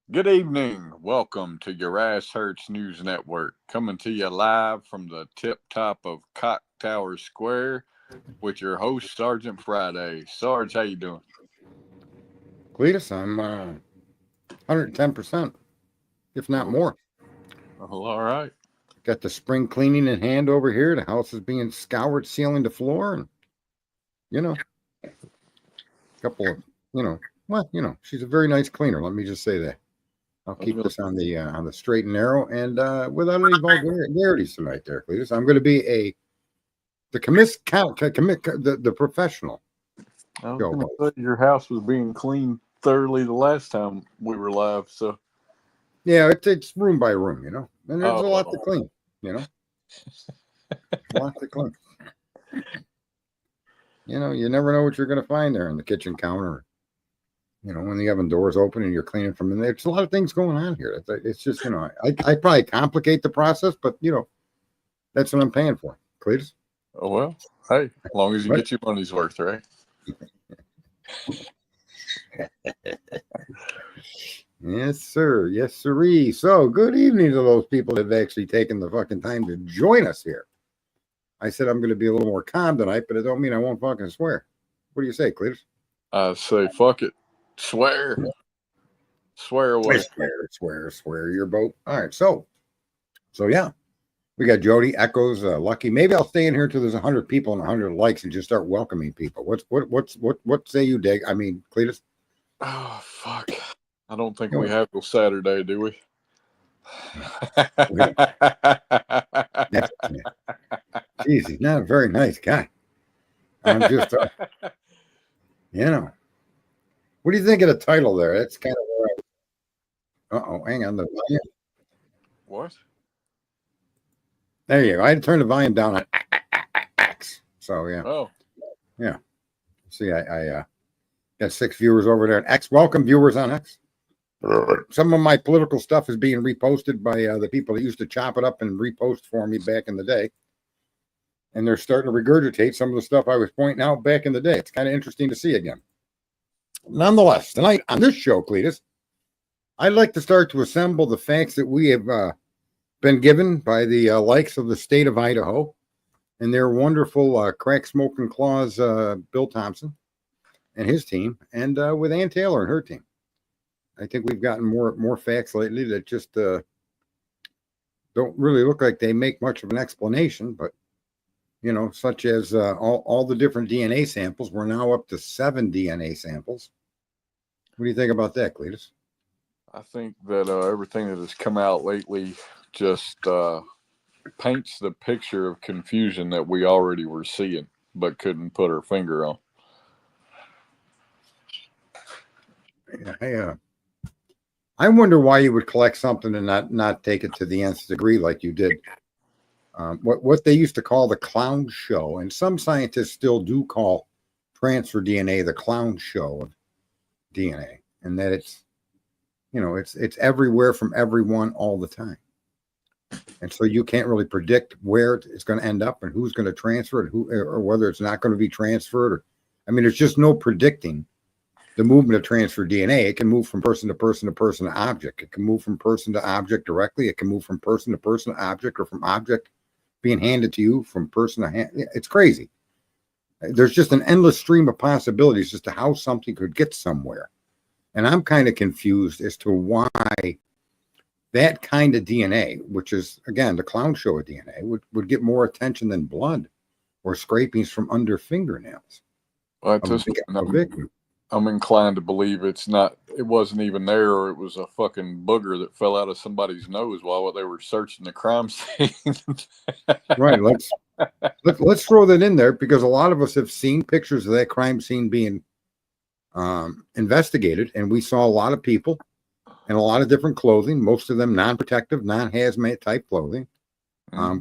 Good evening. Welcome to your Ass Hurts News Network, coming to you live from the tip top of Cock Tower Square with your host, Sergeant Friday. Sarge, how you doing? Cletus, I'm 110%, if not Oh, more. all right. Got the spring cleaning in hand over here. The house is being scoured, ceiling to floor, and you know, a couple of she's a very nice cleaner. Let me just say that. I'll I was keep gonna, this on the straight and narrow, and without any vulgarities tonight, there, Cletus. I'm going to be the professional I was show gonna host. say your house was being cleaned thoroughly the last time we were live. So, Yeah, it's room by room, and there's a lot to oh, clean, a lot to clean. You never know what you're going to find there in the kitchen counter. When the oven door is open and you're cleaning from in there. There's a lot of things going on here. It's just, I probably complicate the process, but, that's what I'm paying for. Cletus? well, hey, as long as you Right? get your money's worth, right? Yes, sir. Yes, sirree. So, good evening to those people that have actually taken the fucking time to join us here. I said I'm going to be a little more calm tonight, but it don't mean I won't fucking swear. What do you say, Cletus? I say, fuck it. Swear away. Swear your boat. All right. So yeah. We got Jody, Echoes, Lucky. Maybe I'll stay in here until there's 100 people and 100 likes and just start welcoming people. What say you, Dig? I mean, Cletus? Oh, fuck. I don't think You we know, have till Saturday, do we? we don't. That's, geez, he's not a very nice guy. I'm just, what do you think of the title there? That's kind of where hang on. The volume. What? There you go. I had to turn the volume down on X. So, yeah. Oh, Yeah. See, I got 6 viewers over there. X, welcome viewers on X. Some of my political stuff is being reposted by the people that used to chop it up and repost for me back in the day. And they're starting to regurgitate some of the stuff I was pointing out back in the day. It's kind of interesting to see again. Nonetheless, tonight on this show, Cletus, I'd like to start to assemble the facts that we have been given by the likes of the state of Idaho and their wonderful crack smoking claws, Bill Thompson and his team, and with Ann Taylor and her team. I think we've gotten more facts lately that just don't really look like they make much of an explanation, but such as all the different DNA samples. We're now up to 7 DNA samples. What do you think about that, Cletus? I think that everything that has come out lately just paints the picture of confusion that we already were seeing, but couldn't put our finger on. I wonder why you would collect something and not take it to the nth degree like you did. What they used to call the clown show, and some scientists still do call transfer DNA the clown show of DNA, and that it's everywhere from everyone all the time, and so you can't really predict where it's going to end up and who's going to transfer it, or whether it's not going to be transferred. There's just no predicting the movement of transfer DNA. It can move from person to person to person to object. It can move from person to object directly. It can move from person to person to object, or from object being handed to you from person to hand. It's crazy. There's just an endless stream of possibilities as to how something could get somewhere. And I'm kind of confused as to why that kind of DNA, which is, again, the clown show of DNA, would get more attention than blood or scrapings from under fingernails. Well, at this point, I'm inclined to believe it wasn't even there, or it was a fucking booger that fell out of somebody's nose while they were searching the crime scene. Right. Let's throw that in there, because a lot of us have seen pictures of that crime scene being investigated, and we saw a lot of people in a lot of different clothing, most of them non-protective, non-hazmat type clothing,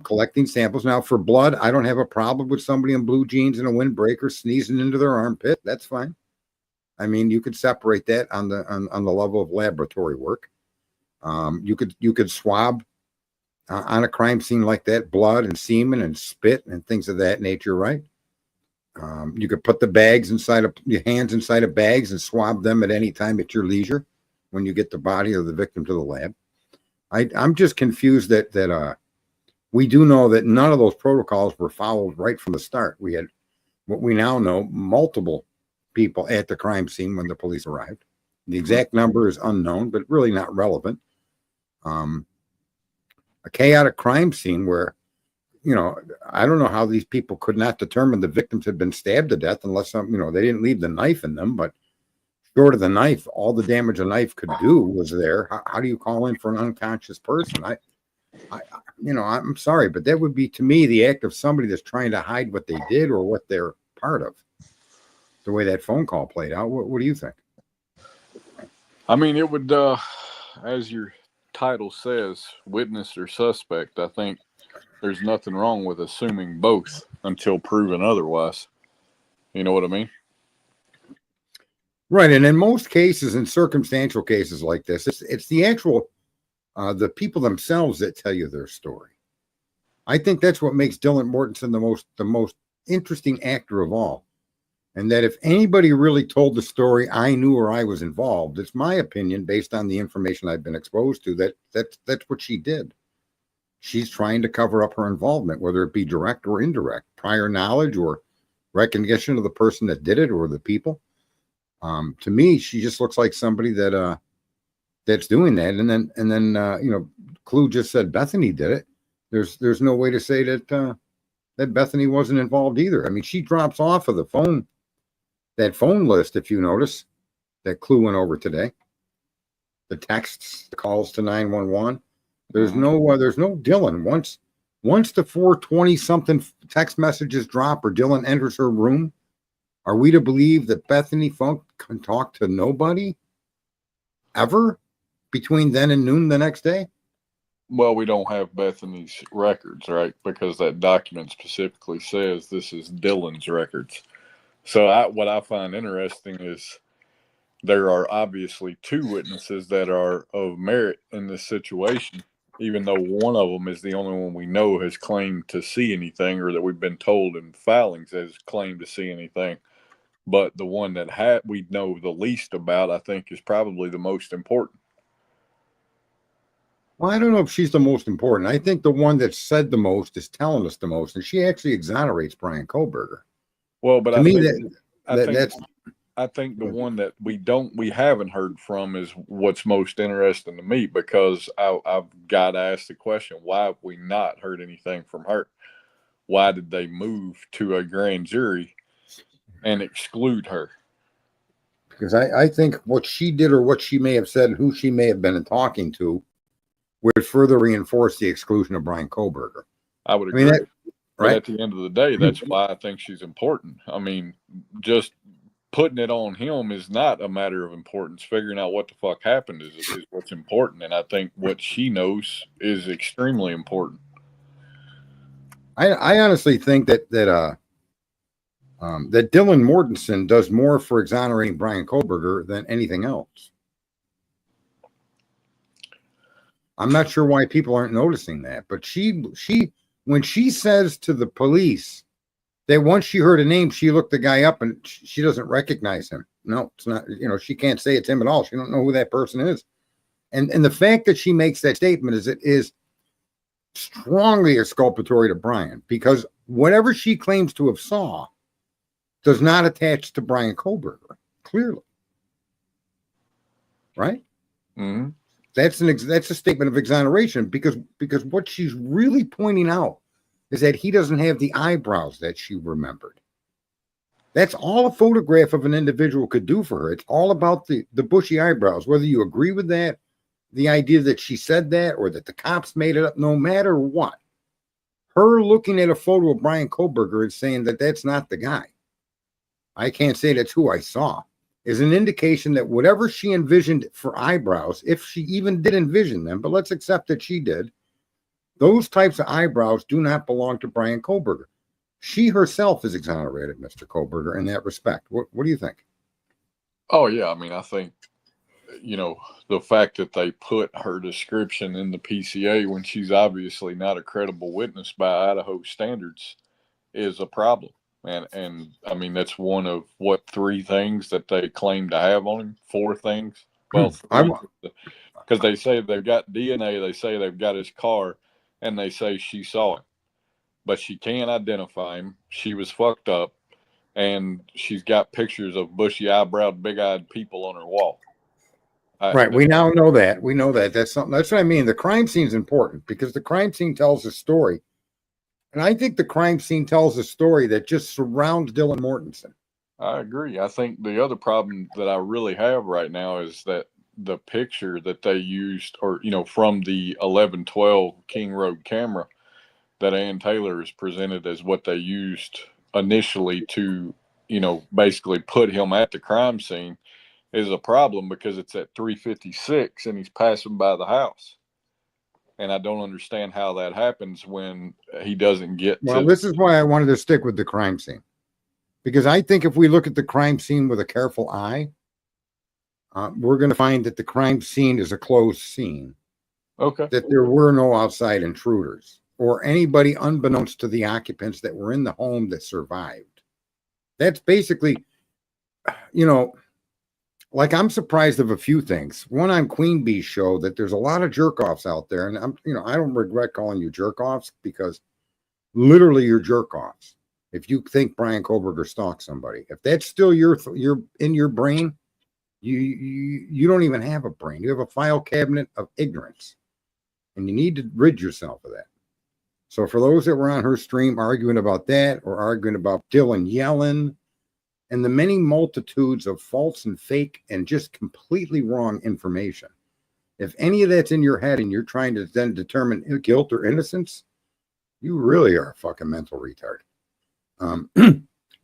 collecting samples. Now, for blood, I don't have a problem with somebody in blue jeans and a windbreaker sneezing into their armpit. That's fine. You could separate that on the level of laboratory work. You could swab on a crime scene like that, blood and semen and spit and things of that nature, right? You could put the bags inside of your hands inside of bags and swab them at any time at your leisure when you get the body of the victim to the lab. I'm just confused that we do know that none of those protocols were followed right from the start. We had what we now know, multiple people at the crime scene when the police arrived. The exact number is unknown, but really not relevant. A chaotic crime scene where, I don't know how these people could not determine the victims had been stabbed to death unless they didn't leave the knife in them. But short of the knife, all the damage a knife could do was there. How do you call in for an unconscious person? I'm sorry, but that would be, to me, the act of somebody that's trying to hide what they did or what they're part of. The way that phone call played out, what do you think? I mean, it would, as your title says, witness or suspect. I think there's nothing wrong with assuming both until proven otherwise. You know what I mean? Right, and in most cases, in circumstantial cases like this, it's the actual the people themselves that tell you their story. I think that's what makes Dylan Mortensen the most interesting actor of all. And that if anybody really told the story I knew or I was involved, it's my opinion, based on the information I've been exposed to, that's what she did. She's trying to cover up her involvement, whether it be direct or indirect, prior knowledge or recognition of the person that did it or the people. To me, she just looks like somebody that's doing that. And then Clue just said Bethany did it. There's no way to say that Bethany wasn't involved either. I mean, she drops off of the phone. That phone list, if you notice, that Clue went over today, the texts, the calls to 911. There's no Dylan. Once the 420 something text messages drop or Dylan enters her room, are we to believe that Bethany Funk can talk to nobody ever between then and noon the next day? Well, we don't have Bethany's records, right? Because that document specifically says this is Dylan's records. So what I find interesting is there are obviously two witnesses that are of merit in this situation, even though one of them is the only one we know has claimed to see anything, or that we've been told in filings has claimed to see anything. But the one that we know the least about, I think, is probably the most important. Well, I don't know if she's the most important. I think the one that said the most is telling us the most, and she actually exonerates Brian Kohlberger. Well, but to me, I think the one that we haven't heard from is what's most interesting to me, because I've got to ask the question: why have we not heard anything from her? Why did they move to a grand jury and exclude her? Because I think what she did or what she may have said, who she may have been talking to, would further reinforce the exclusion of Brian Kohlberger. I would agree. But at the end of the day, that's why I think she's important. I mean, just putting it on him is not a matter of importance. Figuring out what the fuck happened is what's important. And I think what she knows is extremely important. I honestly think that Dylan Mortensen does more for exonerating Brian Kohlberger than anything else. I'm not sure why people aren't noticing that, but she when she says to the police that once she heard a name, she looked the guy up and she doesn't recognize him. No, it's not, she can't say it's him at all. She don't know who that person is. And the fact that she makes that statement is strongly exculpatory to Brian, because whatever she claims to have saw does not attach to Brian Kohlberger, clearly. Right? Mm-hmm. That's a statement of exoneration, because what she's really pointing out is that he doesn't have the eyebrows that she remembered. That's all a photograph of an individual could do for her. It's all about the bushy eyebrows, whether you agree with that, the idea that she said that, or that the cops made it up, no matter what. Her looking at a photo of Brian Kohlberger and saying that that's not the guy, I can't say that's who I saw, is an indication that whatever she envisioned for eyebrows, if she even did envision them, but let's accept that she did, those types of eyebrows do not belong to Brian Kohlberger. She herself is exonerated, Mr. Kohlberger, in that respect. What do you think? Oh, yeah. I mean, I think, the fact that they put her description in the PCA when she's obviously not a credible witness by Idaho standards is a problem. And I mean, that's one of 3 things that they claim to have on him? 4 things? Well, I'm because they say they've got DNA, they say they've got his car, and they say she saw him, but she can't identify him. She was fucked up, and she's got pictures of bushy eyebrowed, big eyed people on her wall. right. We now know that. We know that. That's something. That's what I mean. The crime scene is important because the crime scene tells a story. And I think the crime scene tells a story that just surrounds Dylan Mortensen. I agree. I think the other problem that I really have right now is that the picture that they used, or, from the 1112 King Road camera that Ann Taylor is presented as what they used initially to, basically put him at the crime scene, is a problem because it's at 3:56 and he's passing by the house. And I don't understand how that happens when he doesn't get Well, to. this is why I wanted to stick with the crime scene. Because I think if we look at the crime scene with a careful eye, we're going to find that the crime scene is a closed scene. Okay. That there were no outside intruders or anybody unbeknownst to the occupants that were in the home that survived. That's basically, like I'm surprised of a few things. One on Queen Bee's show that there's a lot of jerk-offs out there. And I don't regret calling you jerk-offs because literally you're jerk-offs. If you think Brian Koberger stalked somebody, if that's still your in your brain, you don't even have a brain. You have a file cabinet of ignorance, and you need to rid yourself of that. So for those that were on her stream arguing about that or arguing about Dylan yelling and the many multitudes of false and fake and just completely wrong information, if any of that's in your head and you're trying to then determine guilt or innocence, you really are a fucking mental retard.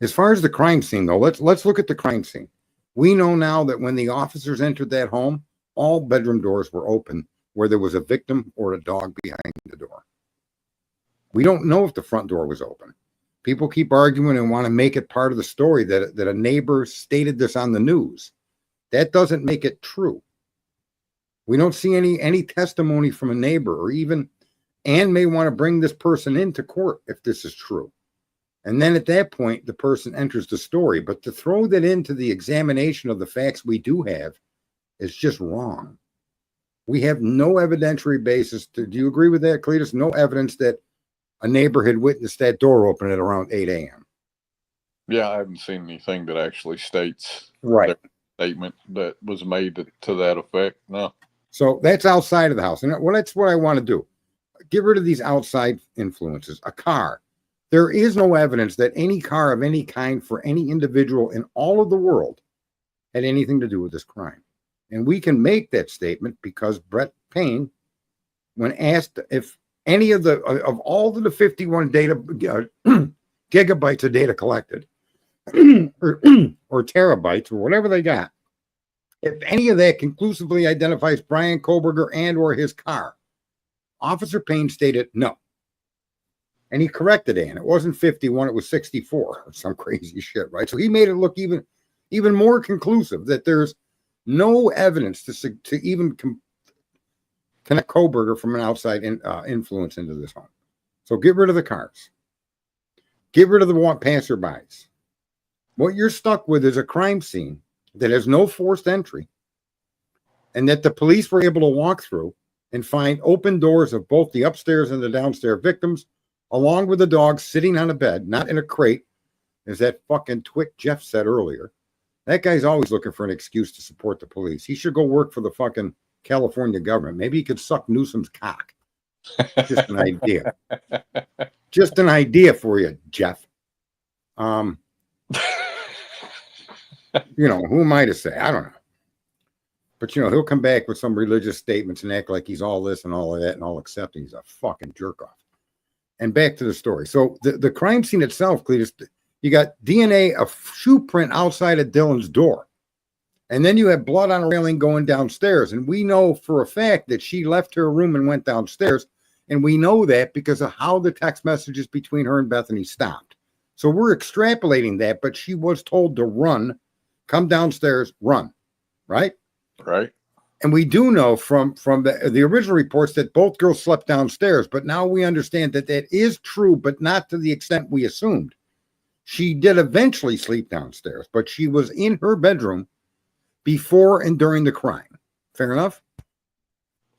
As far as the crime scene, though, let's look at the crime scene. We know now that when the officers entered that home, all bedroom doors were open where there was a victim or a dog behind the door. We don't know if the front door was open. People keep arguing and want to make it part of the story that a neighbor stated this on the news. That doesn't make it true. We don't see any testimony from a neighbor, or even Anne may want to bring this person into court if this is true. And then at that point, the person enters the story. But to throw that into the examination of the facts we do have is just wrong. We have no evidentiary basis to. Do you agree with that, Cletus? No evidence that a neighbor had witnessed that door open at around 8 a.m. Yeah, I haven't seen anything that actually states right statement that was made to that effect. No. So that's outside of the house. And that's what I want to do. Get rid of these outside influences. A car. There is no evidence that any car of any kind for any individual in all of the world had anything to do with this crime. And we can make that statement because Brett Payne, when asked if any of all of the 51 data gigabytes of data collected or terabytes or whatever they got, if any of that conclusively identifies Brian Koberger and or his car, Officer Payne stated no. And he corrected Ann. It wasn't 51, it was 64 or some crazy shit, right? So he made it look even more conclusive that there's no evidence to even connect Koberger from an outside influence into this home. So get rid of the cars. Get rid of the passerbys. What you're stuck with is a crime scene that has no forced entry and that the police were able to walk through and find open doors of both the upstairs and the downstairs victims, along with the dog sitting on a bed, not in a crate, as that fucking twit Jeff said earlier. That guy's always looking for an excuse to support the police. He should go work for the fucking California government. Maybe he could suck Newsom's cock. Just an idea. Just an idea for you, Jeff. Who am I to say? I don't know. But, he'll come back with some religious statements and act like he's all this and all of that and all accepting. He's a fucking jerk off. And back to the story. So the crime scene itself, Cletus, you got DNA, a shoe print outside of Dylan's door. And then you have blood on a railing going downstairs. And we know for a fact that she left her room and went downstairs. And we know that because of how the text messages between her and Bethany stopped. So we're extrapolating that, but she was told to run, come downstairs, run, right? Right. And we do know from the original reports that both girls slept downstairs, but now we understand that that is true, but not to the extent we assumed. She did eventually sleep downstairs, but she was in her bedroom before and during the crime. Fair enough?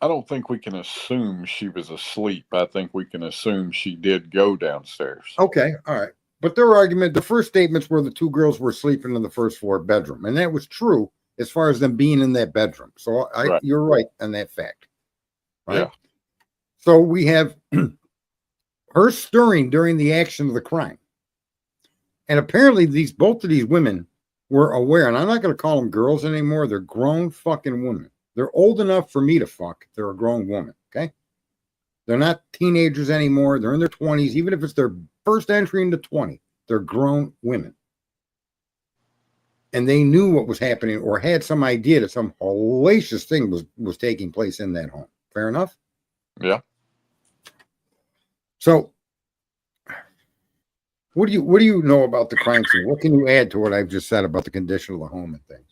I don't think we can assume she was asleep. I think we can assume she did go downstairs. Okay, all right. But their argument, the first statements were the two girls were sleeping in the first floor bedroom. And that was true as far as them being in that bedroom. So Right. you're right on that fact. Right? Yeah. So we have her stirring during the action of the crime. And apparently both of these women were aware, and I'm not going to call them girls anymore. They're grown fucking women. They're old enough for me to fuck. They're a grown woman, okay? They're not teenagers anymore. They're in their 20s. Even if it's their first entry into 20, they're grown women. And they knew what was happening or had some idea that some hellacious thing was taking place in that home. Fair enough? Yeah. So what do you know about the crime scene? What can you add to what I've just said about the condition of the home and things?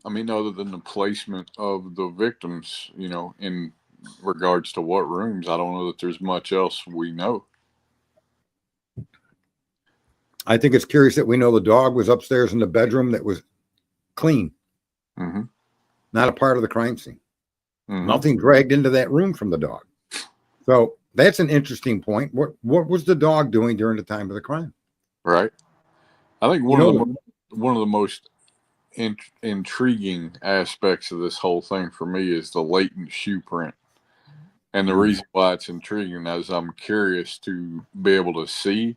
I mean, other than the placement of the victims, in regards to what rooms, I don't know that there's much else we know. I think it's curious that we know the dog was upstairs in the bedroom that was clean, not a part of the crime scene. Nothing dragged into that room from the dog. So that's an interesting point. What was the dog doing during the time of the crime? Right. I think one of the most intriguing aspects of this whole thing for me is the latent shoe print. And the reason why it's intriguing is I'm curious to be able to see.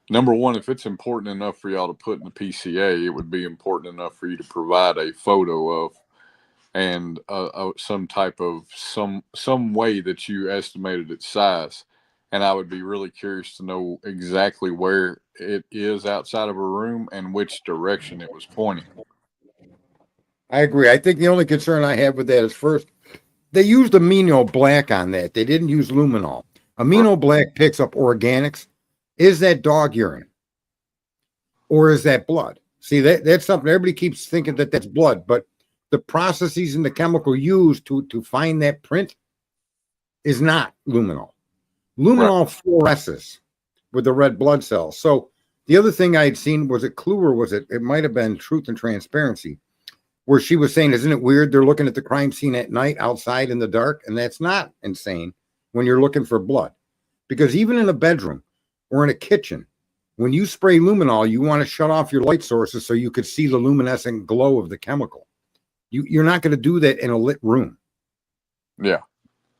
Number one, if it's important enough for y'all to put in the PCA, it would be important enough for you to provide a photo of and some type of some way that you estimated its size. And I would be really curious to know exactly where it is outside of a room and which direction it was pointing. I agree. I think the only concern I have with that is first, they used amino black on that. They didn't use luminol. Amino black picks up organics. Is that dog urine? Or is that blood? See, that's something everybody keeps thinking that that's blood, but the processes and the chemical used to find that print is not luminol. Luminol fluoresces with the red blood cells. So the other thing I had seen, was it Clue or was it might have been Truth and Transparency, where she was saying, isn't it weird they're looking at the crime scene at night outside in the dark? And that's not insane when you're looking for blood. Because even in a bedroom or in a kitchen, when you spray luminol, you want to shut off your light sources so you could see the luminescent glow of the chemical. You're not going to do that in a lit room. Yeah.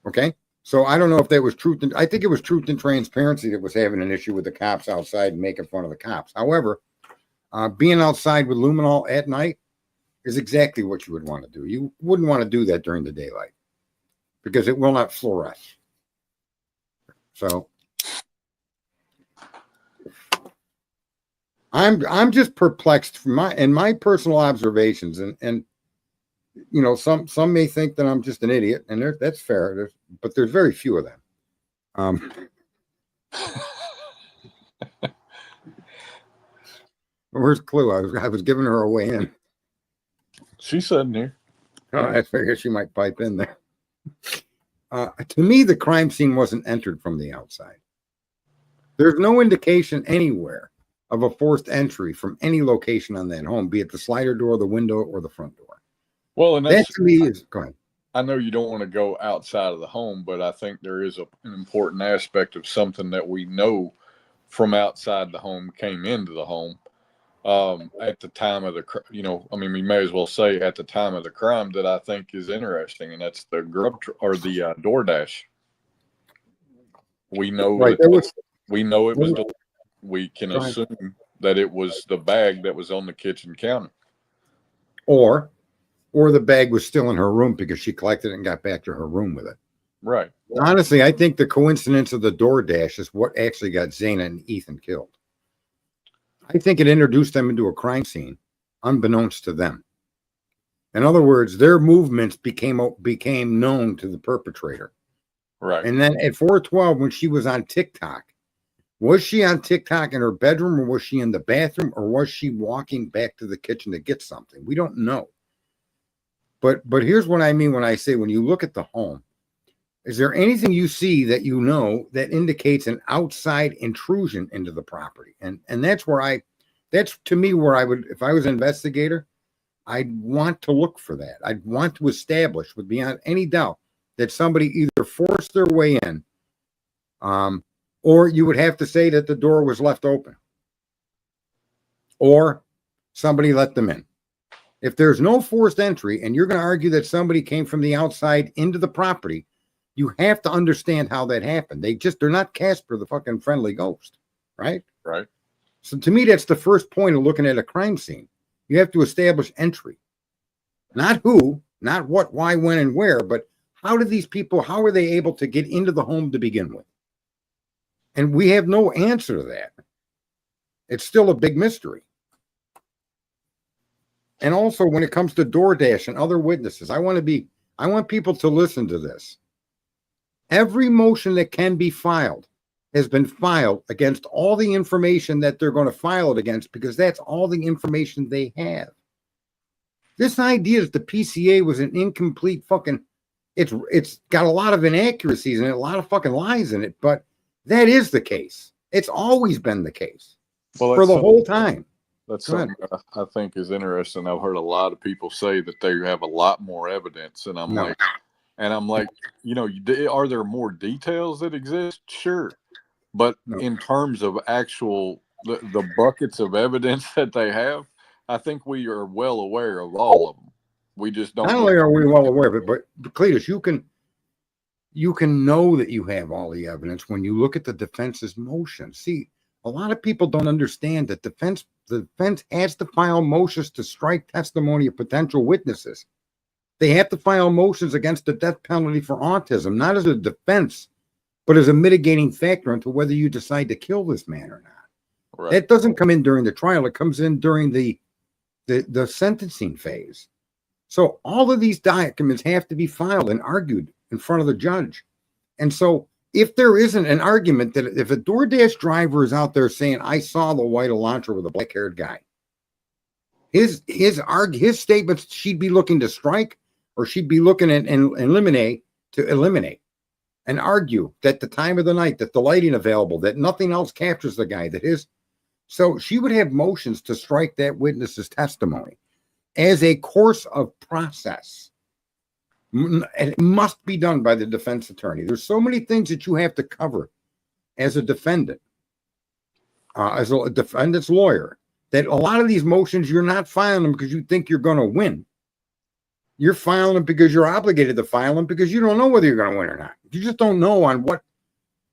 Okay. So I don't know if that was Truth. I think it was Truth and Transparency that was having an issue with the cops outside and making fun of the cops. However, being outside with luminol at night is exactly what you would want to do. You wouldn't want to do that during the daylight because it will not fluoresce. So I'm just perplexed from my personal observations, and some may think that I'm just an idiot, and that's fair. But there's very few of them. Where's Clue? I was giving her a way in. She's sitting here. Oh, I figured she might pipe in there. To me, the crime scene wasn't entered from the outside. There's no indication anywhere of a forced entry from any location on that home, be it the slider door, the window, or the front door. Well, and that to me is, go ahead. I know you don't want to go outside of the home, but I think there is an important aspect of something that we know from outside the home came into the home at the time of the, we may as well say at the time of the crime that I think is interesting, and that's the the DoorDash. We know it was. We can assume that it was the bag that was on the kitchen counter, or the bag was still in her room because she collected it and got back to her room with it. Right. Honestly, I think the coincidence of the DoorDash is what actually got Zana and Ethan killed. I think it introduced them into a crime scene, unbeknownst to them. In other words, their movements became known to the perpetrator. Right. And then at 4:12, when she was on TikTok, was she on TikTok in her bedroom, or was she in the bathroom, or was she walking back to the kitchen to get something? We don't know. But here's what I mean when I say, when you look at the home, is there anything you see that that indicates an outside intrusion into the property? And that's to me where I would, if I was an investigator, I'd want to look for that. I'd want to establish with beyond any doubt that somebody either forced their way in, or you would have to say that the door was left open, or somebody let them in. If there's no forced entry and you're going to argue that somebody came from the outside into the property, you have to understand how that happened. They're not Casper the fucking friendly ghost, right? Right. So to me, that's the first point of looking at a crime scene. You have to establish entry. Not who, not what, why, when, and where, but how are they able to get into the home to begin with? And we have no answer to that. It's still a big mystery. And also when it comes to DoorDash and other witnesses, I want people to listen to this. Every motion that can be filed has been filed against all the information that they're going to file it against, because that's all the information they have. This idea that the PCA was an incomplete fucking, it's got a lot of inaccuracies and a lot of fucking lies in it, but that is the case. It's always been the case for the whole time. That's something I think is interesting. I've heard a lot of people say that they have a lot more evidence, and I'm like, are there more details that exist? Sure. But in terms of actual the buckets of evidence that they have, I think we are well aware of all of them. We just don't. Not only are we well aware of it, but Cletus, you can know that you have all the evidence when you look at the defense's motion. See, a lot of people don't understand that the defense has to file motions to strike testimony of potential witnesses. They have to file motions against the death penalty for autism, not as a defense, but as a mitigating factor into whether you decide to kill this man or not. Right. That doesn't come in during the trial. It comes in during the sentencing phase. So all of these documents have to be filed and argued in front of the judge. And so if there isn't an argument that if a DoorDash driver is out there saying, I saw the white Elantra with a black-haired guy, his statements she'd be looking to strike, or she'd be looking at and eliminate and argue that the time of the night, that the lighting available, that nothing else captures the guy, so she would have motions to strike that witness's testimony as a course of process. And it must be done by the defense attorney. There's so many things that you have to cover as a defendant, as a defendant's lawyer, that a lot of these motions, you're not filing them because you think you're going to win. You're filing them because you're obligated to file them because you don't know whether you're going to win or not. You just don't know on what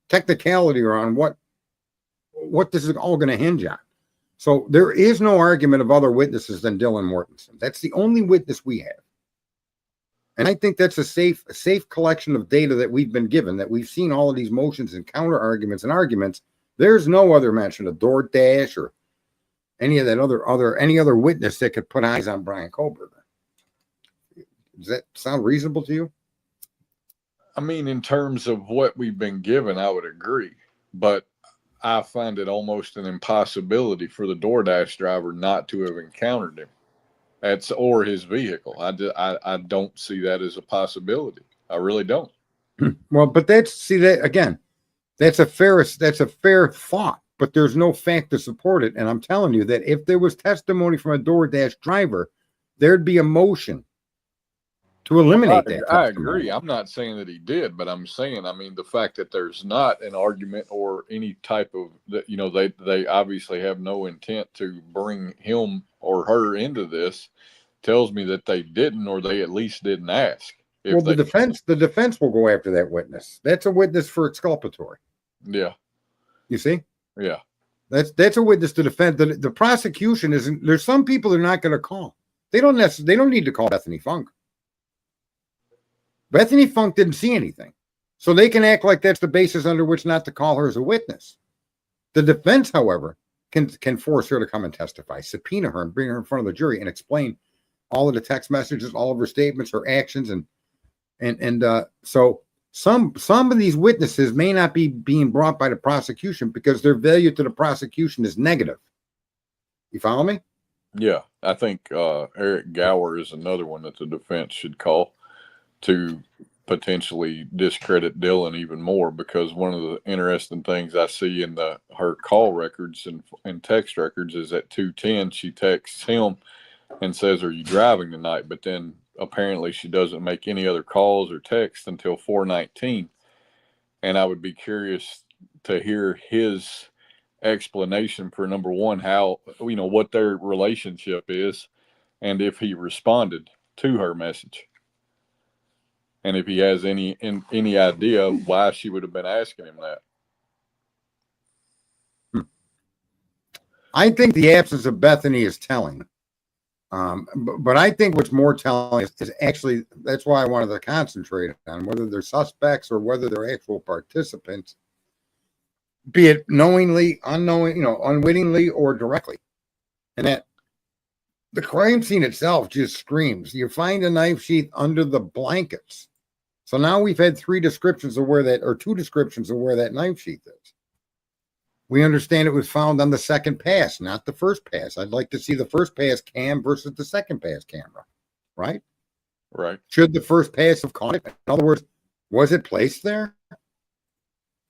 technicality or on what this is all going to hinge on. So there is no argument of other witnesses than Dylan Mortensen. That's the only witness we have. And I think that's a safe collection of data that we've been given, that we've seen all of these motions and counter arguments and arguments. There's no other mention of DoorDash or any of that any other witness that could put eyes on Brian Kohlberger. Does that sound reasonable to you? I mean, in terms of what we've been given, I would agree. But I find it almost an impossibility for the DoorDash driver not to have encountered him. Or his vehicle. I don't see that as a possibility. I really don't. Well, but that's a fair thought, but there's no fact to support it. And I'm telling you that if there was testimony from a DoorDash driver, there'd be a motion to eliminate that testimony. I agree. I'm not saying that he did, but I'm saying, the fact that there's not an argument or any type of that, they obviously have no intent to bring him or her into this, tells me that they didn't, or they at least didn't ask. Well, the defense will go after that witness. That's a witness for exculpatory. Yeah. You see? Yeah. That's a witness to defend. The prosecution isn't. There's some people they're not going to call. They don't need to call Bethany Funk. Bethany Funk didn't see anything, so they can act like that's the basis under which not to call her as a witness. The defense, however, can force her to come and testify, subpoena her, and bring her in front of the jury and explain all of the text messages, all of her statements, her actions, so some of these witnesses may not be being brought by the prosecution because their value to the prosecution is negative. You follow me? Yeah, I think Eric Gower is another one that the defense should call to potentially discredit Dylan even more, because one of the interesting things I see in her call records and text records is at 2:10 she texts him and says, "Are you driving tonight?" But then apparently she doesn't make any other calls or texts until 4:19. And I would be curious to hear his explanation for, number one, how, what their relationship is, and if he responded to her message, and if he has any idea why she would have been asking him that. I think the absence of Bethany is telling. But I think what's more telling is actually, that's why I wanted to concentrate on whether they're suspects or whether they're actual participants, be it knowingly, unknowing, unwittingly or directly. And that the crime scene itself just screams. You find a knife sheath under the blankets. So now we've had 3 descriptions of where that, or 2 descriptions of where that knife sheath is. We understand it was found on the second pass, not the first pass. I'd like to see the first pass cam versus the second pass camera, right? Right. Should the first pass have caught it? In other words, was it placed there?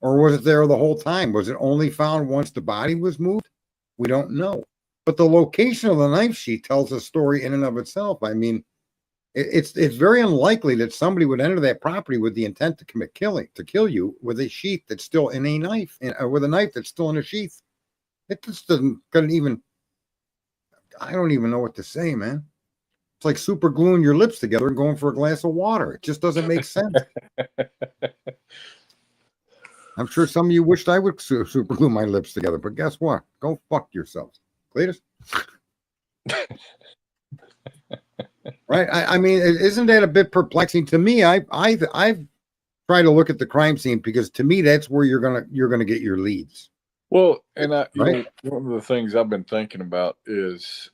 Or was it there the whole time? Was it only found once the body was moved? We don't know. But the location of the knife sheath tells a story in and of itself. I mean, it's very unlikely that somebody would enter that property with the intent to commit to kill you with a sheath that's still in a knife, with a knife that's still in a sheath. It just doesn't even. I don't even know what to say, man. It's like super gluing your lips together and going for a glass of water. It just doesn't make sense. I'm sure some of you wished I would super glue my lips together, but guess what? Go fuck yourselves, Cletus. Right? I mean, isn't that a bit perplexing to me? I've tried to look at the crime scene because to me that's where you're gonna get your leads. Well, and right? One of the things I've been thinking about is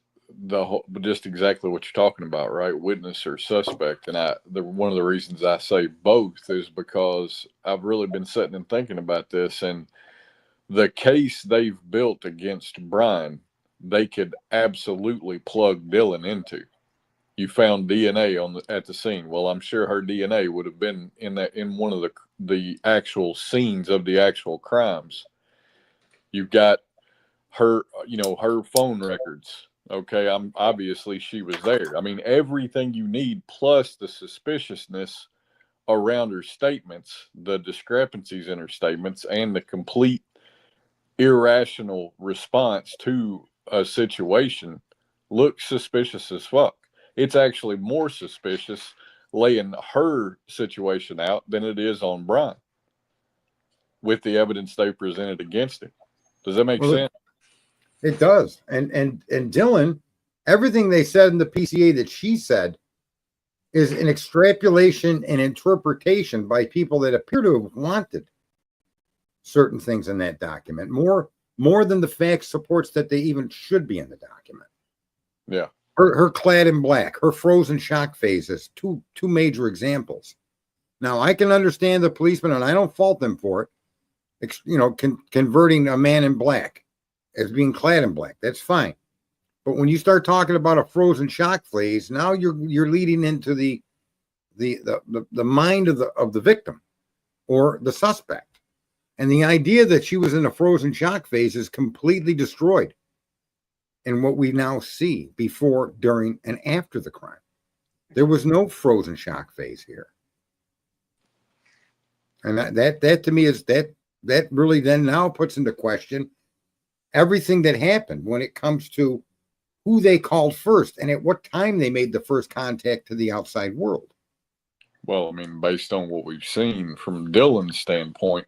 just exactly what you're talking about, right? Witness or suspect, and one of the reasons I say both is because I've really been sitting and thinking about this, and the case they've built against Brian, they could absolutely plug Dylan into. You found DNA at the scene. Well, I'm sure her DNA would have been in one of the actual scenes of the actual crimes. You've got her, her phone records. Okay, obviously she was there. I mean, everything you need plus the suspiciousness around her statements, the discrepancies in her statements, and the complete irrational response to a situation looks suspicious as fuck. It's actually more suspicious laying her situation out than it is on Brian with the evidence they presented against him. Does that make sense? It does. And Dylan, everything they said in the PCA that she said is an extrapolation and interpretation by people that appear to have wanted certain things in that document more than the fact supports that they even should be in the document. Yeah. Her clad in black, her frozen shock phases, two major examples. Now I can understand the policeman, and I don't fault them for it. Converting a man in black as being clad in black, that's fine. But when you start talking about a frozen shock phase, now you're leading into the mind of the victim or the suspect, and the idea that she was in a frozen shock phase is completely destroyed in what we now see before, during, and after the crime. There was no frozen shock phase here, and that to me is that really then now puts into question everything that happened when it comes to who they called first and at what time they made the first contact to the outside world. Well, I mean, based on what we've seen from Dylan's standpoint,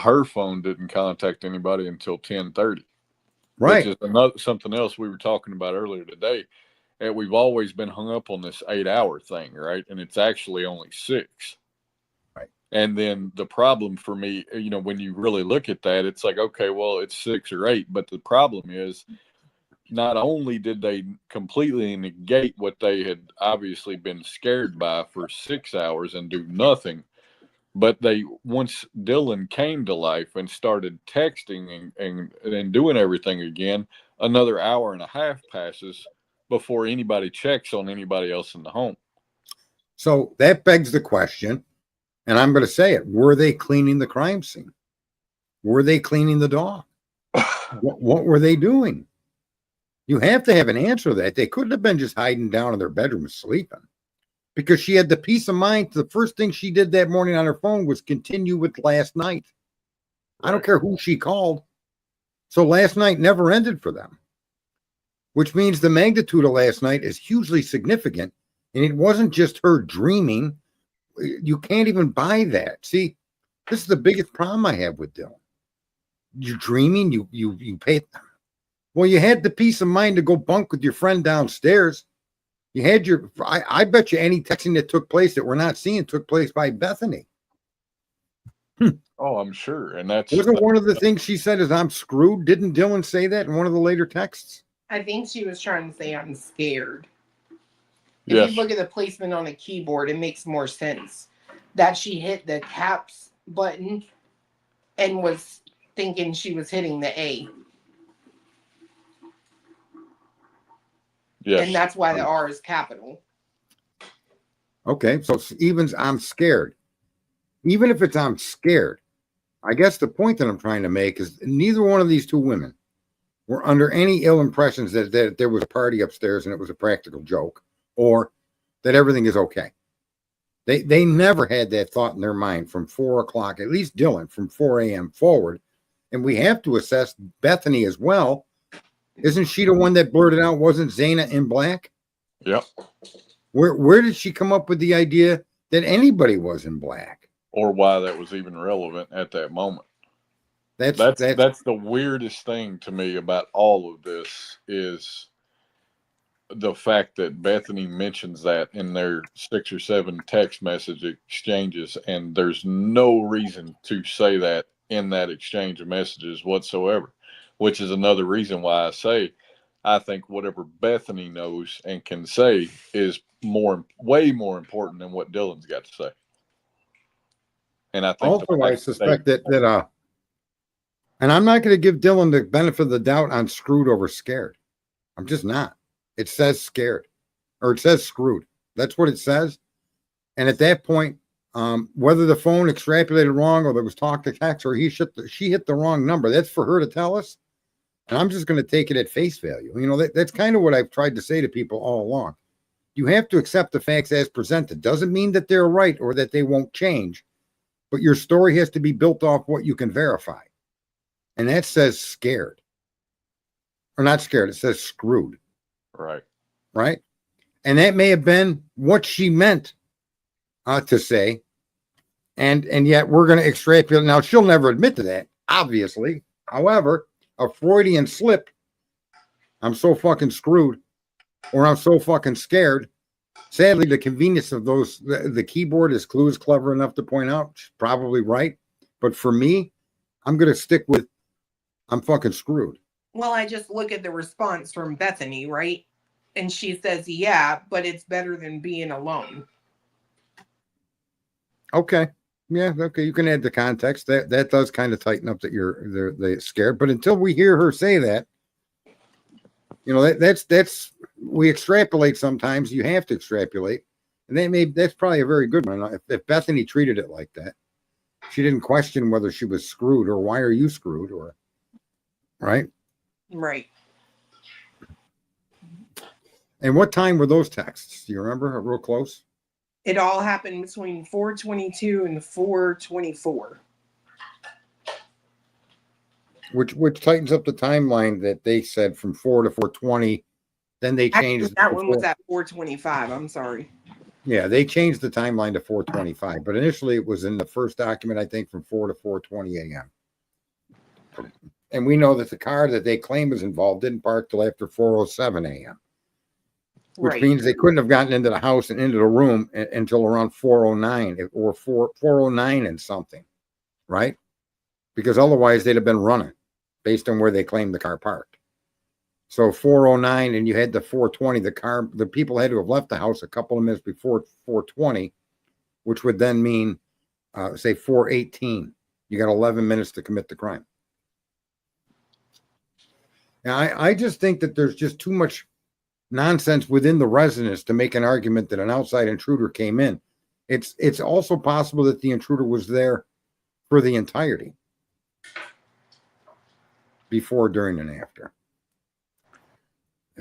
her phone didn't contact anybody until 10:30. Right. Which is something else we were talking about earlier today. And we've always been hung up on this 8-hour thing, right? And it's actually only 6. Right. And then the problem for me, when you really look at that, it's like, okay, well, it's 6 or 8. But the problem is, not only did they completely negate what they had obviously been scared by for 6 hours and do nothing, but once Dylan came to life and started texting and doing everything again, another hour and a half passes before anybody checks on anybody else in the home. So that begs the question, and I'm going to say it: were they cleaning the crime scene? Were they cleaning the dog? What were they doing? You have to have an answer to that. They couldn't have been just hiding down in their bedroom sleeping, because she had the peace of mind. The first thing she did that morning on her phone was continue with last night. I don't care who she called. So last night never ended for them, which means the magnitude of last night is hugely significant. And it wasn't just her dreaming. You can't even buy that. See, this is the biggest problem I have with Dylan. You're dreaming, you pay. Well, you had the peace of mind to go bunk with your friend downstairs. You had your, I bet you any texting that took place that we're not seeing took place by Bethany. Oh, I'm sure. And that's wasn't one of the things she said is I'm screwed. Didn't Dylan say that in one of the later texts? I think she was trying to say I'm scared. Yes. If you look at the placement on the keyboard, it makes more sense that she hit the caps button and was thinking she was hitting the A. Yes. And that's why the R is capital. Okay, so even I'm scared. Even if it's I'm scared, I guess the point that I'm trying to make is neither one of these two women were under any ill impressions that there was a party upstairs and it was a practical joke, or that everything is okay. They never had that thought in their mind from 4 o'clock, at least Dylan, from 4 a.m. forward. And we have to assess Bethany as well. Isn't she the one that blurted out, wasn't Zaina in black? Yep. Where did she come up with the idea that anybody was in black? Or why that was even relevant at that moment. That's the weirdest thing to me about all of this is the fact that Bethany mentions that in their 6 or 7 text message exchanges, and there's no reason to say that in that exchange of messages whatsoever, which is another reason why I say I think whatever Bethany knows and can say is way more important than what Dylan's got to say. And I think also I suspect that and I'm not going to give Dylan the benefit of the doubt on screwed over scared. I'm just not. It says scared, or it says screwed. That's what it says. And at that point, whether the phone extrapolated wrong or there was talk to text or she hit the wrong number, that's for her to tell us. And I'm just going to take it at face value. You know, that's kind of what I've tried to say to people all along. You have to accept the facts as presented. Doesn't mean that they're right or that they won't change. But your story has to be built off what you can verify. And that says scared. Or not scared, it says screwed. Right. Right? And that may have been what she meant to say. And yet we're going to extrapolate. Now, she'll never admit to that, obviously. However, a Freudian slip, I'm so fucking screwed, or I'm so fucking scared. Sadly, the convenience of the keyboard is Clue is clever enough to point out. She's probably right. But for me, I'm going to stick with I'm fucking screwed. Well, I just look at the response from Bethany, right? And she says, yeah, but it's better than being alone. Okay. Yeah, okay. You can add the context. That does kind of tighten up that they're scared. But until we hear her say that, you know, that's we extrapolate sometimes. You have to extrapolate. And that's probably a very good one. If Bethany treated it like that, she didn't question whether she was screwed or why are you screwed or right? Right. And what time were those texts? Do you remember? Real close? It all happened between 4:22 and 4:24. Which tightens up the timeline that they said from 4 to 4:20. Then they changed. Actually, that one was at 4:25. I'm sorry. Yeah, they changed the timeline to 4:25, but initially it was in the first document, I think, from 4 to 4:20 a.m. And we know that the car that they claim was involved didn't park till after 4:07 a.m. Which means they couldn't have gotten into the house and into the room until around 4:09 or 4:09 and something, right? Because otherwise they'd have been running based on where they claimed the car parked. So 4:09 and you had the 4:20, the people had to have left the house a couple of minutes before 4:20, which would then mean, say 4:18. You got 11 minutes to commit the crime. Now, I just think that there's just too much nonsense within the residence to make an argument that an outside intruder came in. It's also possible that the intruder was there for the entirety, before, during, and after.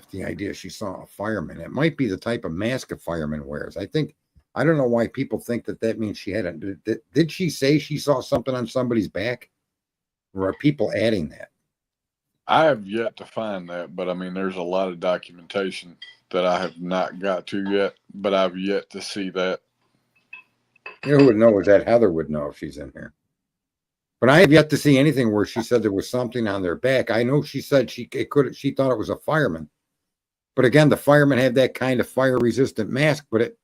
if the idea she saw a fireman, it might be the type of mask a fireman wears. I don't know why people think that means she had did she say she saw something on somebody's back? Or are people adding that? I have yet to find that, but I mean, there's a lot of documentation that I have not got to yet, but I've yet to see that. You know who would know is that Heather would know if she's in here. But I have yet to see anything where she said there was something on their back. I know she said she thought it was a fireman. But again, the firemen have that kind of fire-resistant mask, but it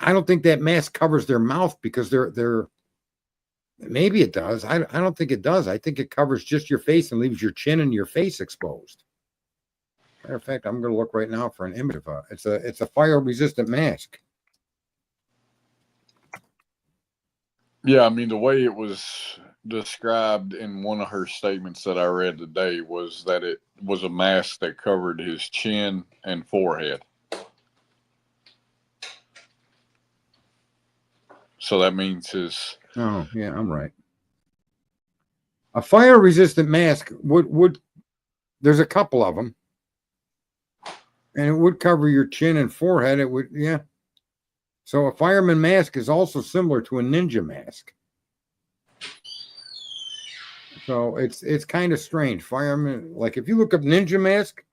I don't think that mask covers their mouth because they're maybe it does. I don't think it does. I think it covers just your face and leaves your chin and your face exposed. Matter of fact, I'm going to look right now for an image of it's a fire-resistant mask. Yeah, I mean, the way it was described in one of her statements that I read today was that it was a mask that covered his chin and forehead. So that means his... Oh, yeah, I'm right. A fire-resistant mask would there's a couple of them. And it would cover your chin and forehead. It would, yeah. So a fireman mask is also similar to a ninja mask. So it's kind of strange. Fireman, like if you look up ninja mask,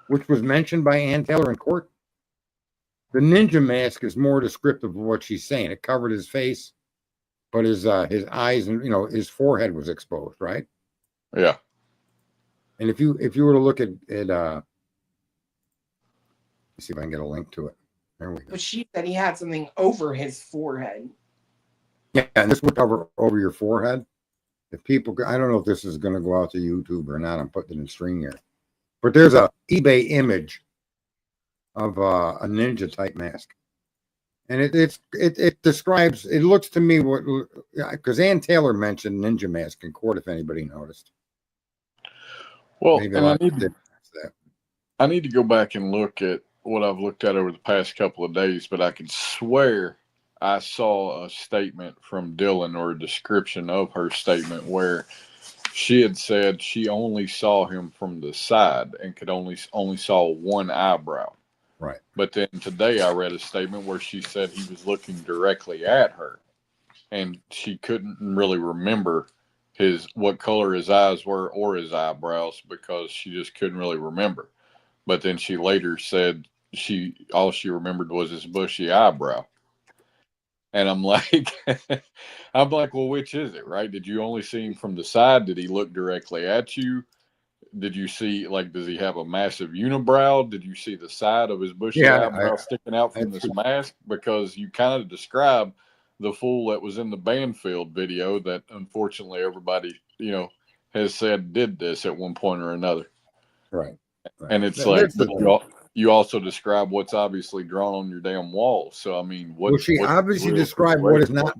which was mentioned by Ann Taylor in court, the ninja mask is more descriptive of what she's saying. It covered his face, but his eyes and his forehead was exposed, right? Yeah. And if you were to look at let's see if I can get a link to it. There we go. But she said he had something over his forehead. Yeah, and this would cover over your forehead. If people, I don't know if this is going to go out to YouTube or not. I'm putting it in string here, but there's a eBay image of a ninja type mask, and it describes. It looks to me because Ann Taylor mentioned ninja mask in court. If anybody noticed. Well, maybe and I need to go back and look at what I've looked at over the past couple of days, but I could swear I saw a statement from Dylan or a description of her statement where she had said she only saw him from the side and could only saw one eyebrow. Right. But then today I read a statement where she said he was looking directly at her and she couldn't really remember what color his eyes were or his eyebrows because she just couldn't really remember. But then she later said all she remembered was his bushy eyebrow. And I'm like, well, which is it, right? Did you only see him from the side? Did he look directly at you? Did you see, does he have a massive unibrow? Did you see the side of his bushy eyebrow sticking out from this mask? Because you kind of describe the fool that was in the Banfield video that unfortunately everybody, has said did this at one point or another. Right. And it's you also describe what's obviously drawn on your damn wall. So I mean, she obviously described what is not.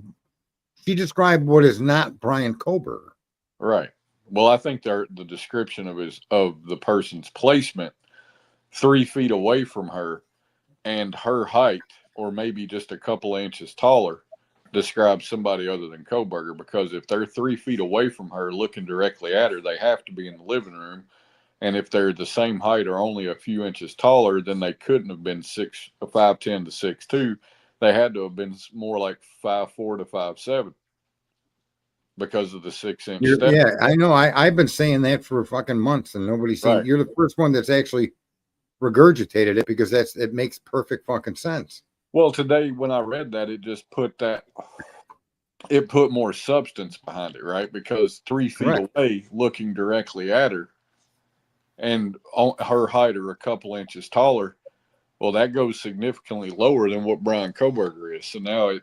She described what is not Brian Koberger. Right. Well, I think the description of the person's placement 3 feet away from her and her height, or maybe just a couple of inches taller, describes somebody other than Koberger. Because if they're 3 feet away from her, looking directly at her, they have to be in the living room. And if they're the same height or only a few inches taller, then they couldn't have been 5'10" to 6'2". They had to have been more like 5'4" to 5'7" because of the 6-inch step. Yeah, I know. I've been saying that for fucking months, and nobody's seen. Right. You're the first one that's actually regurgitated it because it makes perfect fucking sense. Well, today when I read that, it just put more substance behind it, right? Because 3 feet away, looking directly at her, and her height are a couple inches taller, well, that goes significantly lower than what Brian Koberger is. So now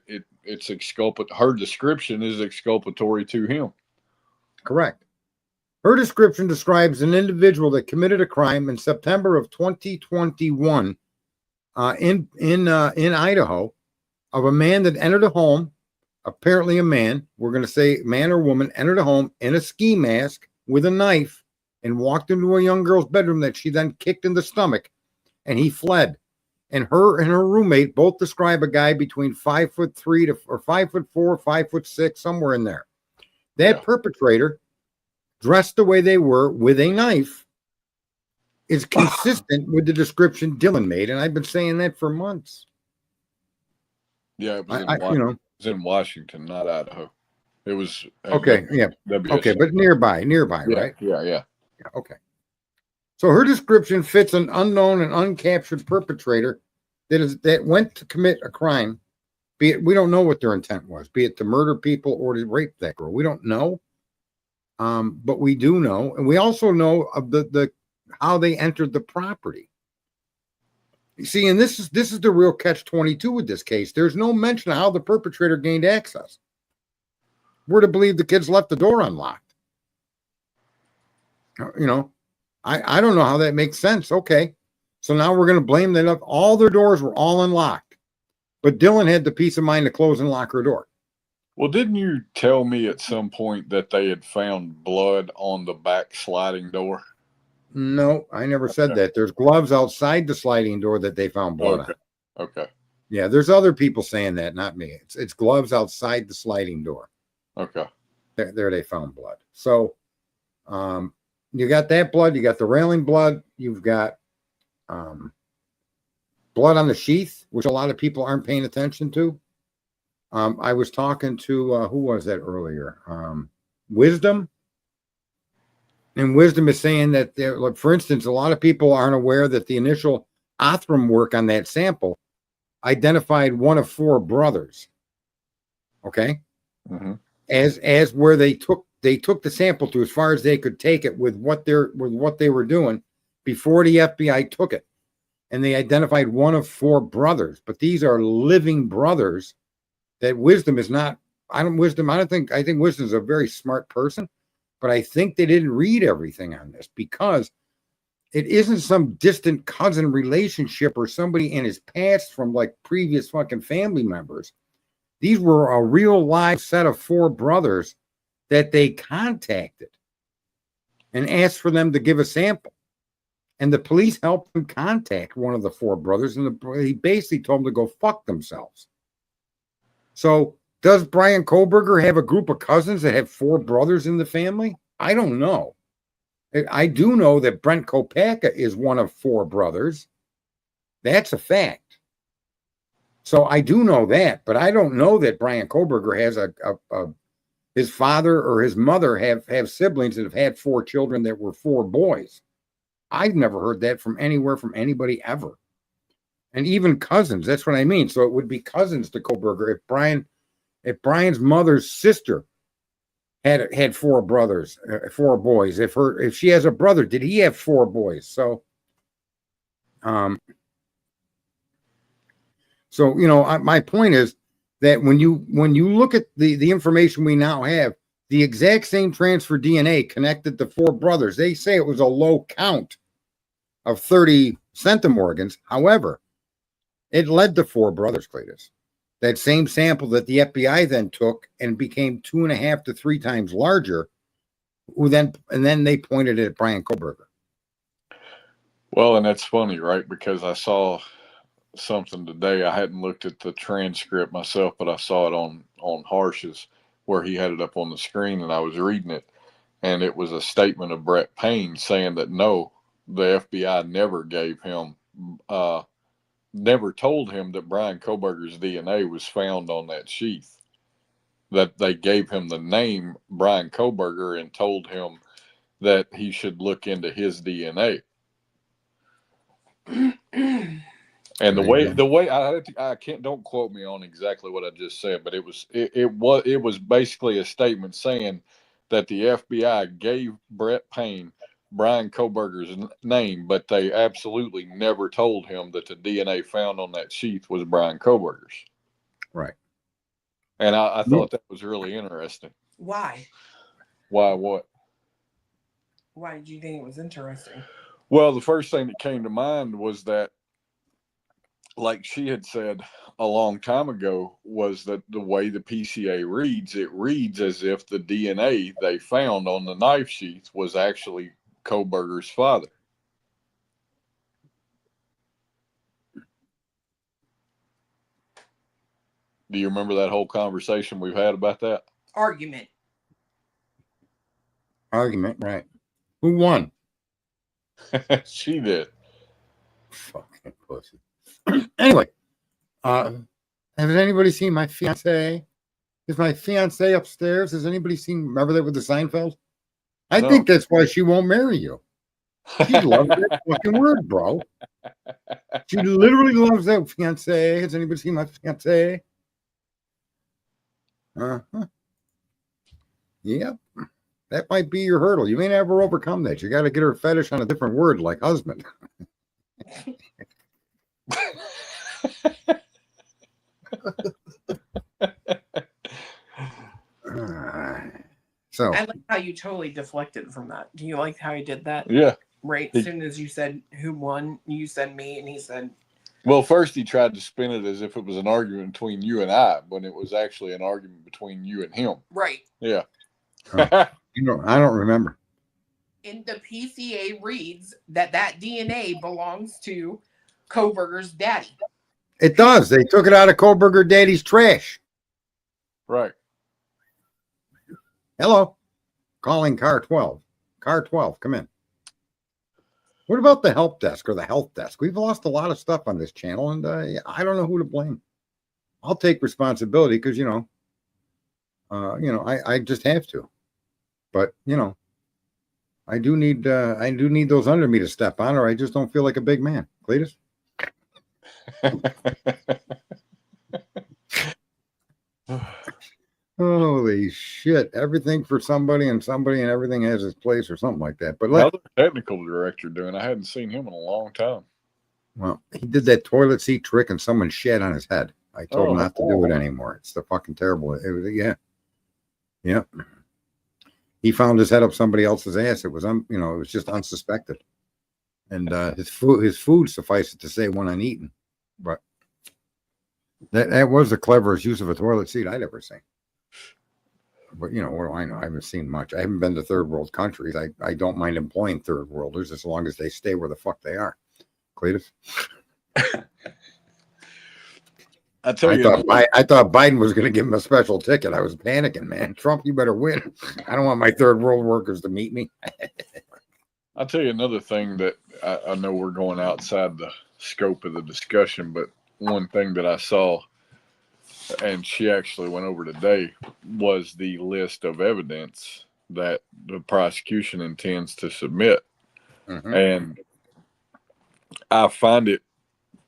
it's exculpatory. Her description is exculpatory to him. Correct. Her description describes an individual that committed a crime in September of 2021 in Idaho, of a man that entered a home, apparently a man, we're going to say man or woman, entered a home in a ski mask with a knife and walked into a young girl's bedroom that she then kicked in the stomach, and he fled. And her roommate both describe a guy between 5'3" or 5'4", 5'6", somewhere in there. That perpetrator dressed the way they were with a knife is consistent with the description Dylan made. And I've been saying that for months. Yeah, it was It was in Washington, not Idaho. It was okay. Yeah. Okay. But nearby, yeah, right? Yeah. Okay. So her description fits an unknown and uncaptured perpetrator that went to commit a crime. Be it, we don't know what their intent was, be it to murder people or to rape that girl. We don't know. But we do know, and we also know of the how they entered the property. You see, and this is the real catch-22 with this case. There's no mention of how the perpetrator gained access. We're to believe the kids left the door unlocked. I don't know how that makes sense. Okay, so now we're going to blame that up. All their doors were all unlocked, but Dylan had the peace of mind to close and lock her door. Well, didn't you tell me at some point that they had found blood on the back sliding door? No, I never said that. There's gloves outside the sliding door that they found blood on. Okay. Yeah, there's other people saying that, not me. It's gloves outside the sliding door. Okay. There they found blood. So, you got that blood. You got the railing blood. You've got blood on the sheath, which a lot of people aren't paying attention to. I was talking to who was that earlier? Wisdom. And Wisdom is saying that, like, for instance, a lot of people aren't aware that the initial Othram work on that sample identified one of 4 brothers. Okay, as where they took the sample to as far as they could take it with what they were doing before the FBI took it, and they identified one of 4 brothers. But these are living brothers that Wisdom is not. I think Wisdom is a very smart person. But I think they didn't read everything on this, because it isn't some distant cousin relationship or somebody in his past from like previous fucking family members. These were a real live set of 4 brothers that they contacted and asked for them to give a sample. And the police helped them contact one of the 4 brothers, and he basically told them to go fuck themselves. So, does Brian Koberger have a group of cousins that have 4 brothers in the family? I don't know. I do know that Brent Kopacka is one of 4 brothers. That's a fact. So I do know that, but I don't know that Brian Koberger has his father or his mother have siblings that have had 4 children that were 4 boys. I've never heard that from anybody ever. And even cousins, that's what I mean. So it would be cousins to Koberger if Brian's mother's sister had 4 brothers, 4 boys. If she has a brother, did he have 4 boys? So, my point is that when you look at the information we now have, the exact same transfer DNA connected the 4 brothers. They say it was a low count of 30 centimorgans. However, it led to 4 brothers, Cletus. That same sample that the FBI then took and became 2.5 to 3 times larger, and then they pointed it at Brian Koberger. Well, and that's funny, right? Because I saw something today. I hadn't looked at the transcript myself, but I saw it on Harsh's, where he had it up on the screen, and I was reading it, and it was a statement of Brett Payne saying that no, the FBI never told him that Brian Koberger's DNA was found on that sheath. That they gave him the name Brian Koberger and told him that he should look into his DNA. And the way I can't, don't quote me on exactly what I just said, but it was basically a statement saying that the FBI gave Brett Payne Brian Koberger's name, but they absolutely never told him that the DNA found on that sheath was Brian Koberger's. Right. And I thought that was really interesting. Why? Why what? Why did you think it was interesting? Well, the first thing that came to mind was that, like she had said a long time ago, was that the way the PCA reads, it reads as if the DNA they found on the knife sheath was actually Koberger's father. Do you remember that whole conversation we've had about that? Argument. argument, right? Who won? She did. Fucking pussy. Anyway, has anybody seen my fiance? Is my fiance upstairs? Has anybody seen? Remember that with the Seinfeld? I No. think that's why she won't marry you. She loves that fucking word, bro. She literally loves that fiance. Has anybody seen my fiance? Uh-huh. Yep. That might be your hurdle. You may never overcome that. You got to get her fetish on a different word like husband. So I like how you totally deflected from that. Do you like how he did that? Yeah. Right. As soon as you said who won, you said me, and he said. Well, first he tried to spin it as if it was an argument between you and I, when it was actually an argument between you and him. Right. Yeah. I don't remember. And the PCA reads that DNA belongs to Koberger's daddy. It does. They took it out of Koberger Daddy's trash. Right. Hello. Calling car 12. Car 12, come in. What about the help desk or the health desk? We've lost a lot of stuff on this channel, and I don't know who to blame. I'll take responsibility because I just have to. But I do need those under me to step on, or I just don't feel like a big man. Cletus? Holy shit. Everything for somebody and everything has its place or something like that. But how's the technical director doing? I hadn't seen him in a long time. Well, he did that toilet seat trick and someone shat on his head. I told him not to do it anymore. It's the fucking terrible. It was, yeah. He found his head up somebody else's ass. It was it was just unsuspected. And his food suffices to say went uneaten. But that was the cleverest use of a toilet seat I'd ever seen. But what do I know? I haven't seen much. I haven't been to third world countries. I don't mind employing third worlders as long as they stay where the fuck they are. Cletus? I thought Biden was going to give him a special ticket. I was panicking, man. Trump, you better win. I don't want my third world workers to meet me. I'll tell you another thing that I know we're going outside the scope of the discussion, but one thing that I saw, and she actually went over today, was the list of evidence that the prosecution intends to submit. Mm-hmm. And I find it,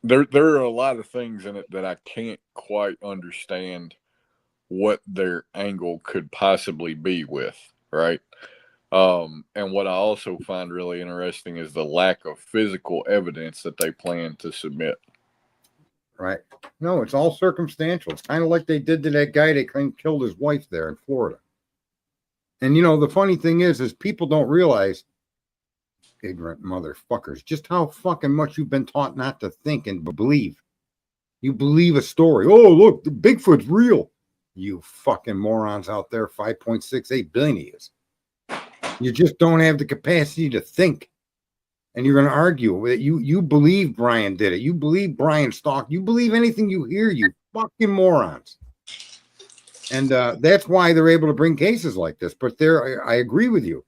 there are a lot of things in it that I can't quite understand what their angle could possibly be with, right? And what I also find really interesting is the lack of physical evidence that they plan to submit. Right. No, it's all circumstantial. It's kind of like they did to that guy that killed his wife there in Florida. And the funny thing is people don't realize, ignorant motherfuckers, just how fucking much you've been taught not to think and believe. You believe a story. Oh, look, the Bigfoot's real. You fucking morons out there, 5.68 billion of you. You just don't have the capacity to think. And you're going to argue that you believe Brian did it. You believe Brian stalked. You believe anything you hear, you fucking morons. And that's why they're able to bring cases like this. But I agree with you.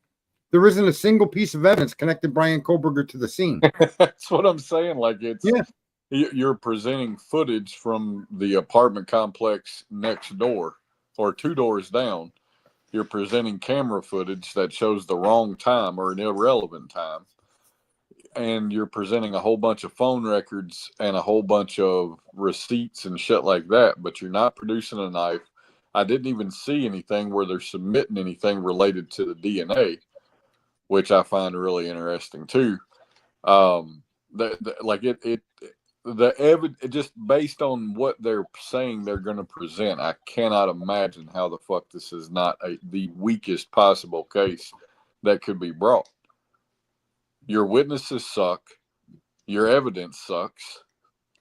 There isn't a single piece of evidence connected Brian Koberger to the scene. That's what I'm saying. Like you're presenting footage from the apartment complex next door or 2 doors down. You're presenting camera footage that shows the wrong time or an irrelevant time. And you're presenting a whole bunch of phone records and a whole bunch of receipts and shit like that, but you're not producing a knife. I didn't even see anything where they're submitting anything related to the DNA, which I find really interesting too. The evidence, just based on what they're saying they're going to present, I cannot imagine how the fuck this is not the weakest possible case that could be brought. Your witnesses suck. Your evidence sucks.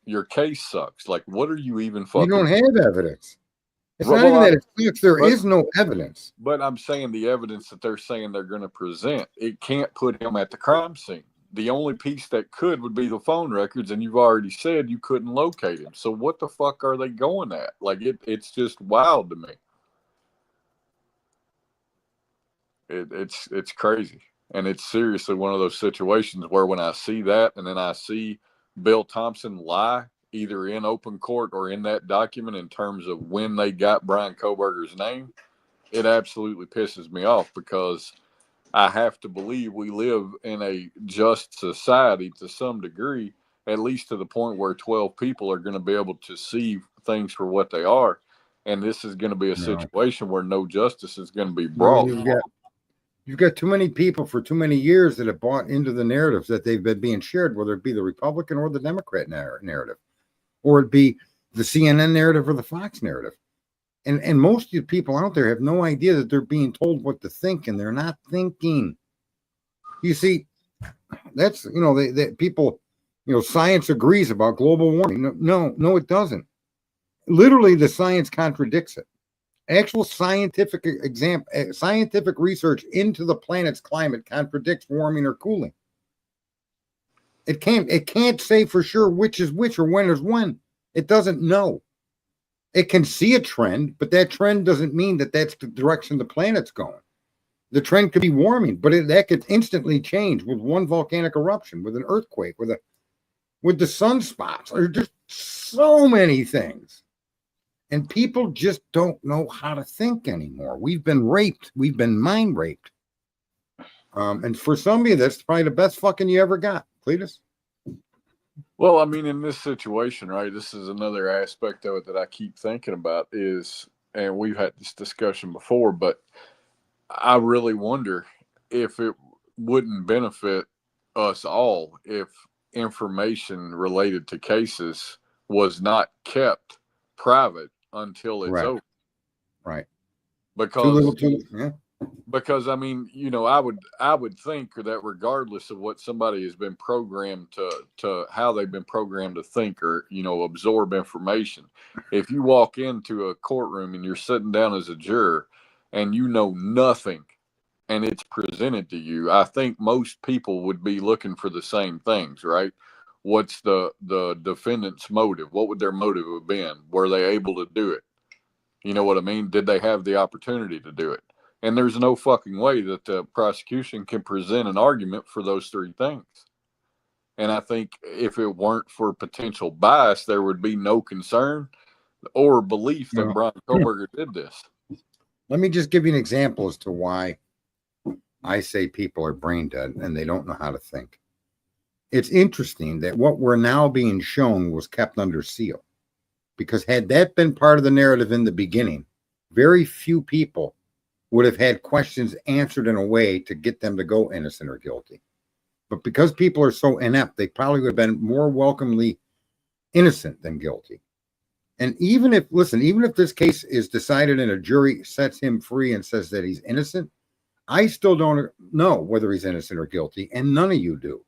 Your case sucks. Like, what are you even fucking? You don't have evidence. It's not even that it sucks. There is no evidence. But I'm saying the evidence that they're saying they're going to present, it can't put him at the crime scene. The only piece that would be the phone records, and you've already said you couldn't locate him. So what the fuck are they going at? Like, it's just wild to me. It's crazy. And it's seriously one of those situations where when I see that and then I see Bill Thompson lie either in open court or in that document in terms of when they got Brian Koberger's name, it absolutely pisses me off because I have to believe we live in a just society to some degree, at least to the point where 12 people are going to be able to see things for what they are. And this is going to be a situation where no justice is going to be brought. You've got too many people for too many years that have bought into the narratives that they've been being shared, whether it be the Republican or the Democrat narrative, or it be the CNN narrative or the Fox narrative. And most of the people out there have no idea that they're being told what to think, and they're not thinking. You see, that's, they people, science agrees about global warming. No, it doesn't. Literally, the science contradicts it. Actual scientific research into the planet's climate contradicts warming or cooling. It can't say for sure which is which or when is when. It doesn't know. It can see a trend, but that trend doesn't mean that that's the direction the planet's going. The trend could be warming, but that could instantly change with one volcanic eruption, with an earthquake, with the sunspots. There's just so many things. And people just don't know how to think anymore. We've been raped. We've been mind raped. And for some of you, that's probably the best fucking you ever got. Cletus? Well, I mean, in this situation, right, this is another aspect of it that I keep thinking about is, and we've had this discussion before, but I really wonder if it wouldn't benefit us all if information related to cases was not kept private until it's over. Right. Because I mean, I would think that regardless of what somebody has been programmed to how they've been programmed to think or, absorb information, if you walk into a courtroom and you're sitting down as a juror and you know nothing and it's presented to you, I think most people would be looking for the same things, right? What's the defendant's motive? What would their motive have been? Were they able to do it? You know what I mean? Did they have the opportunity to do it? And there's no fucking way that the prosecution can present an argument for those three things. And I think if it weren't for potential bias, there would be no concern or belief that Brian Koberger did this. Let me just give you an example as to why I say people are brain dead and they don't know how to think. It's interesting that what we're now being shown was kept under seal. Because had that been part of the narrative in the beginning, very few people would have had questions answered in a way to get them to go innocent or guilty. But because people are so inept, they probably would have been more welcomely innocent than guilty. And even if this case is decided and a jury sets him free and says that he's innocent, I still don't know whether he's innocent or guilty, and none of you do.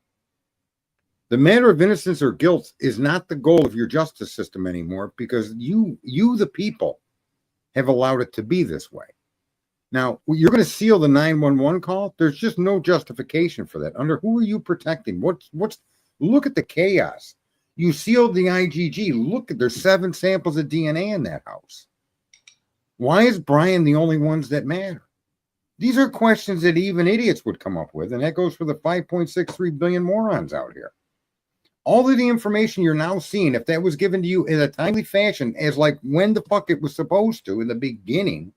The matter of innocence or guilt is not the goal of your justice system anymore because you, the people, have allowed it to be this way. Now, you're going to seal the 911 call. There's just no justification for that. Under who are you protecting? Look at the chaos. You sealed the IgG. Look, there's 7 samples of DNA in that house. Why is Brian the only ones that matter? These are questions that even idiots would come up with, and that goes for the 5.63 billion morons out here. All of the information you're now seeing, if that was given to you in a timely fashion, as like when the fuck it was supposed to in the beginning,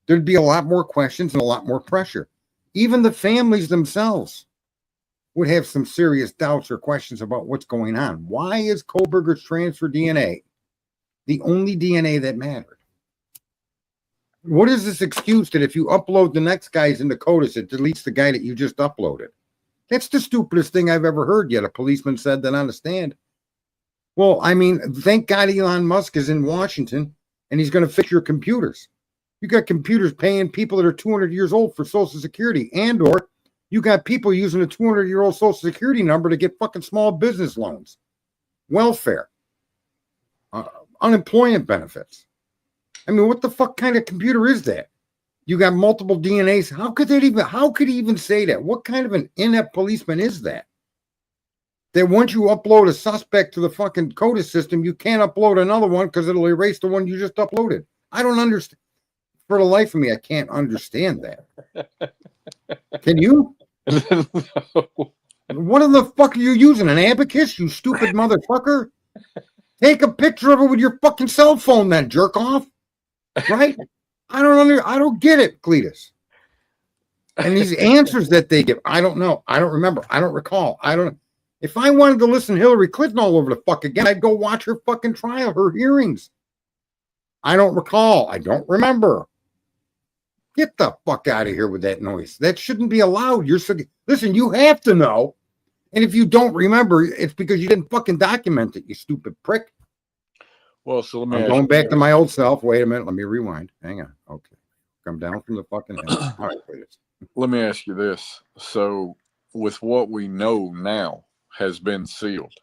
there'd be a lot more questions and a lot more pressure. Even the families themselves would have some serious doubts or questions about what's going on. Why is Koberger's transfer DNA the only DNA that mattered? What is this excuse that if you upload the next guy's into CODIS, it deletes the guy that you just uploaded? That's the stupidest thing I've ever heard yet. A policeman said that on the stand. Well, I mean, thank God Elon Musk is in Washington and he's going to fix your computers. You got computers paying people that are 200 years old for Social Security, and or you got people using a 200-year-old Social Security number to get fucking small business loans, welfare, unemployment benefits. I mean, what the fuck kind of computer is that? You got multiple DNAs. How could he even say that? What kind of an inept policeman is that? That once you upload a suspect to the fucking CODIS system, you can't upload another one because it'll erase the one you just uploaded. I don't understand. For the life of me, I can't understand that. Can you? No. What in the fuck are you using? An abacus, you stupid motherfucker? Take a picture of it with your fucking cell phone, then, jerk off. Right? I don't get it, Cletus. And these answers that they give, I don't know. I don't remember. I don't recall. I don't. If I wanted to listen to Hillary Clinton all over the fuck again, I'd go watch her fucking trial, her hearings. I don't recall. I don't remember. Get the fuck out of here with that noise. That shouldn't be allowed. Listen, you have to know. And if you don't remember, it's because you didn't fucking document it, you stupid prick. Well, so let me I'm ask going you back to this. my old self. Wait a minute. Let me rewind. Hang on. Okay. Come down from the fucking head. All right, please. Let me ask you this. So, with what we know now has been sealed,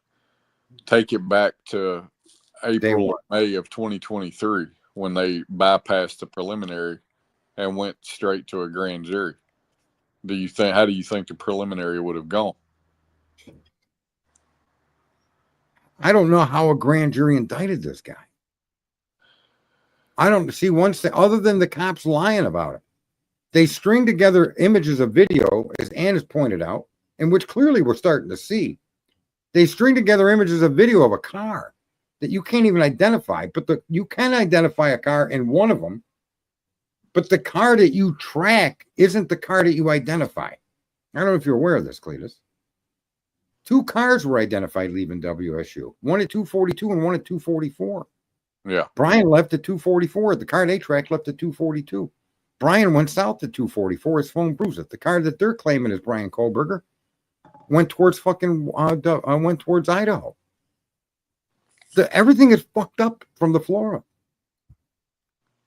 take it back to April, May of 2023 when they bypassed the preliminary and went straight to a grand jury. How do you think the preliminary would have gone? I don't know how a grand jury indicted this guy. I don't see one thing other than the cops lying about it. They string together images of video, as Ann has pointed out, and which clearly we're starting to see. They string together images of video of a car that you can't even identify, but you can identify a car in one of them, but the car that you track isn't the car that you identify. I don't know if you're aware of this, Cletus. 2 cars were identified leaving WSU, one at 242 and one at 244. Yeah. Brian left at 244. The car they tracked left at 242. Brian went south to 244. His phone proves it. The car that they're claiming is Brian Kohlberger went towards went towards Idaho. Everything is fucked up from the Florida.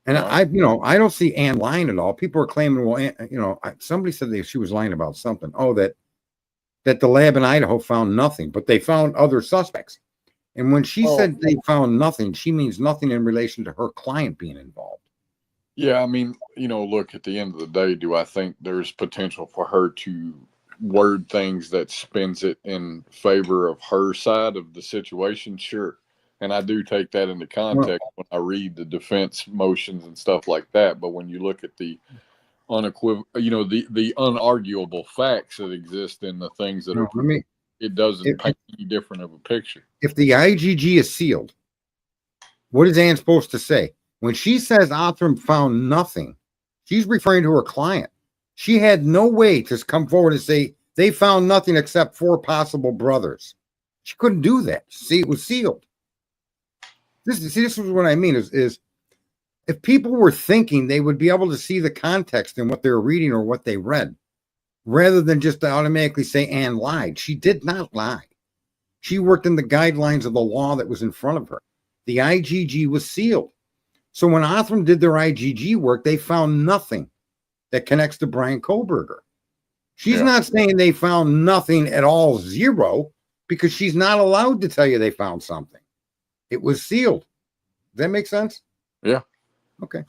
And I don't see Ann lying at all. People are claiming, well, somebody said she was lying about something. Oh, that the lab in Idaho found nothing, but they found other suspects. And when she said they found nothing, she means nothing in relation to her client being involved. Yeah, I mean, look, at the end of the day, do I think there's potential for her to word things that spins it in favor of her side of the situation? Sure. And I do take that into context when I read the defense motions and stuff like that. But when you look at the unequivocal, the unarguable facts that exist in the things that are, it doesn't paint any different of a picture. If the IGG is sealed, what is Ann supposed to say? When she says Othram found nothing, she's referring to her client. She had no way to come forward and say they found nothing except 4 possible brothers. She couldn't do that. See, it was sealed. This is what I mean is if people were thinking, they would be able to see the context in what they're reading or what they read, rather than just automatically say Ann lied. She did not lie. She worked in the guidelines of the law that was in front of her. The IGG was sealed. So when Othram did their IGG work, they found nothing that connects to Brian Kohlberger. She's not saying they found nothing at all, 0, because she's not allowed to tell you they found something. It was sealed. Does that make sense? Yeah. Okay.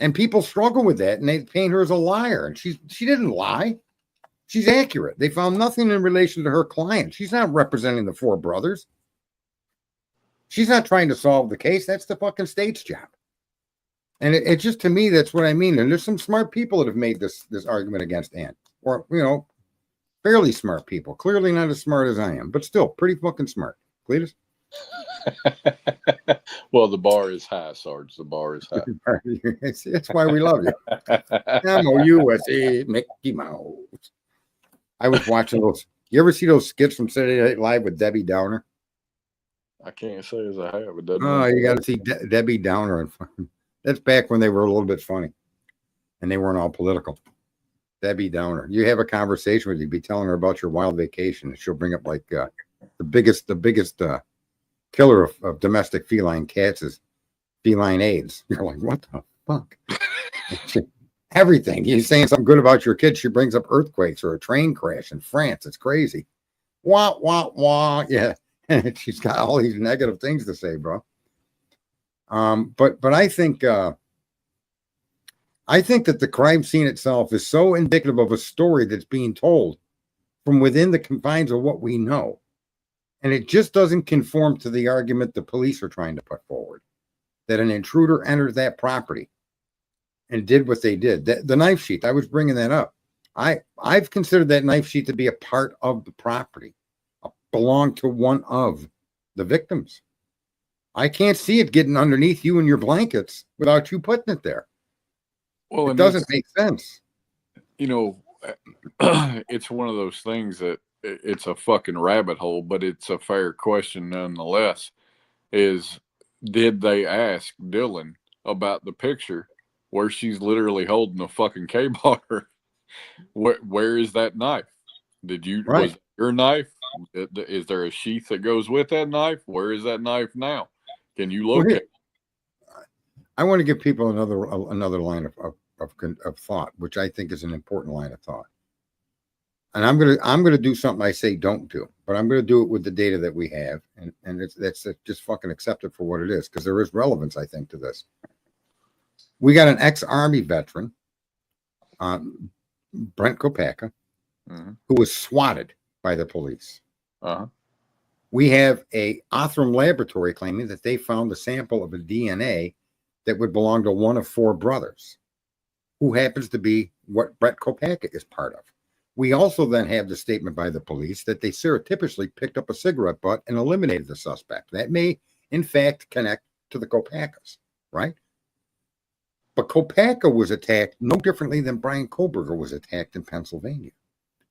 And people struggle with that, and they paint her as a liar. And she didn't lie. She's accurate. They found nothing in relation to her client. She's not representing the 4 brothers. She's not trying to solve the case. That's the fucking state's job. And it just, to me, that's what I mean. And there's some smart people that have made this argument against Ann, or, fairly smart people. Clearly not as smart as I am, but still pretty fucking smart. Cletus? Well, the bar is high, Sarge. The bar is high. That's why we love you. M-O-U-S-E, Mickey Mouse. I was watching those. You ever see those skits from Saturday Night Live with Debbie Downer? I can't say as I have. You got to see Debbie Downer. And that's back when they were a little bit funny and they weren't all political. Debbie Downer. You have a conversation with you, be telling her about your wild vacation, and she'll bring up like the biggest killer of domestic feline cats is feline AIDS. You're like, what the fuck? Everything. You're saying something good about your kid, she brings up earthquakes or a train crash in France. It's crazy. Wah, wah, wah. Yeah. She's got all these negative things to say, bro. But I think that the crime scene itself is so indicative of a story that's being told from within the confines of what we know. And it just doesn't conform to the argument the police are trying to put forward, that an intruder entered that property. and did what they did. The knife sheath, I was bringing that up. I've considered that knife sheath to be a part of the property, belonged to one of the victims. I can't see it getting underneath you and your blankets without you putting it there. Well, it doesn't make sense. You know, it's one of those things that it's a fucking rabbit hole, but it's a fair question nonetheless. Did they ask Dylan about the picture where she's literally holding a fucking K-bar? Where is that knife? Was it your knife? Is there a sheath that goes with that knife? Where is that knife now? Can you locate? I want to give people another line of thought, which I think is an important line of thought. And I'm gonna do something I say don't do, but I'm gonna do it with the data that we have, and that's just fucking accept it for what it is, because there is relevance, I think, to this. We got an ex-Army veteran, Brent Kopacka, who was swatted by the police. We have a Othram laboratory claiming that they found a sample of a DNA that would belong to one of 4 brothers, who happens to be what Brett Kopacka is part of. We also then have the statement by the police that they surreptitiously picked up a cigarette butt and eliminated the suspect. That may, in fact, connect to the Kopackas, right? But Kopacka was attacked no differently than Brian Koberger was attacked in Pennsylvania.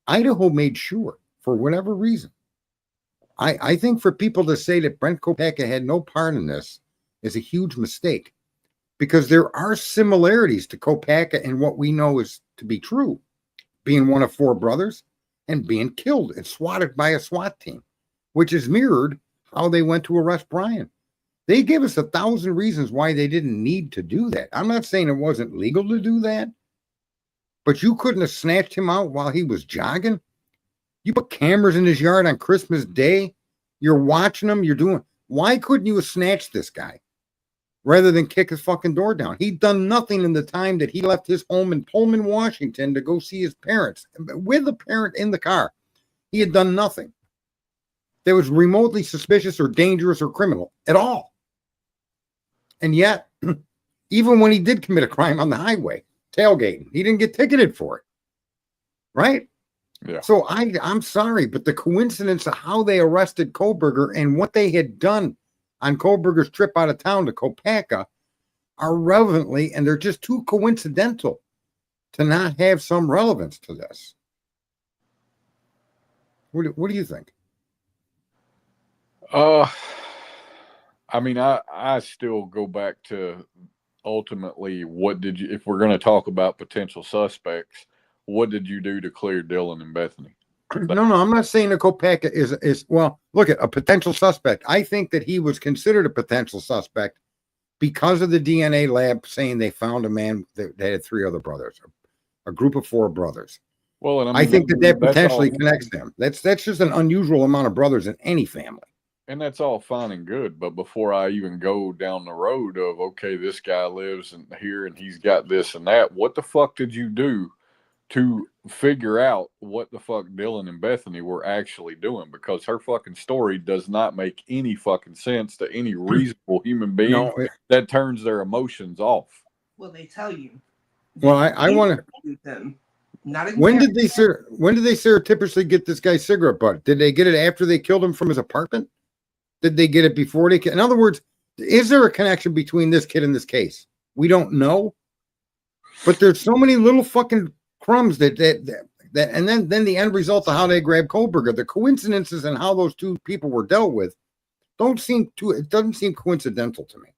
Idaho made sure, for whatever reason. I think for people to say that Brent Kopacka had no part in this is a huge mistake, because there are similarities to Kopacka in what we know is to be true, being one of 4 brothers and being killed and swatted by a SWAT team, which is mirrored how they went to arrest Brian. They gave us 1,000 reasons why they didn't need to do that. I'm not saying it wasn't legal to do that, but you couldn't have snatched him out while he was jogging. You put cameras in his yard on Christmas Day. You're watching him. You're doing. Why couldn't you have snatched this guy rather than kick his fucking door down? He'd done nothing in the time that he left his home in Pullman, Washington to go see his parents with a parent in the car. He had done nothing that was remotely suspicious or dangerous or criminal at all. And yet, even when he did commit a crime on the highway, tailgating, he didn't get ticketed for it. Right? Yeah. So I'm sorry, but the coincidence of how they arrested Koberger and what they had done on Koberger's trip out of town to Kopacka are relevantly, and they're just too coincidental to not have some relevance to this. What do you think? I mean, I still go back to ultimately, if we're going to talk about potential suspects, what did you do to clear Dylan and Bethany? No, I'm not saying that Kopacka is well, look at a potential suspect. I think that he was considered a potential suspect because of the DNA lab saying they found a man that had 3 other brothers, a group of 4 brothers. Well, and I think that potentially connects them. That's just an unusual amount of brothers in any family. And that's all fine and good, but before I even go down the road of, okay, this guy lives here and he's got this and that, what the fuck did you do to figure out what the fuck Dylan and Bethany were actually doing? Because her fucking story does not make any fucking sense to any reasonable human being that turns their emotions off. Well, they tell you. Well, I want to. Them. When did they surreptitiously get this guy's cigarette butt? Did they get it after they killed him from his apartment? Did they get it before they? In other words, is there a connection between this kid and this case? We don't know, but there's so many little fucking crumbs that and then the end result of how they grabbed Koberger, the coincidences and how those 2 people were dealt with, it doesn't seem coincidental to me.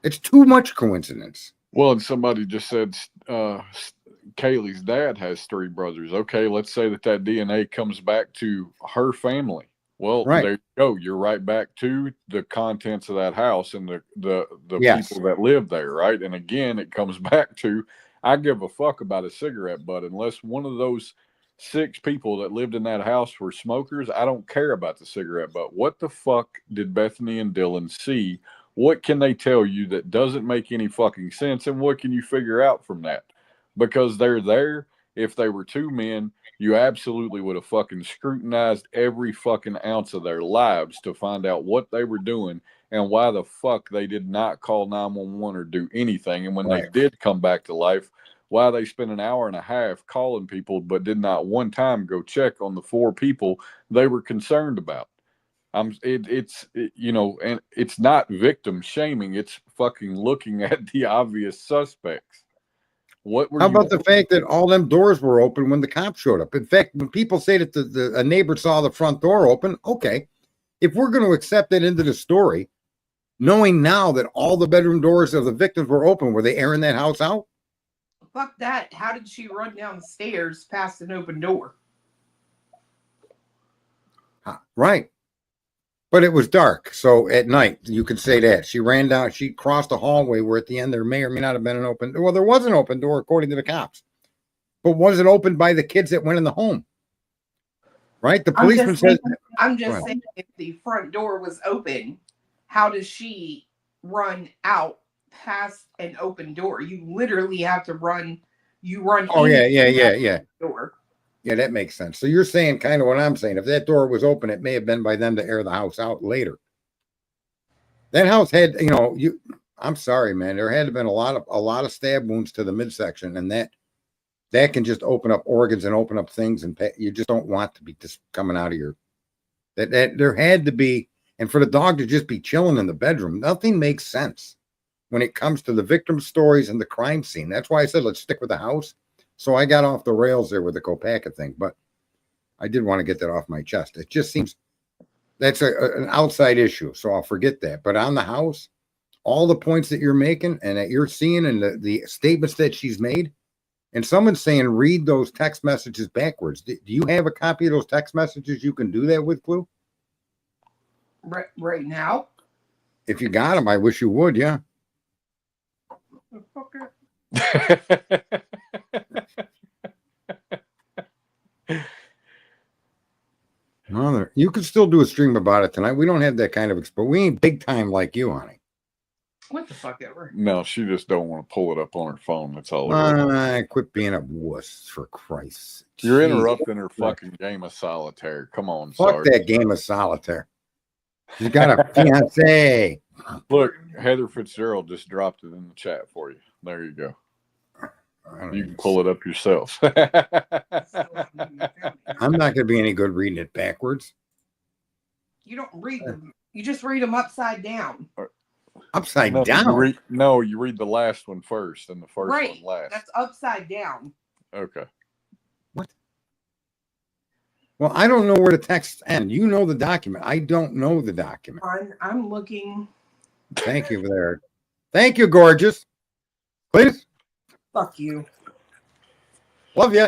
It's too much coincidence. Well, and somebody just said Kaylee's dad has 3 brothers. Okay, let's say that DNA comes back to her family. Well, There you go. You're right back to the contents of that house and the people that live there, right? And again, it comes back to, I give a fuck about a cigarette butt. Unless one of those 6 people that lived in that house were smokers, I don't care about the cigarette butt. What the fuck did Bethany and Dylan see? What can they tell you that doesn't make any fucking sense? And what can you figure out from that? Because they're there. If they were 2 men you absolutely would have fucking scrutinized every fucking ounce of their lives to find out what they were doing and why the fuck they did not call 911 or do anything. And when they did come back to life, why they spent an hour and a half calling people but did not one time go check on the 4 people they were concerned about. You know, and it's not victim shaming. It's fucking looking at the obvious suspects. What were How you? about the fact that all them doors were open when the cops showed up? In fact, when people say that a neighbor saw the front door open, okay, if we're going to accept that into the story, knowing now that all the bedroom doors of the victims were open, were they airing that house out? Fuck that. How did she run down the stairs past an open door? Right. But it was dark, so at night you could say that she ran down. She crossed a hallway where at the end there may or may not have been an open. Well, there was an open door according to the cops, but was it opened by the kids that went in the home? Right. The policeman says. I'm just saying, if the front door was open, how does she run out past an open door? You literally have to run. You run. Oh yeah. Door. Yeah, that makes sense. So you're saying kind of what I'm saying. If that door was open, it may have been by them to air the house out later. That house had, you know, I'm sorry, man. There had to have been a lot of stab wounds to the midsection, and that can just open up organs and open up things, and you just don't want to be just coming out of your. That there had to be, and for the dog to just be chilling in the bedroom, nothing makes sense when it comes to the victim stories and the crime scene. That's why I said let's stick with the house. So I got off the rails there with the Kopaka thing, but I did want to get that off my chest. It just seems that's an outside issue, so I'll forget that. But on the house, all the points that you're making and that you're seeing and the statements that she's made, and someone's saying read those text messages backwards. Do you have a copy of those text messages you can do that with, Clue? Right now? If you got them, I wish you would, yeah. Mother, you could still do a stream about it tonight. We don't have that kind of but we ain't big time like you, honey. What the fuck ever? No, she just don't want to pull it up on her phone. That's all. Quit being a wuss, for Christ's. You're interrupting her fucking game of solitaire. Come on, fuck that game of solitaire. She's got a fiance. Look, Heather Fitzgerald just dropped it in the chat for you. There you go. You can pull it up yourself. I'm not going to be any good reading it backwards. You don't read them. You just read them upside down. Upside down? You read the last one first and the first one last. That's upside down. Okay. What? Well, I don't know where the text ends. You know the document. I don't know the document. I'm looking. Thank you for there. Thank you, gorgeous. Please. Fuck you. Love you.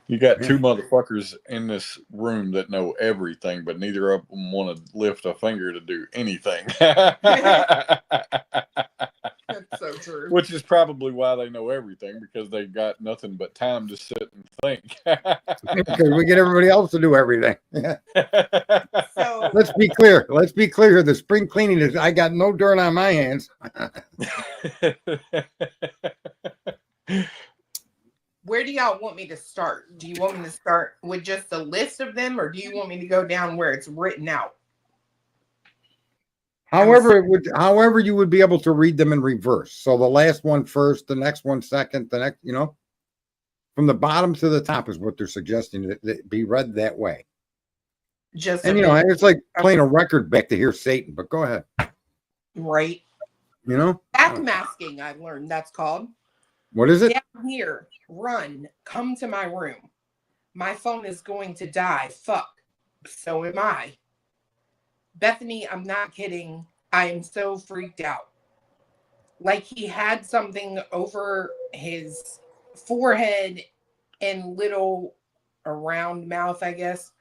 You got 2 motherfuckers in this room that know everything, but neither of them want to lift a finger to do anything. That's so true. Which is probably why they know everything, because they got nothing but time to sit and think. Because we get everybody else to do everything. So let's be clear. Let's be clear. The spring cleaning is, I got no dirt on my hands. where do y'all want me to start? Do you want me to start with just a list of them, or do you want me to go down where it's written out? However you would be able to read them in reverse. So the last one first, the next one second, the next, from the bottom to the top is what they're suggesting that be read that way. It's like playing a record back to hear Satan, but go ahead. Right. Backmasking, I've learned that's called. What is it? Down here, run, come to my room. My phone is going to die. Fuck. So am I. Bethany, I'm not kidding. I am so freaked out. Like he had something over his forehead and little around mouth, I guess.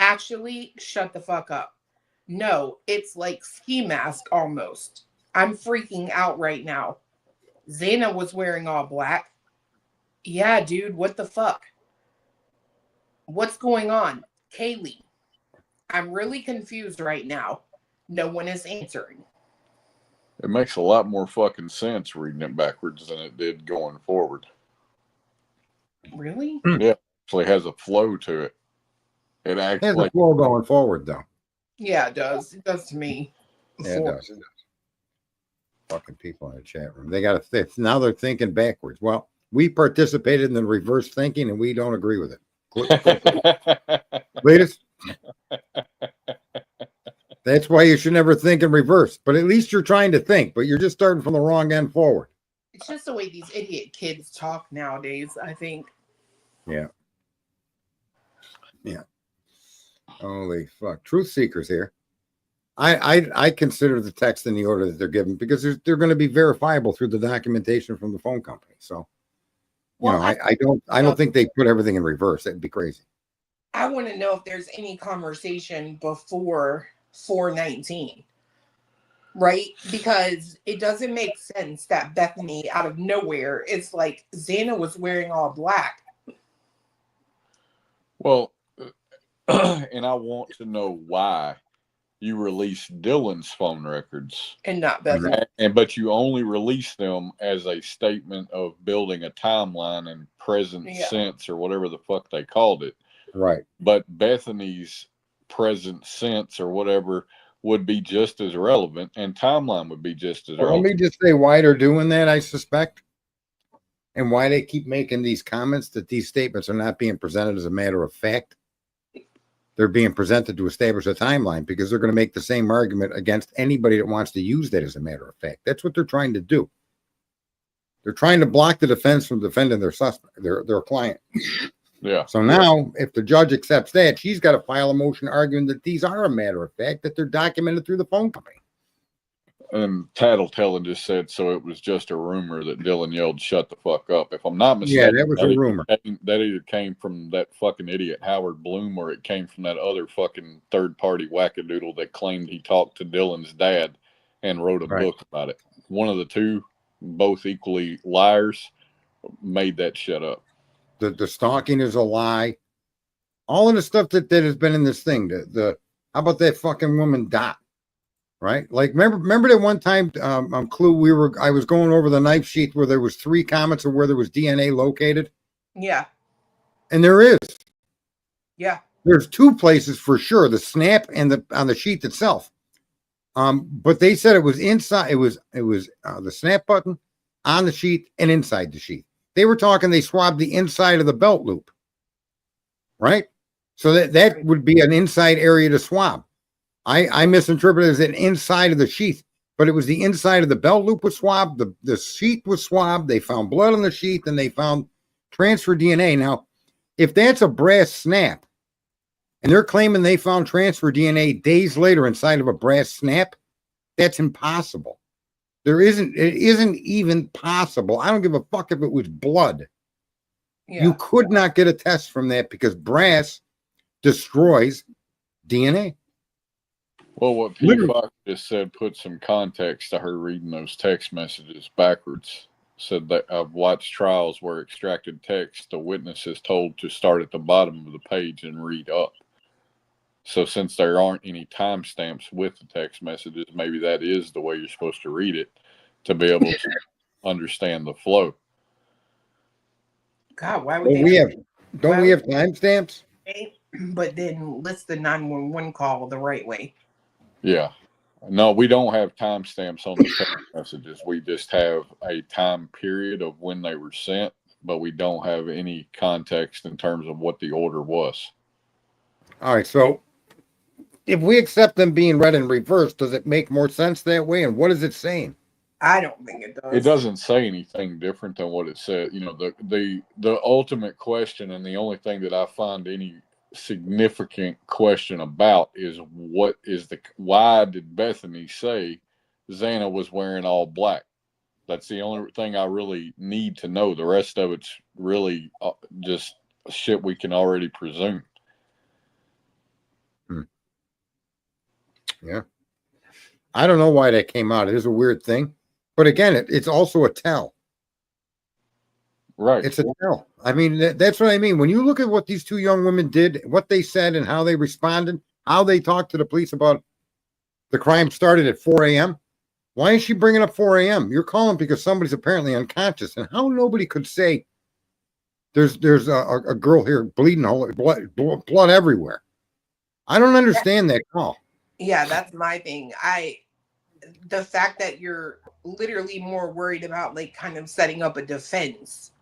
Actually, shut the fuck up. No, it's like ski mask almost. I'm freaking out right now. Zana was wearing all black. Yeah, dude, what the fuck? What's going on? Kaylee, I'm really confused right now. No one is answering. It makes a lot more fucking sense reading it backwards than it did going forward. Really? Yeah, actually has a flow to it. It It has a actually, flow going forward, though. Yeah, it does. It does to me. Yeah, it does. Fucking people in the chat room. They got to think. Now they're thinking backwards. Well, we participated in the reverse thinking, and we don't agree with it. Latest. That's why you should never think in reverse. But at least you're trying to think, but you're just starting from the wrong end forward. It's just the way these idiot kids talk nowadays, I think. Yeah. Yeah. Holy fuck. Truth seekers here. I consider the text in the order that they're given because they're going to be verifiable through the documentation from the phone company. So, Well, I don't think they put everything in reverse. That'd be crazy. I want to know if there's any conversation before 419, right? Because it doesn't make sense that Bethany, out of nowhere, it's like Xana was wearing all black. well, and I want to know why you released Dylan's phone records, And not Bethany. but you only released them as a statement of building a timeline in present sense or whatever the fuck they called it. Right. But Bethany's present sense or whatever would be just as relevant, and timeline would be just as relevant. Let me just say why they're doing that, I suspect, and why they keep making these comments that these statements are not being presented as a matter of fact. They're being presented to establish a timeline because they're going to make the same argument against anybody that wants to use that as a matter of fact. That's what they're trying to do. They're trying to block the defense from defending their suspect, their client. Yeah. So now, if the judge accepts that, she's got to file a motion arguing that these are a matter of fact, that they're documented through the phone company. And Tattletale just said, so it was just a rumor that Dylan yelled, "Shut the fuck up." If I'm not mistaken, yeah, that was a rumor. That either came from that fucking idiot Howard Bloom, or it came from that other fucking third-party wackadoodle that claimed he talked to Dylan's dad and wrote a book about it. One of the two, both equally liars, made that shit up. The stalking is a lie. All of the stuff that has been in this thing. How about that fucking woman Dot? Right? Like remember that one time Clue, I was going over the knife sheet where there was 3 comments of where there was DNA located. Yeah. And there is. Yeah. There's 2 places for sure, the snap and on the sheet itself. But they said it was inside, it was the snap button on the sheet and inside the sheet. They were talking they swabbed the inside of the belt loop. Right? So that would be an inside area to swab. I misinterpreted it as an inside of the sheath, but it was the inside of the belt loop was swabbed. The sheath was swabbed. They found blood on the sheath and they found transfer DNA. Now, if that's a brass snap and they're claiming they found transfer DNA days later inside of a brass snap, that's impossible. It isn't even possible. I don't give a fuck if it was blood. Yeah. You could not get a test from that because brass destroys DNA. Well, what Pete Fox just said put some context to her reading those text messages backwards. Said that I've watched trials where extracted text, the witness is told to start at the bottom of the page and read up. So since there aren't any timestamps with the text messages, maybe that is the way you're supposed to read it to be able to understand the flow. God, why would we have timestamps? But then list the 911 call the right way. Yeah. No, we don't have timestamps on the text messages. We just have a time period of when they were sent, but we don't have any context in terms of what the order was. All right. So if we accept them being read in reverse, does it make more sense that way? And what is it saying? I don't think it does. It doesn't say anything different than what it said. You know, the ultimate question, and the only thing that I find any significant question about is why did Bethany say Xana was wearing all black? That's the only thing I really need to know. The rest of it's really just shit we can already presume. Yeah. I don't know why that came out. It is a weird thing. But again, it's also a tell. Right. It's a tell. I mean, that's what I mean. When you look at what these 2 young women did, what they said and how they responded, how they talked to the police about the crime started at 4 a.m. Why is she bringing up 4 a.m.? You're calling because somebody's apparently unconscious. And how nobody could say There's a girl here bleeding, all blood everywhere. I don't understand that call. Yeah, that's my thing. The fact that you're literally more worried about like kind of setting up a defense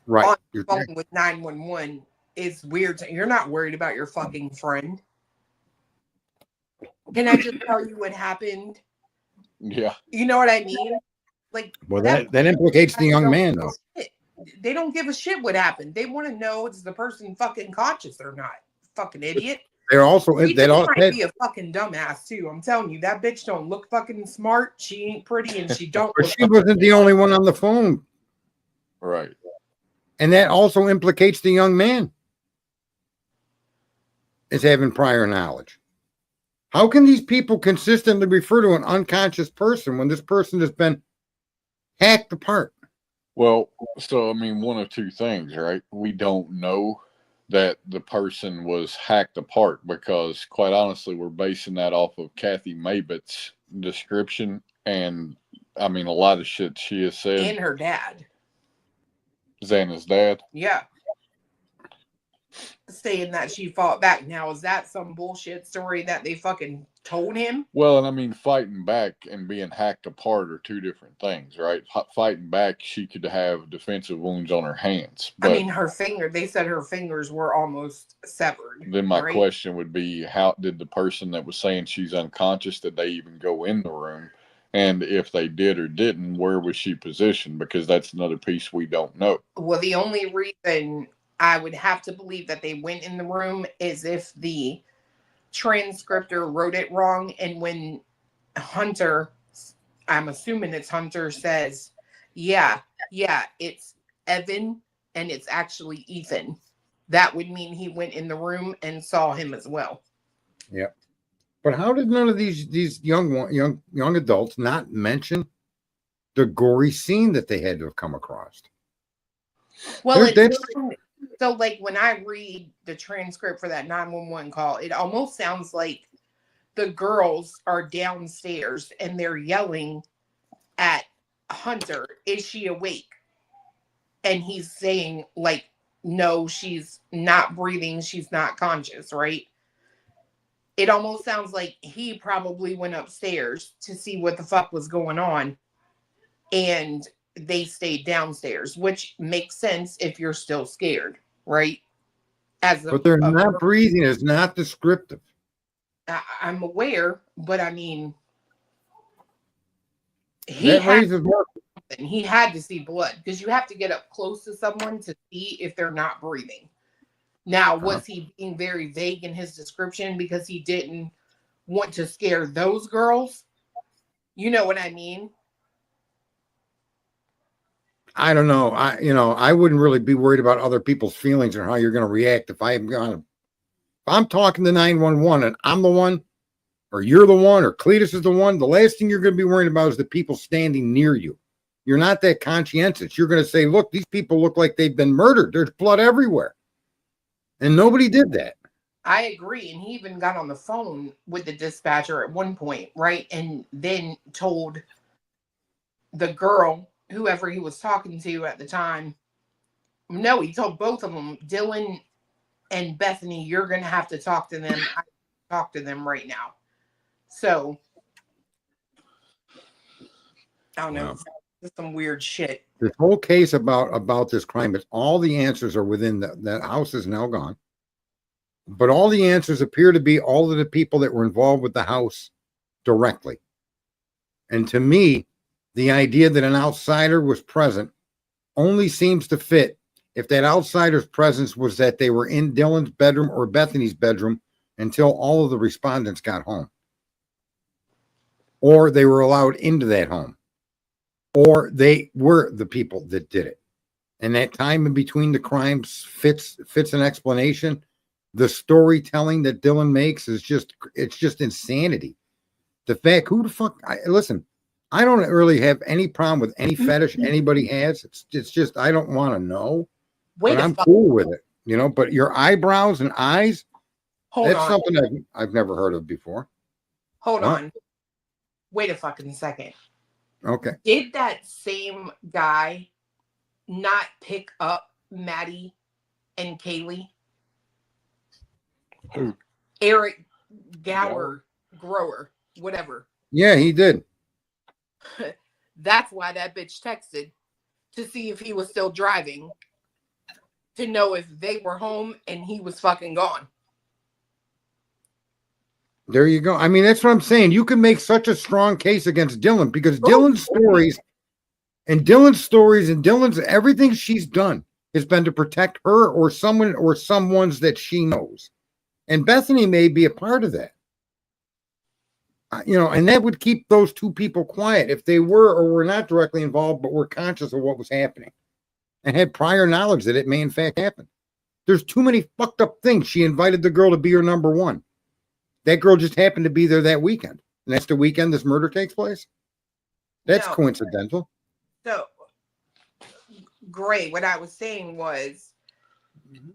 Right. on the phone with 911 is weird. You're not worried about your fucking friend. Can I just tell you what happened? Yeah. You know what I mean? Like, Well, that implicates the young man, though. They don't give a shit what happened. They want to know is the person fucking conscious or not. Fucking idiot. They're also She just might be a fucking dumbass too. I'm telling you, that bitch don't look fucking smart. She ain't pretty, and she don't. But she wasn't the only one on the phone, Right? And that also implicates the young man as having prior knowledge. How can these people consistently refer to an unconscious person when this person has been hacked apart? Well, so I mean, one of two things, right? We don't know that the person was hacked apart because, quite honestly, we're basing that off of Kathy Mabit's description, and I mean, a lot of shit she has said. And her dad. Xana's dad? Yeah. Saying that she fought back. Now, is that some bullshit story that they fucking told him? Well, and I mean, fighting back and being hacked apart are two different things, right? Fighting back, she could have defensive wounds on her hands. But I mean, they said her fingers were almost severed. Then my question would be, how did the person that was saying she's unconscious, did they even go in the room? And if they did or didn't, where was she positioned? Because that's another piece we don't know. Well, the only reason I would have to believe that they went in the room is if the transcriptor wrote it wrong. And when Hunter, I'm assuming it's Hunter, says, yeah, it's Evan and it's actually Ethan, that would mean he went in the room and saw him as well. Yeah. But how did none of these young adults not mention the gory scene that they had to have come across? Well, so like when I read the transcript for that 911 call, it almost sounds like the girls are downstairs and they're yelling at Hunter, is she awake? And he's saying like, no, she's not breathing. She's not conscious, right? It almost sounds like he probably went upstairs to see what the fuck was going on. And they stayed downstairs, which makes sense if you're still scared, right? But they're not breathing is not descriptive. I'm aware, but I mean, he had to see blood because you have to get up close to someone to see if they're not breathing. Now, was he being very vague in his description because he didn't want to scare those girls? You know what I mean? I don't know. I wouldn't really be worried about other people's feelings or how you're going to react if I'm talking to 911 and I'm the one, or you're the one, or Cletus is the one. The last thing you're going to be worried about is the people standing near you. You're not that conscientious. You're going to say, look, these people look like they've been murdered. There's blood everywhere. And nobody did that. I agree. And he even got on the phone with the dispatcher at one point, right? And then told the girl, whoever he was talking to at the time, no, he told both of them, Dylan and Bethany, you're going to have to talk to them. I talk to them right now. So, I don't know. Wow. It's some weird shit. This whole case about this crime, is all the answers are within that house is now gone. But all the answers appear to be all of the people that were involved with the house directly. And to me, the idea that an outsider was present only seems to fit if that outsider's presence was that they were in Dylan's bedroom or Bethany's bedroom until all of the respondents got home. Or they were allowed into that home. Or they were the people that did it. And that time in between the crimes fits an explanation. The storytelling that Dylan makes is just insanity. The fact, who the fuck, listen, I don't really have any problem with any fetish anybody has. It's just, I don't want to know, but I'm cool with it, but your eyebrows and eyes, that's something I've never heard of before. Hold on. Wait a fucking second. Okay. Did that same guy not pick up Maddie and Kaylee? Who? Eric Grower, whatever. Yeah, he did. That's why that bitch texted to see if he was still driving, to know if they were home and he was fucking gone. There you go. I mean, that's what I'm saying. You can make such a strong case against Dylan because Dylan's stories and Dylan's everything she's done has been to protect her or someone or someone's that she knows. And Bethany may be a part of that. And that would keep those two people quiet if they were or were not directly involved, but were conscious of what was happening and had prior knowledge that it may in fact happen. There's too many fucked up things. She invited the girl to be her number one. That girl just happened to be there that weekend. And that's the weekend this murder takes place. That's coincidental. So, Gray, what I was saying was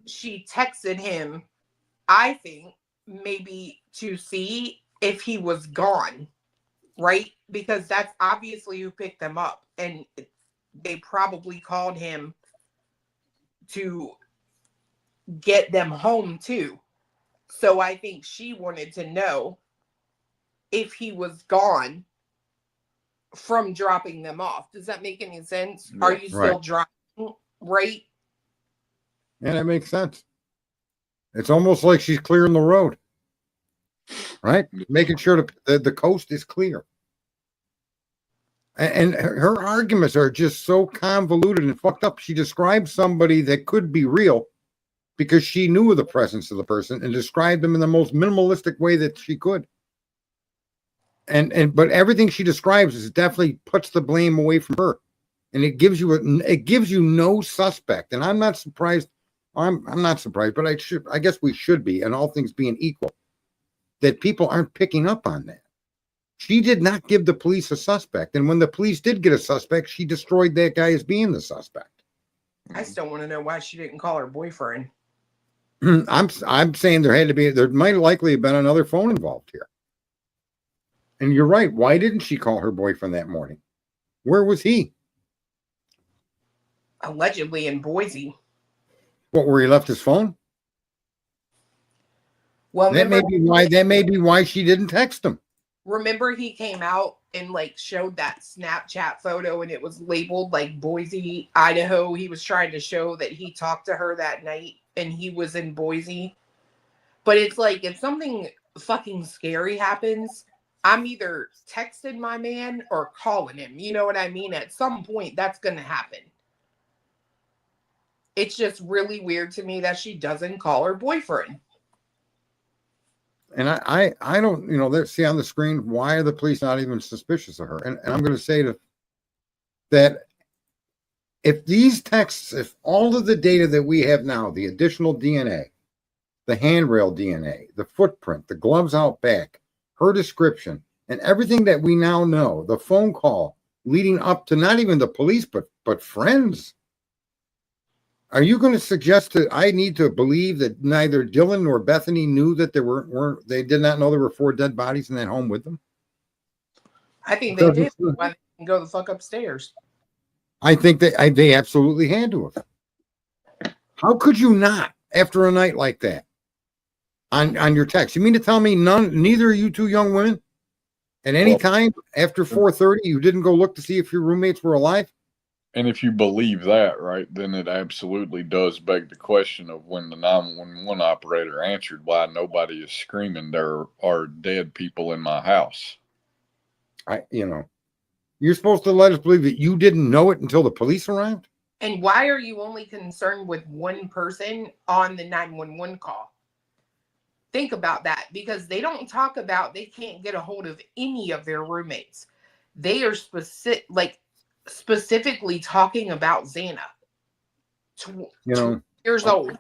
she texted him, I think, maybe to see if he was gone, right? Because that's obviously who picked them up. And they probably called him to get them home too. So I think she wanted to know if he was gone from dropping them off. Does that make any sense? Yeah, are you still driving, right? Yeah, that makes sense. It's almost like she's clearing the road, right? Making sure the coast is clear. And her arguments are just so convoluted and fucked up. She describes somebody that could be real because she knew of the presence of the person and described them in the most minimalistic way that she could. But everything she describes is definitely puts the blame away from her, and it gives you no suspect. And I'm not surprised. I'm not surprised, but I guess we should be, and all things being equal, that people aren't picking up on that. She did not give the police a suspect, and when the police did get a suspect, she destroyed that guy as being the suspect. I still want to know why she didn't call her boyfriend. I'm saying there might likely have been another phone involved here. And you're right. Why didn't she call her boyfriend that morning? Where was he? Allegedly in Boise. What, where he left his phone? Well, that may be why she didn't text him. Remember he came out and showed that Snapchat photo and it was labeled like Boise, Idaho. He was trying to show that he talked to her that night and he was in Boise. But it's like, if something fucking scary happens, I'm either texting my man or calling him. You know what I mean? At some point, that's going to happen. It's just really weird to me that she doesn't call her boyfriend. And I don't, let's see on the screen, why are the police not even suspicious of her? And I'm going to say that if these texts, if all of the data that we have now, the additional DNA, the handrail DNA, the footprint, the gloves out back, her description, and everything that we now know, the phone call leading up to not even the police, but friends. Are you going to suggest that I need to believe that neither Dylan nor Bethany knew that they did not know there were 4 dead bodies in that home with them? I think they did. Why they can go the fuck upstairs? I think that they absolutely had to have. How could you not after a night like that? On your text, you mean to tell me neither of you two young women at any time after 4:30 you didn't go look to see if your roommates were alive? And if you believe that, right, then it absolutely does beg the question of when the 911 operator answered, why nobody is screaming there are dead people in my house. You're supposed to let us believe that you didn't know it until the police arrived. And why are you only concerned with one person on the 911 call? Think about that, because they don't talk about, they can't get a hold of any of their roommates. They are specifically talking about Xana. 2 years old.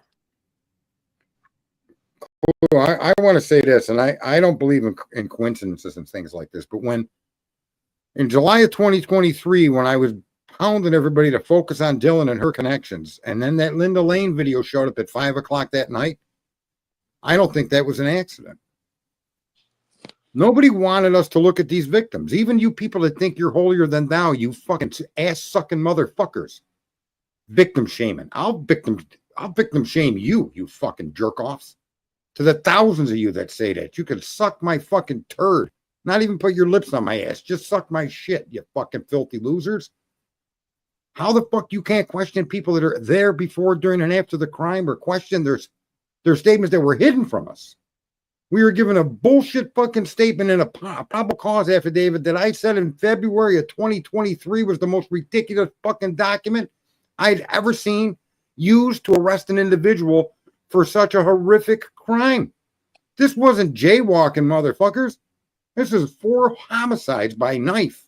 I want to say this, and I don't believe in coincidences and things like this, but when in July of 2023, when I was pounding everybody to focus on Dylan and her connections, and then that Linda Lane video showed up at 5:00 that night, I don't think that was an accident. Nobody wanted us to look at these victims. Even you people that think you're holier than thou, you fucking ass-sucking motherfuckers. victim shaming. I'll victim shame you, you fucking jerk offs. To the thousands of you that say that, you can suck my fucking turd. Not even put your lips on my ass. Just suck my shit, you fucking filthy losers. How the fuck you can't question people that are there before, during, and after the crime, or question their statements that were hidden from us? We were given a bullshit fucking statement in a probable cause affidavit that I said in February of 2023 was the most ridiculous fucking document I'd ever seen used to arrest an individual for such a horrific crime. This wasn't jaywalking, motherfuckers. This is 4 homicides by knife.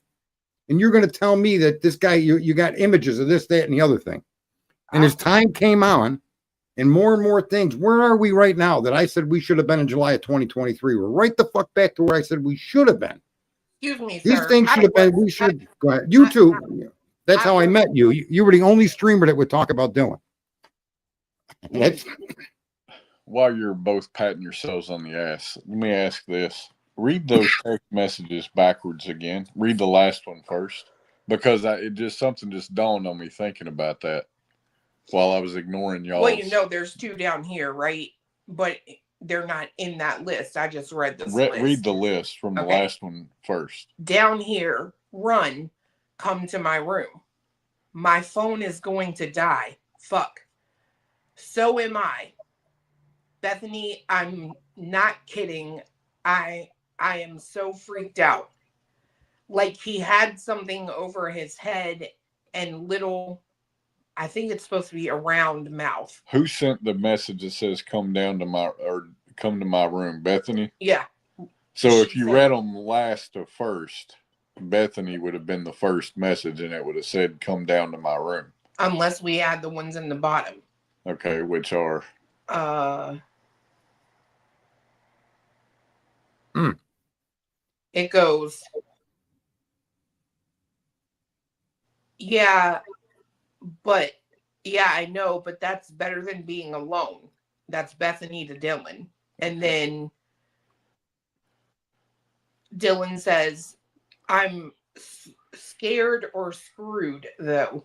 And you're going to tell me that this guy, you got images of this, that, and the other thing. And as time came on, and more things, where are we right now that I said we should have been in July of 2023? We're right the fuck back to where I said we should have been. Excuse me, These sir. things should have been, we should, go ahead. You too. That's how I met you. You were the only streamer that would talk about Dylan. While you're both patting yourselves on the ass, let me ask this. Read those text messages backwards again. Read the last one first. Because something just dawned on me thinking about that while I was ignoring y'all. Well, you know, there's 2 down here, right? But they're not in that list. I just read this list. Read the list from the last one first. Down here, run, come to my room. My phone is going to die. Fuck. So am I. Bethany, I'm not kidding. I am so freaked out. Like he had something over his head and little, I think it's supposed to be a round mouth. Who sent the message that says come to my room? Bethany? Yeah. So if you read them last to first, Bethany would have been the first message and it would have said come down to my room. Unless we add the ones in the bottom. Okay, which are? It goes, yeah, I know, but that's better than being alone. That's Bethany to Dylan. And then Dylan says, I'm scared or screwed, though.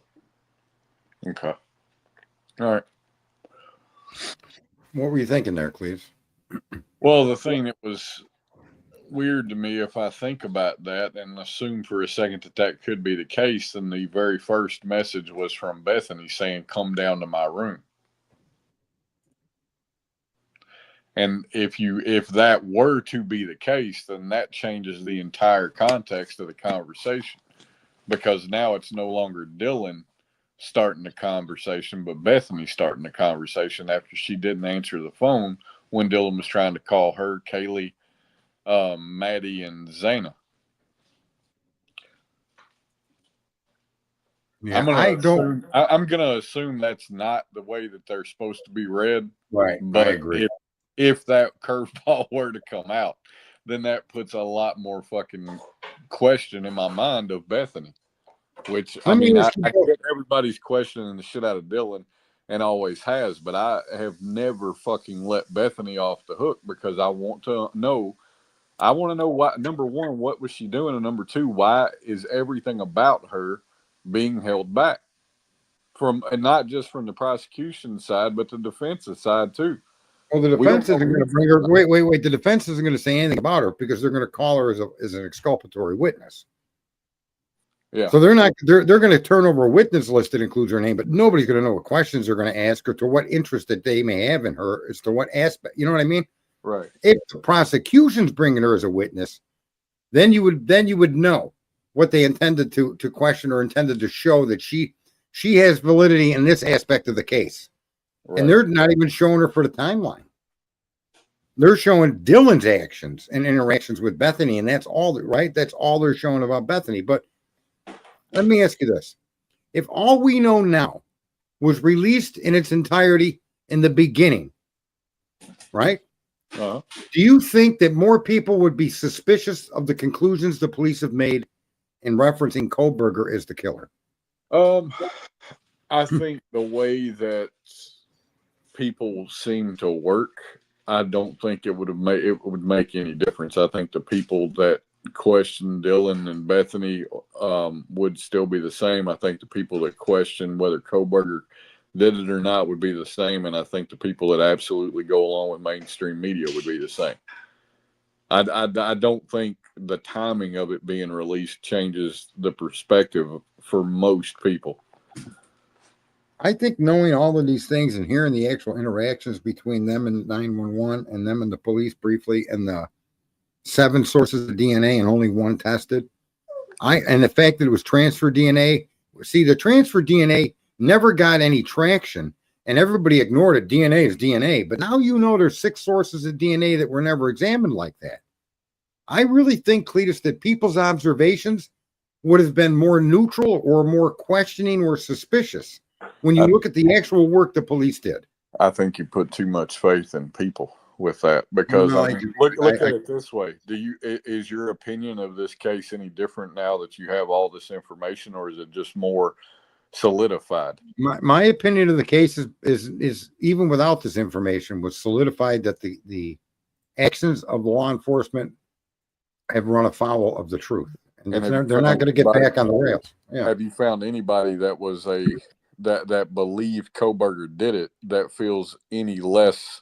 Okay. All right. What were you thinking there, Cleves? Well, the thing that was weird to me, if I think about that and assume for a second that could be the case, then the very first message was from Bethany saying, come down to my room. And if that were to be the case, then that changes the entire context of the conversation, because now it's no longer Dylan starting the conversation, but Bethany starting the conversation after she didn't answer the phone when Dylan was trying to call her, Kaylee, Maddie, and Zana. Yeah, I'm gonna assume that's not the way that they're supposed to be read. Right. But I agree. If that curveball were to come out, then that puts a lot more fucking question in my mind of Bethany. Which, I get everybody's questioning the shit out of Dylan and always has, but I have never fucking let Bethany off the hook because I want to know why, number one, what was she doing? And number two, why is everything about her being held back and not just from the prosecution side, but the defense's side too. Well, the defense isn't going to bring her. Wait. The defense isn't going to say anything about her because they're going to call her as an exculpatory witness. Yeah. So they're going to turn over a witness list that includes her name, but nobody's going to know what questions they're going to ask her, to what interest that they may have in her, as to what aspect. You know what I mean? Right. If the prosecution's bringing her as a witness, then you would know what they intended to question, or intended to show that she has validity in this aspect of the case. Right. And they're not even showing her for the timeline. They're showing Dylan's actions and interactions with Bethany, and that's all right. That's all they're showing about Bethany. But let me ask you this. If all we know now was released in its entirety in the beginning, right? Uh-huh. Do you think that more people would be suspicious of the conclusions the police have made in referencing Kohlberger as the killer? I think the way that people seem to work, I don't think it would make any difference. I think the people that question Dylan and Bethany would still be the same. I think the people that question whether Koberger did it or not would be the same, and I think the people that absolutely go along with mainstream media would be the same. I don't think the timing of it being released changes the perspective for most people. I think knowing all of these things and hearing the actual interactions between them and 911 and them and the police briefly, and the 7 sources of DNA and only 1 tested, and the fact that it was transfer DNA. See, the transfer DNA never got any traction, and everybody ignored it. DNA is DNA, but now there's 6 sources of DNA that were never examined like that. I really think, Cletus, that people's observations would have been more neutral or more questioning or suspicious when you look at the actual work the police did. I think you put too much faith in people with that, because look at it this way. Is your opinion of this case any different now that you have all this information, or is it just more solidified? My opinion of the case is even without this information was solidified that the actions of law enforcement have run afoul of the truth, and they're not going to get back on the rails. Yeah. Have you found anybody that was that believed Koberger did it that feels any less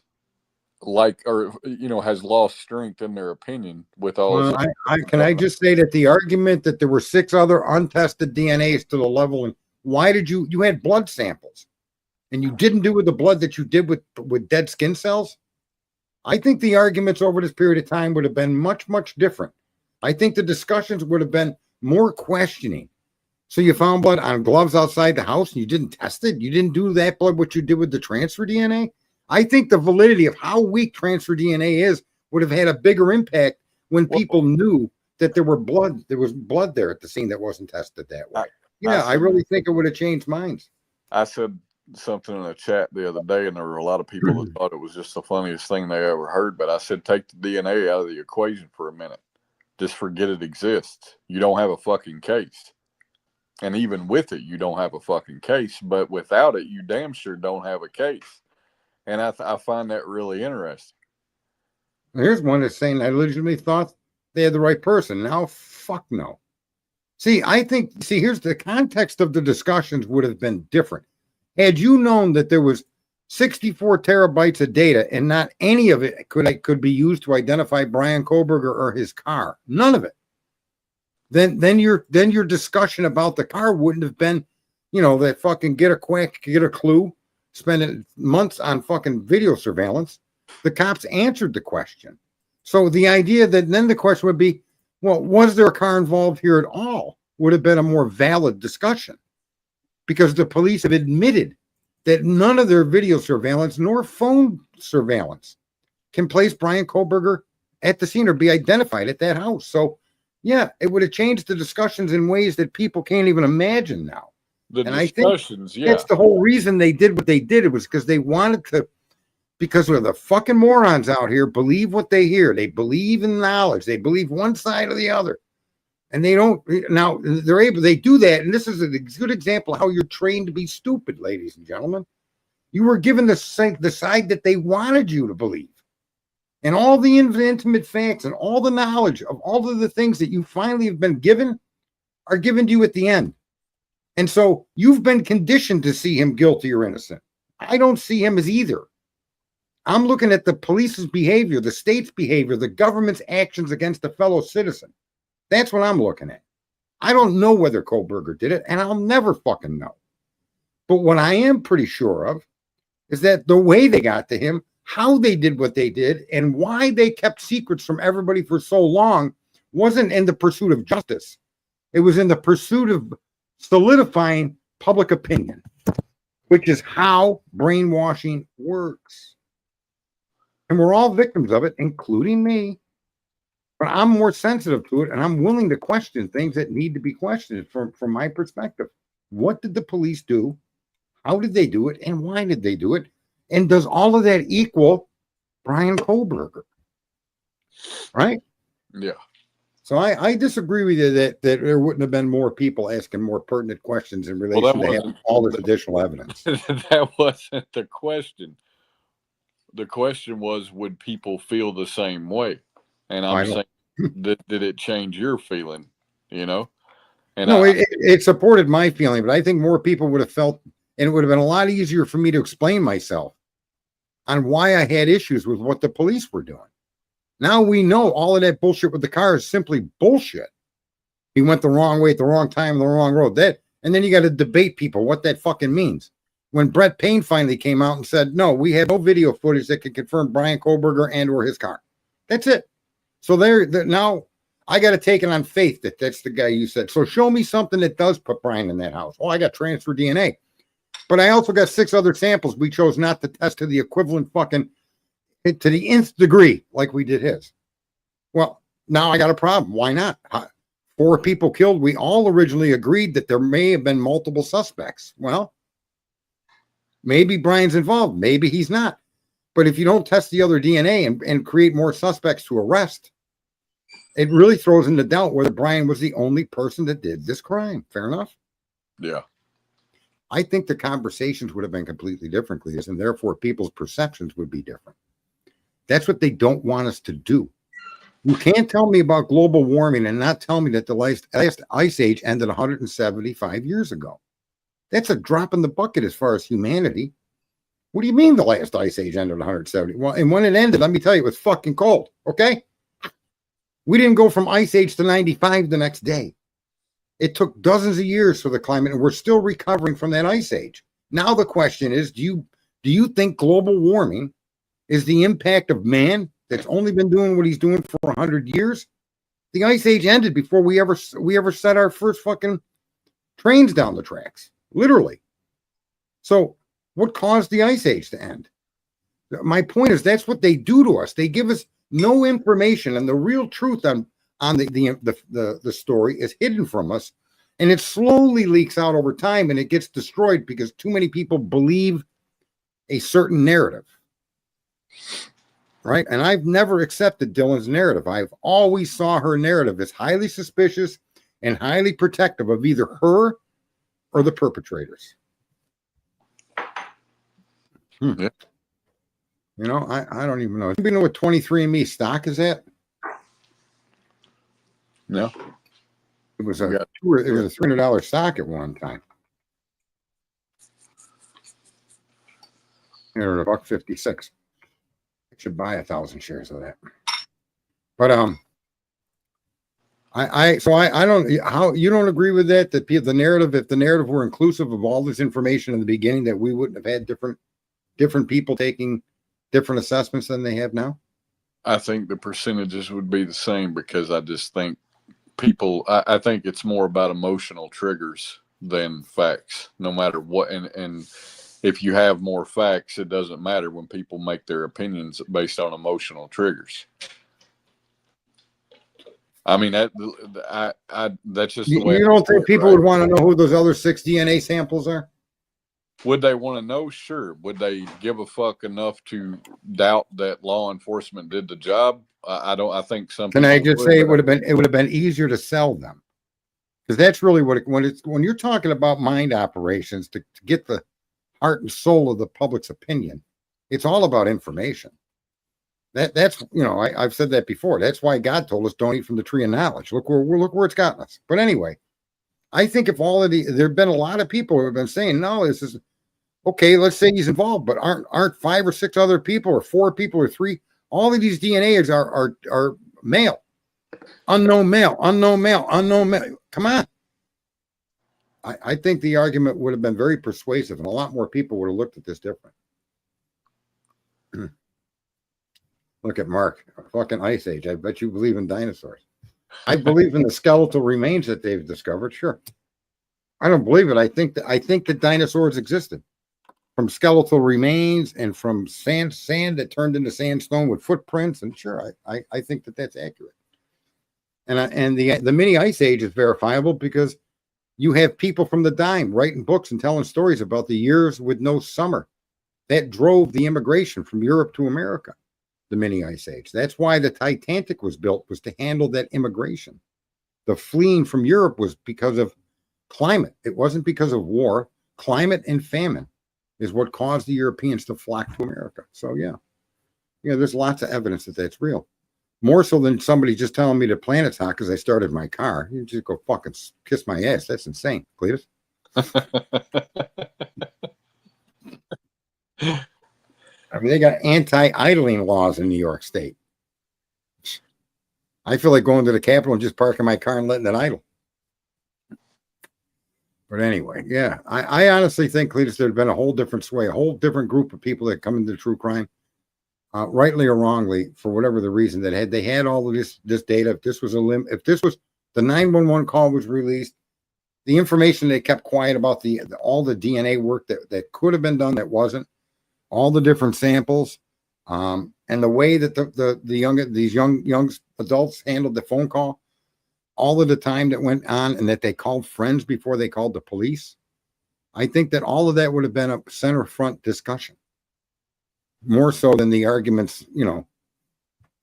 like, or has lost strength in their opinion with all this? I just say that the argument that there were 6 other untested DNAs to the level, and why did you had blood samples and you didn't do with the blood that you did with dead skin cells? I think the arguments over this period of time would have been much, much different. I think the discussions would have been more questioning. So you found blood on gloves outside the house and you didn't test it? You didn't do that blood, what you did with the transfer DNA? I think the validity of how weak transfer DNA is would have had a bigger impact when people knew that there was blood there at the scene that wasn't tested that way. I really think it would have changed minds. I said something in the chat the other day, and there were a lot of people that thought it was just the funniest thing they ever heard. But I said, take the DNA out of the equation for a minute. Just forget it exists. You don't have a fucking case. And even with it, you don't have a fucking case. But without it, you damn sure don't have a case. And I find that really interesting. Here's one that's saying, I legitimately thought they had the right person. Now, fuck no. See, here's the context of the discussions would have been different. Had you known that there was 64 terabytes of data and not any of it could be used to identify Brian Koberger or his car, none of it, then your discussion about the car wouldn't have been, that fucking get a clue, spending months on fucking video surveillance. The cops answered the question. So the idea that then the question would be, well, was there a car involved here at all, would have been a more valid discussion, because the police have admitted that none of their video surveillance nor phone surveillance can place Brian Koberger at the scene or be identified at that house. So, yeah, it would have changed the discussions in ways that people can't even imagine now. I think that's the whole reason they did what they did. It was because they wanted to, because the fucking morons out here believe what they hear. They believe in knowledge. They believe one side or the other. And they don't, now they do that. And this is a good example of how you're trained to be stupid, ladies and gentlemen. You were given the side that they wanted you to believe. And all the intimate facts and all the knowledge of all of the things that you finally have been given are given to you at the end. And so you've been conditioned to see him guilty or innocent. I don't see him as either. I'm looking at the police's behavior, the state's behavior, the government's actions against a fellow citizen. That's what I'm looking at. I don't know whether Koberger did it, and I'll never fucking know. But what I am pretty sure of is that the way they got to him, how they did what they did, and why they kept secrets from everybody for so long wasn't in the pursuit of justice. It was in the pursuit of solidifying public opinion, which is how brainwashing works. And we're all victims of it, including me. But I'm more sensitive to it, and I'm willing to question things that need to be questioned from my perspective. What did the police do? How did they do it? And why did they do it? And does all of that equal Brian Koberger? Right? Yeah. So I disagree with you that there wouldn't have been more people asking more pertinent questions in relation to all this additional evidence. That wasn't the question. The question was, would people feel the same way? And I'm saying did it change your feeling? You know, and No, it supported my feeling, but I think more people would have felt, and it would have been a lot easier for me to explain myself on why I had issues with what the police were doing. Now we know all of that bullshit with the car is simply bullshit. He went the wrong way at the wrong time on the wrong road. And then you got to debate people what that fucking means. When Brett Payne finally came out and said, no, we have no video footage that can confirm Brian Kohlberger and or his car. That's it. So now I got to take it on faith that that's the guy you said. So show me something that does put Brian in that house. Oh, I got transfer DNA. But I also got 6 other samples we chose not to test to the equivalent fucking, to the nth degree like we did his. Well, now I got a problem. Why not? 4 people killed. We all originally agreed that there may have been multiple suspects. Well, maybe Brian's involved. Maybe he's not. But if you don't test the other DNA and create more suspects to arrest, it really throws into doubt whether Brian was the only person that did this crime. Fair enough? Yeah. I think the conversations would have been completely different, Cletus, and therefore people's perceptions would be different. That's what they don't want us to do. You can't tell me about global warming and not tell me that the last ice age ended 175 years ago. That's a drop in the bucket as far as humanity. What do you mean the last ice age ended 170? Well, and when it ended, let me tell you, it was fucking cold, okay? We didn't go from ice age to 95 the next day. It took dozens of years for the climate, and we're still recovering from that ice age. Now the question is, do you think global warming is the impact of man that's only been doing what he's doing for 100 years? The ice age ended before we ever set our first fucking trains down the tracks, literally. So what caused the ice age to end? My point is that's what they do to us. They give us no information, and the real truth on the story is hidden from us, and it slowly leaks out over time, and it gets destroyed because too many people believe a certain narrative. Right? And I've never accepted Dylan's narrative. I've always saw her narrative as highly suspicious and highly protective of either her or the perpetrators. Yeah. You know, I don't even know. You know what 23andMe stock is at? No. It was a $300 stock at one time. They're $1.56. Should buy 1,000 shares of that. But I don't, how you don't agree with that the narrative, if the narrative were inclusive of all this information in the beginning, that we wouldn't have had different people taking different assessments than they have now? I think the percentages would be the same because I just think people, I think it's more about emotional triggers than facts, no matter what. And if you have more facts, it doesn't matter when people make their opinions based on emotional triggers. I mean, that's just the way. You don't think people would want to know who those other 6 DNA samples are? Would they want to know? Sure. Would they give a fuck enough to doubt that law enforcement did the job? I don't. I think some. Can I just say it would have been easier to sell them, because that's really when you're talking about mind operations to get the heart and soul of the public's opinion. It's all about information. That's I've said that before. That's why God told us don't eat from the tree of knowledge. Look where it's gotten us. But anyway, I think if there've been a lot of people who have been saying, no, this is okay, let's say he's involved, but aren't 5 or 6 other people or 4 people or 3, all of these DNAs are male. Unknown male. Come on. I think the argument would have been very persuasive, and a lot more people would have looked at this different. Look at Mark, a fucking ice age. I bet you believe in dinosaurs. I believe in the skeletal remains that they've discovered. Sure. I don't believe it. I think that dinosaurs existed from skeletal remains and from sand that turned into sandstone with footprints. And sure, I think that that's accurate. And the mini ice age is verifiable because you have people from the dime writing books and telling stories about the years with no summer. That drove the immigration from Europe to America, the mini ice age. That's why the Titanic was built, was to handle that immigration. The fleeing from Europe was because of climate. It wasn't because of war. Climate and famine is what caused the Europeans to flock to America. So yeah, there's lots of evidence that that's real. More so than somebody just telling me the planet's hot because I started my car. You just go fucking kiss my ass. That's insane, Cletus. I mean, they got anti-idling laws in New York State. I feel like going to the Capitol and just parking my car and letting it idle. But anyway, yeah, I honestly think, Cletus, there'd been a whole different sway, a whole different group of people that come into true crime, rightly or wrongly, for whatever the reason, that they had all of this data. If this was the 911 call was released, the information they kept quiet about all the DNA work that could have been done that wasn't, all the different samples, and the way that these young adults handled the phone call, all of the time that went on, and that they called friends before they called the police. I think that all of that would have been a center front discussion, more so than the arguments,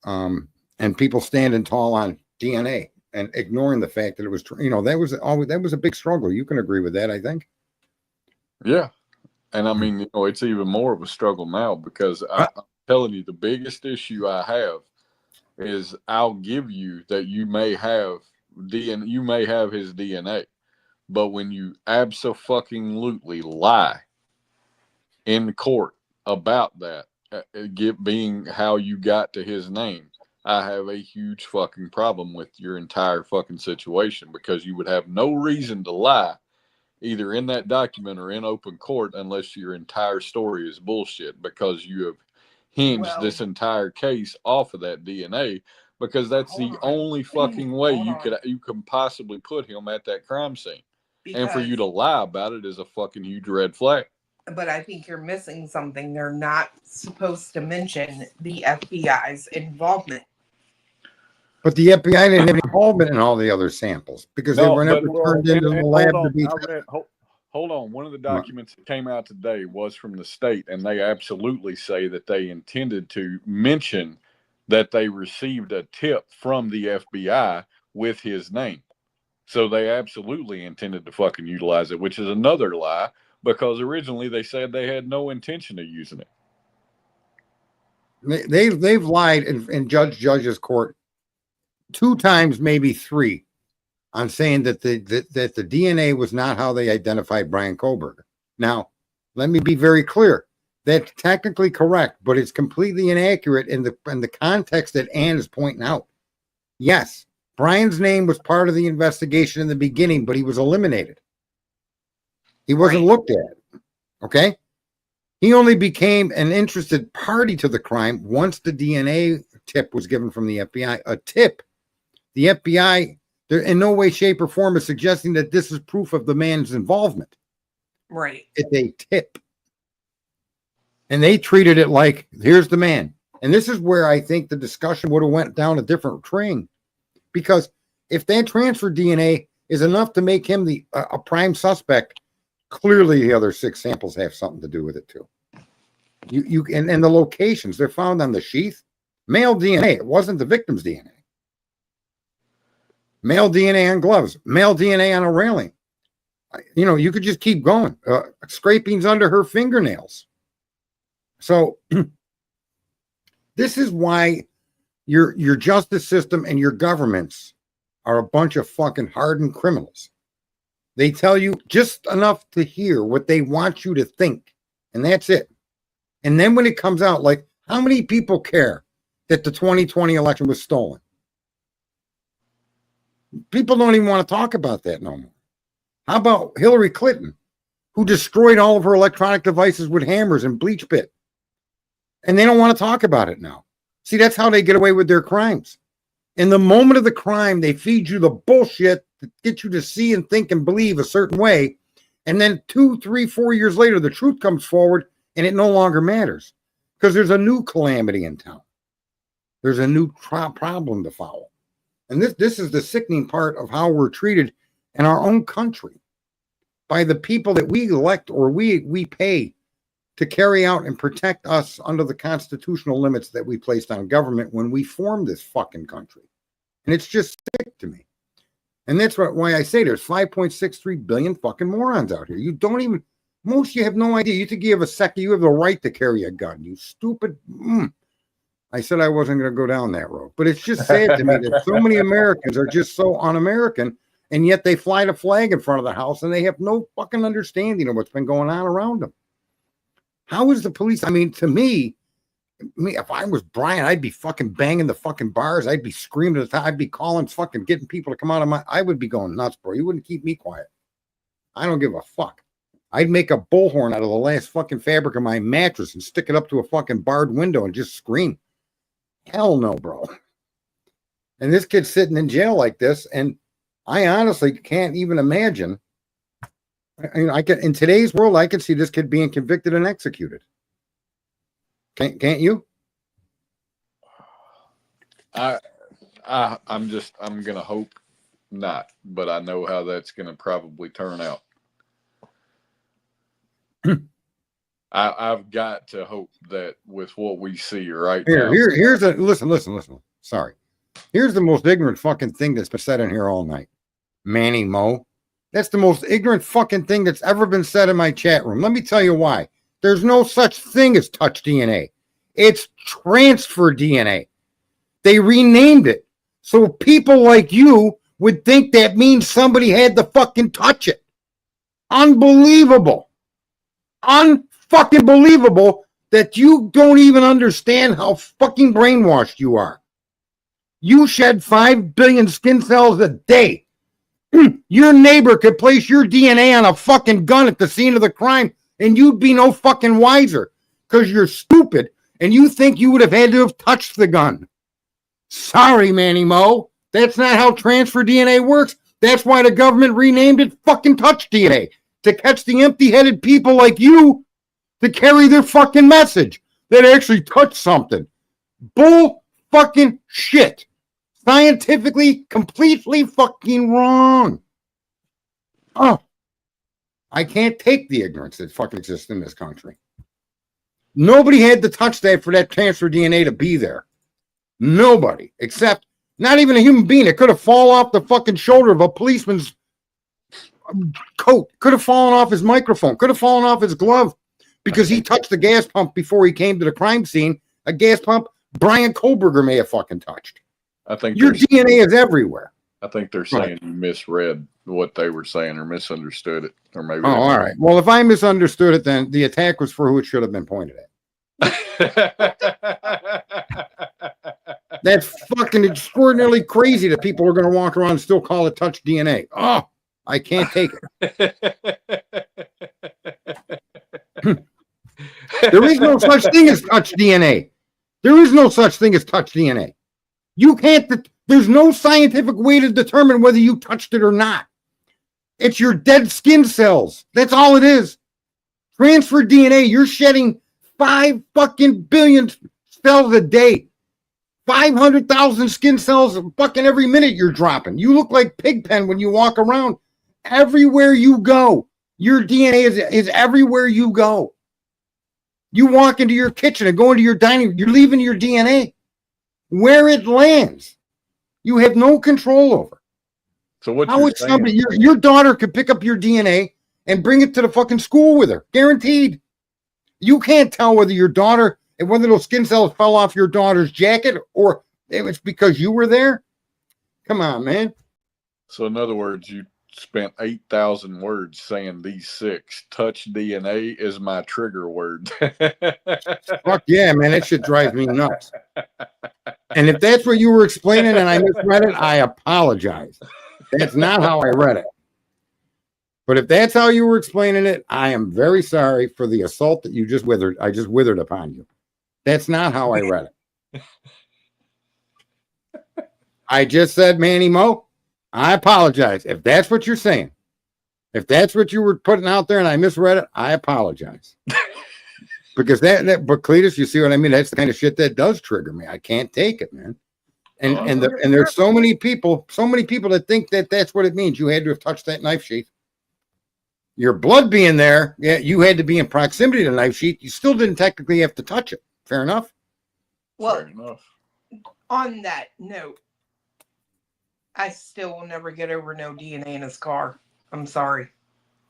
and people standing tall on DNA and ignoring the fact that it was, that was a big struggle. You can agree with that, I think. Yeah. And I mean, it's even more of a struggle now because I'm telling you, the biggest issue I have is I'll give you that you may have his DNA, but when you abso-fucking-lutely lie in court about that, being how you got to his name, I have a huge fucking problem with your entire fucking situation, because you would have no reason to lie either in that document or in open court unless your entire story is bullshit, because you have hinged this entire case off of that DNA, because that's the only fucking way you can possibly put him at that crime scene. And for you to lie about it is a fucking huge red flag. But I think you're missing something. They're not supposed to mention the FBI's involvement. But the FBI didn't have involvement in all the other samples because they were never turned into the lab to be. Hold on. One of the documents that came out today was from the state, and they absolutely say that they intended to mention that they received a tip from the FBI with his name. So they absolutely intended to fucking utilize it, which is another lie, because originally they said they had no intention of using it. They've lied in Judge's court 2 times, maybe 3, on saying that the DNA was not how they identified Brian Kohlberger. Now, let me be very clear. That's technically correct, but it's completely inaccurate in the context that Ann is pointing out. Yes, Brian's name was part of the investigation in the beginning, but he was eliminated. He wasn't looked at. Okay? He only became an interested party to the crime once the DNA tip was given from the FBI. A tip. The FBI, they're in no way, shape, or form is suggesting that this is proof of the man's involvement. Right. It's a tip. And they treated it like, here's the man. And this is where I think the discussion would have went down a different train. Because if that transfer DNA is enough to make him a prime suspect, clearly the other 6 samples have something to do with it too. And the locations, they're found on the sheath. Male DNA, it wasn't the victim's DNA. Male DNA on gloves, male DNA on a railing. You could just keep going. Scrapings under her fingernails. So this is why your justice system and your governments are a bunch of fucking hardened criminals. They tell you just enough to hear what they want you to think, and that's it. And then when it comes out, like, how many people care that the 2020 election was stolen? People don't even want to talk about that no more. How about Hillary Clinton, who destroyed all of her electronic devices with hammers and bleach pit? And they don't want to talk about it now. See, that's how they get away with their crimes. In the moment of the crime, they feed you the bullshit to get you to see and think and believe a certain way. And then 2, 3, 4 years later, the truth comes forward and it no longer matters because there's a new calamity in town. There's a new problem to follow. And this is the sickening part of how we're treated in our own country by the people that we elect or we pay to carry out and protect us under the constitutional limits that we placed on government when we formed this fucking country. And it's just sick to me. And that's why I say there's 5.63 billion fucking morons out here. You don't even, most of you have no idea. You think you have a second, you have the right to carry a gun, you stupid. I said I wasn't going to go down that road. But it's just sad to me that so many Americans are just so un-American, and yet they fly the flag in front of the house, and they have no fucking understanding of what's been going on around them. How is the police? I mean, to me, if I was Brian, I'd be fucking banging the fucking bars. I'd be screaming at the top. I'd be calling, fucking getting people to come out of my. I would be going nuts, bro. You wouldn't keep me quiet. I don't give a fuck. I'd make a bullhorn out of the last fucking fabric of my mattress and stick it up to a fucking barred window and just scream. Hell no, bro. And this kid's sitting in jail like this, and I honestly can't even imagine. I can, in today's world, I can see this kid being convicted and executed. Can't you? I'm gonna hope not, but I know how that's gonna probably turn out. I've got to hope that with what we see right now. Here's a listen. Sorry. Here's the most ignorant fucking thing that's been said in here all night. Manny Mo. That's the most ignorant fucking thing that's ever been said in my chat room. Let me tell you why. There's no such thing as touch DNA. It's transfer DNA. They renamed it. So people like you would think that means somebody had to fucking touch it. Unbelievable. Unfucking believable that you don't even understand how fucking brainwashed you are. You shed 5 billion skin cells a day. Your neighbor could place your DNA on a fucking gun at the scene of the crime, and you'd be no fucking wiser because you're stupid and you think you would have had to have touched the gun. Sorry, Manny Mo. That's not how transfer DNA works. That's why the government renamed it fucking touch DNA, to catch the empty-headed people like you to carry their fucking message that actually touched something. Bull fucking shit. Scientifically, completely fucking wrong. Oh, I can't take the ignorance that fucking exists in this country. Nobody had to touch that for that transfer DNA to be there. Nobody, except not even a human being. It could have fallen off the fucking shoulder of a policeman's coat. Could have fallen off his microphone. Could have fallen off his glove because he touched the gas pump before he came to the crime scene. A gas pump Brian Kohlberger may have fucking touched. I think your DNA is everywhere. I think they're saying you misread what they were saying or misunderstood it, or maybe. Oh, all right. Well, if I misunderstood it, then the attack was for who it should have been pointed at. That's fucking extraordinarily crazy that people are going to walk around and still call it touch DNA. Oh, I can't take it. There is no such thing as touch DNA. There is no such thing as touch DNA. You can't, there's no scientific way to determine whether you touched it or not. It's your dead skin cells. That's all it is. Transfer DNA, you're shedding 5 fucking billion cells a day. 500,000 skin cells fucking every minute you're dropping. You look like Pigpen when you walk around. Everywhere you go, your DNA is everywhere you go. You walk into your kitchen and go into your dining room, you're leaving your DNA. Where it lands, you have no control over. So what? How would somebody, your daughter could pick up your DNA and bring it to the fucking school with her, guaranteed. You can't tell whether your daughter and whether those skin cells fell off your daughter's jacket or it was because you were there. Come on, man. So in other words, you spent 8,000 words saying these 6. Touch DNA is my trigger word. Fuck yeah, man. That shit drives me nuts. And if that's what you were explaining and I misread it, I apologize. That's not how I read it. But if that's how you were explaining it, I am very sorry for the assault that you just withered. I just withered upon you. That's not how I read it. I just said, Manny Mo, I apologize. If that's what you're saying, if that's what you were putting out there and I misread it, I apologize. Because but Cletus, you see what I mean? That's the kind of shit that does trigger me. I can't take it, man. And there's so many people that think that that's what it means. You had to have touched that knife sheath. Your blood being there, yeah, you had to be in proximity to the knife sheath. You still didn't technically have to touch it. Fair enough? Well, fair enough. On that note, I still will never get over no DNA in his car. I'm sorry.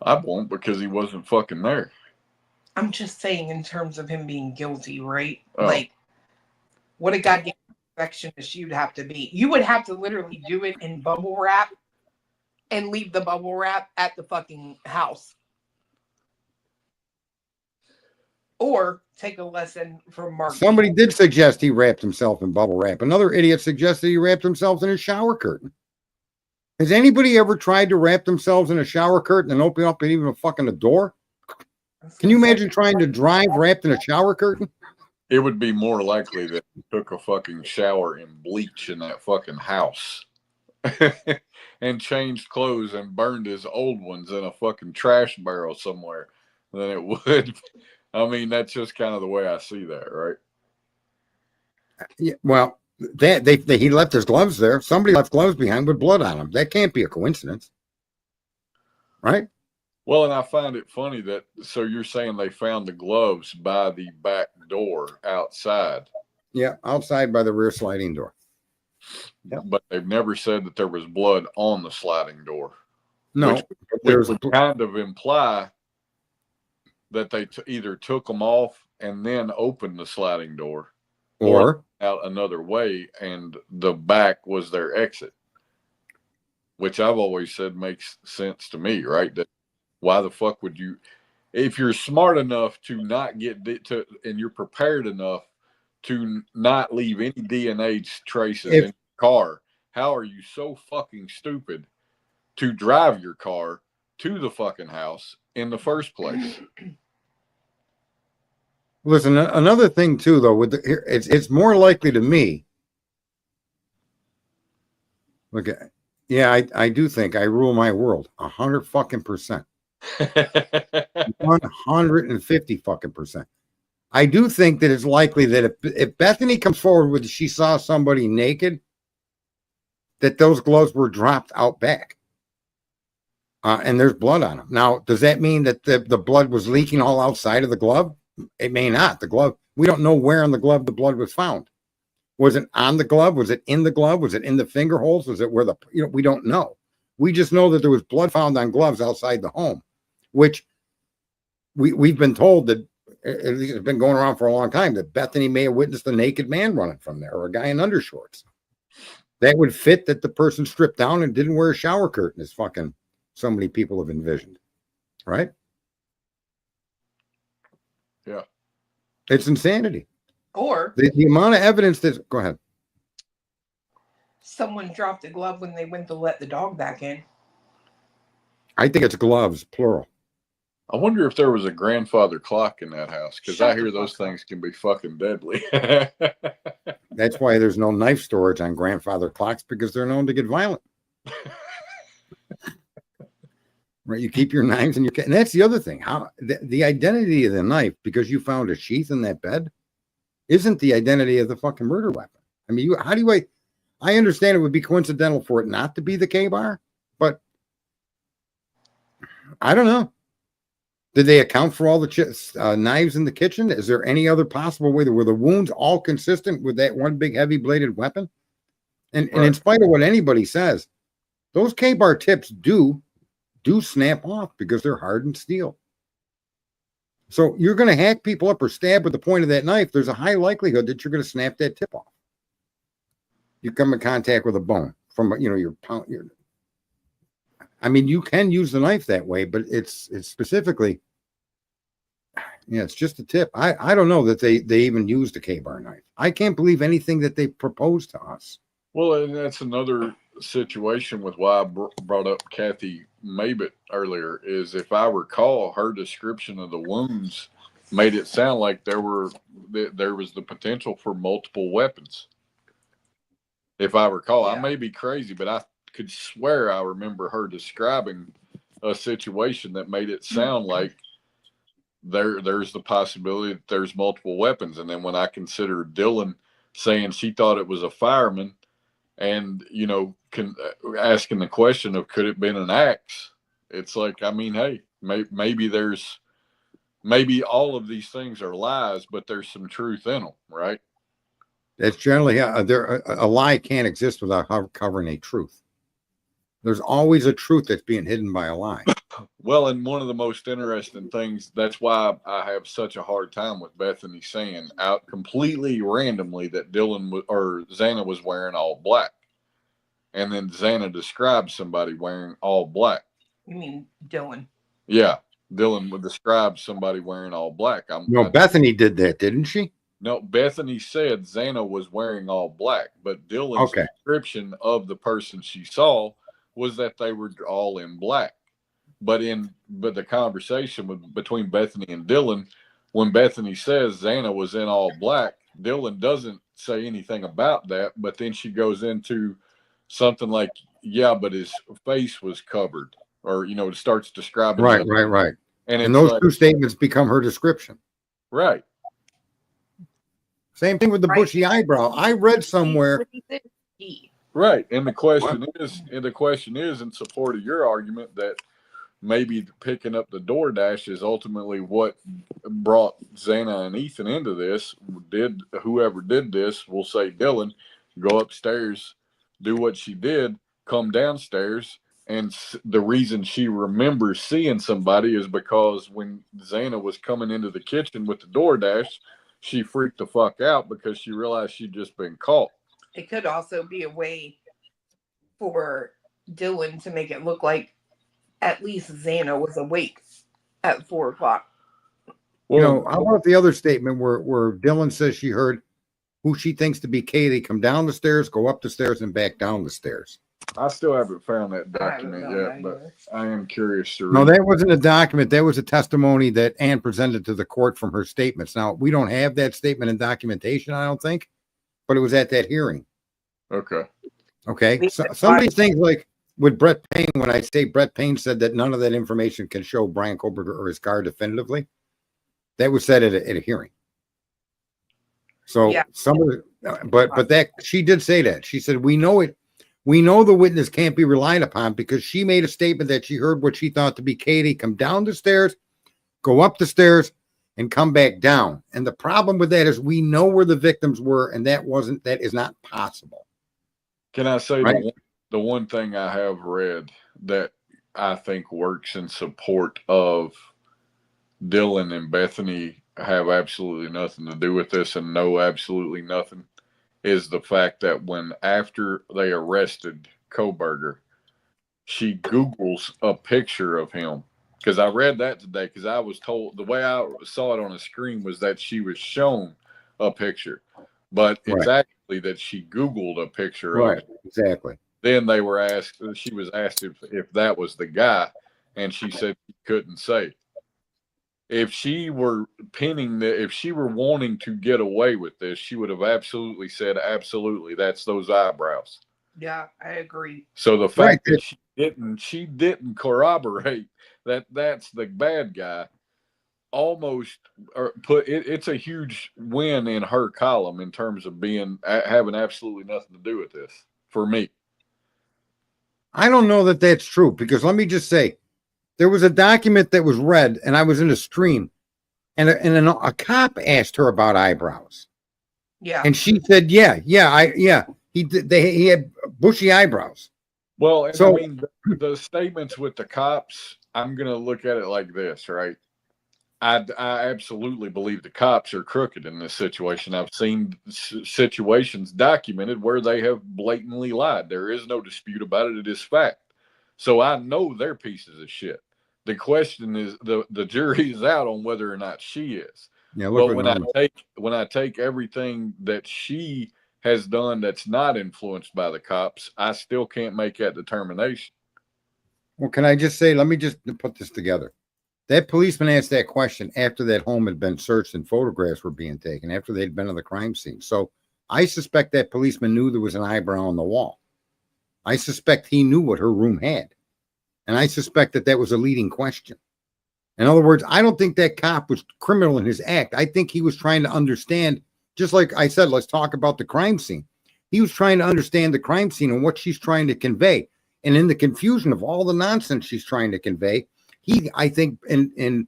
I won't because he wasn't fucking there. I'm just saying in terms of him being guilty, right? Oh. Like, What a goddamn perfectionist you'd have to be. You would have to literally do it in bubble wrap and leave the bubble wrap at the fucking house. Or take a lesson from Mark. Somebody did suggest he wrapped himself in bubble wrap. Another idiot suggested he wrapped himself in a shower curtain. Has anybody ever tried to wrap themselves in a shower curtain and open up even a fucking door? Can you imagine trying to drive wrapped in a shower curtain? It would be more likely that he took a fucking shower in bleach in that fucking house and changed clothes and burned his old ones in a fucking trash barrel somewhere than it would. I mean, that's just kind of the way I see that, right? Yeah, well, he left his gloves there. Somebody left gloves behind with blood on them. That can't be a coincidence, right? Well, and I find it funny that, so you're saying they found the gloves by the back door outside. Yeah, outside by the rear sliding door. Yep. But they've never said that there was blood on the sliding door. No, which would kind of imply that they either took them off and then opened the sliding door, or out another way, and the back was their exit, which I've always said makes sense to me, right? That why the fuck would you, if you're smart enough to not get to, and you're prepared enough to not leave any DNA traces in your car, how are you so fucking stupid to drive your car to the fucking house in the first place? Listen, another thing too, though, with it's more likely to me. Look, yeah, I do think I rule my world 100% 150% I do think that it's likely that if Bethany comes forward with she saw somebody naked, that those gloves were dropped out back, and there's blood on them. Now, does that mean that the blood was leaking all outside of the glove? It may not. The glove, we don't know where on the glove the blood was found. Was it on the glove? Was it in the glove? Was it in the finger holes? Was it where we don't know. We just know that there was blood found on gloves outside the home, which we've been told that it's been going around for a long time that Bethany may have witnessed a naked man running from there, or a guy in undershorts. That would fit that the person stripped down and didn't wear a shower curtain, as fucking so many people have envisioned, right? Yeah. It's insanity. Or the amount of evidence that, go ahead. Someone dropped a glove when they went to let the dog back in. I think it's gloves, plural. I wonder if there was a grandfather clock in that house, because I hear those things can be fucking deadly. That's why there's no knife storage on grandfather clocks, because they're known to get violent. Right, you keep your knives in your, and that's the other thing. How the identity of the knife, because you found a sheath in that bed, isn't the identity of the fucking murder weapon. I mean, how do I understand it would be coincidental for it not to be the K-bar, but I don't know. Did they account for all the knives in the kitchen? Is there any other possible way? Were the wounds all consistent with that one big heavy bladed weapon? And in spite of what anybody says, those K-bar tips do snap off because they're hardened steel. So you're going to hack people up or stab with the point of that knife. There's a high likelihood that you're going to snap that tip off. You come in contact with a bone from, your pound. I mean, you can use the knife that way, but it's specifically, it's just a tip. I don't know that they even used a K-bar knife. I can't believe anything that they proposed to us. Well, and that's another situation with why I brought up Kathy Mabit earlier, is if I recall, her description of the wounds made it sound like there was the potential for multiple weapons. If I recall, I may be crazy, but I could swear I remember her describing a situation that made it sound like there's the possibility that there's multiple weapons. And then when I considered Dylan saying she thought it was a fireman, and asking the question of could it have been an axe, it's like, I mean, hey, maybe all of these things are lies, but there's some truth in them, right? That's generally a lie can't exist without covering a truth. There's always a truth that's being hidden by a lie. Well, and one of the most interesting things, that's why I have such a hard time with Bethany saying out completely randomly that or Xana was wearing all black. And then Xana described somebody wearing all black. You mean Dylan? Yeah. Dylan would describe somebody wearing all black. Bethany did that, didn't she? No, Bethany said Xana was wearing all black, but Dylan's description of the person she saw was that they were all in black. But the conversation between Bethany and Dylan, when Bethany says Xana was in all black, Dylan doesn't say anything about that. But then she goes into something like, "Yeah, but his face was covered," or starts describing. Right. And those two statements become her description. Right. Same thing with the bushy eyebrow. I read somewhere. Right, and the question is in support of your argument that maybe picking up the DoorDash is ultimately what brought Xana and Ethan into this. Whoever did this, we'll say Dylan, go upstairs, do what she did, come downstairs, and the reason she remembers seeing somebody is because when Xana was coming into the kitchen with the DoorDash, she freaked the fuck out because she realized she'd just been caught. It could also be a way for Dylan to make it look like at least Xana was awake at 4 o'clock. Well, how about the other statement where Dylan says she heard who she thinks to be Katie come down the stairs, go up the stairs, and back down the stairs? I still haven't found that document yet, but I am curious to read. No, that wasn't a document. That was a testimony that Ann presented to the court from her statements. Now, we don't have that statement in documentation, I don't think, but it was at that hearing. Okay. So, some of these things, like with Brett Payne, when I say Brett Payne said that none of that information can show Brian Koberger or his car definitively, that was said at a hearing. So but that she did say that. She said, we know it. We know the witness can't be relied upon because she made a statement that she heard what she thought to be Katie come down the stairs, go up the stairs, and come back down. And the problem with that is we know where the victims were, and that is not possible. Can I say the one thing I have read that I think works in support of Dylan and Bethany have absolutely nothing to do with this and know absolutely nothing is the fact that after they arrested Koberger, she Googles a picture of him. Because I read that today, because I was told, the way I saw it on the screen was that she was shown a picture. But it's actually that she Googled a picture of him. Exactly. Then she was asked if that was the guy, and she said she couldn't say. If she were if she were wanting to get away with this, she would have absolutely said, absolutely, that's those eyebrows. Yeah, I agree. So the fact that she didn't corroborate that that's the bad guy almost it's a huge win in her column in terms of having absolutely nothing to do with this for me. I don't know that that's true, because let me just say, there was a document that was read, and I was in a stream, and a cop asked her about eyebrows. Yeah. And she said, he had bushy eyebrows. Well, so, I mean, the statements with the cops, I'm going to look at it like this, right? I absolutely believe the cops are crooked in this situation. I've seen situations documented where they have blatantly lied. There is no dispute about it. It is fact. So I know they're pieces of shit. The question is, the jury is out on whether or not she is. Yeah, but when I take everything that she has done that's not influenced by the cops, I still can't make that determination. Well, can I just say, let me just put this together. That policeman asked that question after that home had been searched and photographs were being taken, after they'd been on the crime scene. So I suspect that policeman knew there was an eyebrow on the wall. I suspect he knew what her room had. And I suspect that was a leading question. In other words, I don't think that cop was criminal in his act. I think he was trying to understand, just like I said, let's talk about the crime scene. He was trying to understand the crime scene and what she's trying to convey. And in the confusion of all the nonsense she's trying to convey, he, I think, in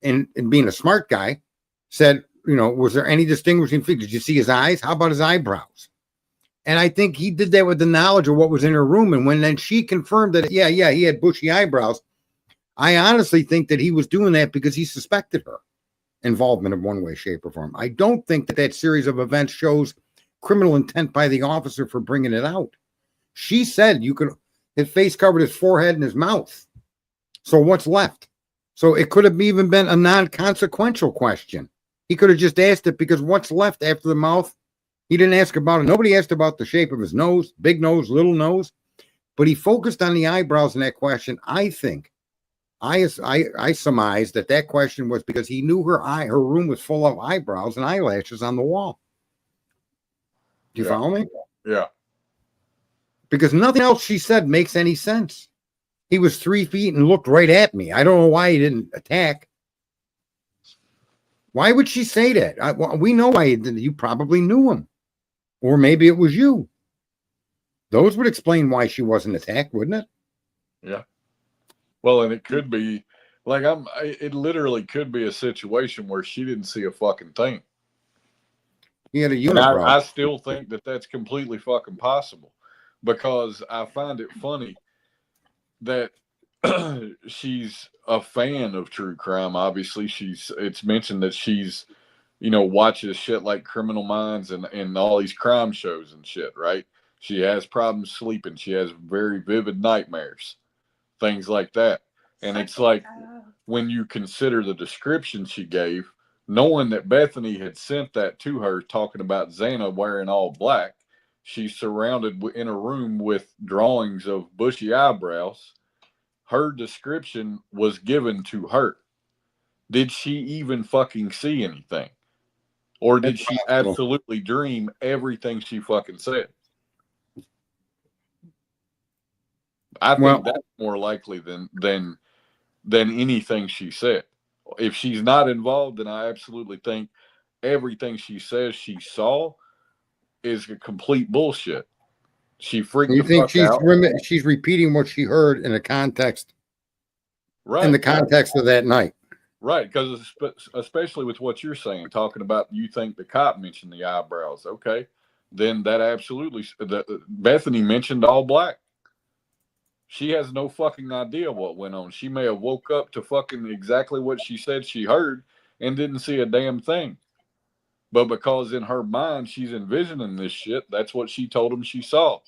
being a smart guy, said, was there any distinguishing feature? Did you see his eyes? How about his eyebrows? And I think he did that with the knowledge of what was in her room. And when then she confirmed that, yeah, he had bushy eyebrows, I honestly think that he was doing that because he suspected her involvement in one way, shape, or form. I don't think that series of events shows criminal intent by the officer for bringing it out. She said his face covered his forehead and his mouth. So what's left? So it could have even been a non-consequential question. He could have just asked it because what's left after the mouth? He didn't ask about it. Nobody asked about the shape of his nose, big nose, little nose, but he focused on the eyebrows in that question. I think I surmised that question was because he knew her room was full of eyebrows and eyelashes on the wall. Do you follow me? Yeah. Because nothing else she said makes any sense. He was 3 feet and looked right at me. I don't know why he didn't attack. Why would she say that? We know why he didn't. You probably knew him. Or maybe it was you. Those would explain why she wasn't attacked, wouldn't it? Yeah. Well, and it could be like it literally could be a situation where she didn't see a fucking thing. He had a unibrow. I still think that that's completely fucking possible because I find it funny that she's a fan of true crime. Obviously, it's mentioned that she's, watches shit like Criminal Minds and all these crime shows and shit, right? She has problems sleeping. She has very vivid nightmares, things like that. And it's like when you consider the description she gave, knowing that Bethany had sent that to her talking about Xana wearing all black, she's surrounded in a room with drawings of bushy eyebrows. Her description was given to her. Did she even fucking see anything? Or did she absolutely dream everything she fucking said? I think that's more likely than anything she said. If she's not involved, then I absolutely think everything she says she saw is a complete bullshit. She freaked the fuck out. She's repeating what she heard in the context, right? In the context of that night. Right, because especially with what you're saying, talking about you think the cop mentioned the eyebrows. Okay, then that absolutely. Bethany mentioned all black. She has no fucking idea what went on. She may have woke up to fucking exactly what she said she heard and didn't see a damn thing. But because in her mind she's envisioning this shit, that's what she told him she saw.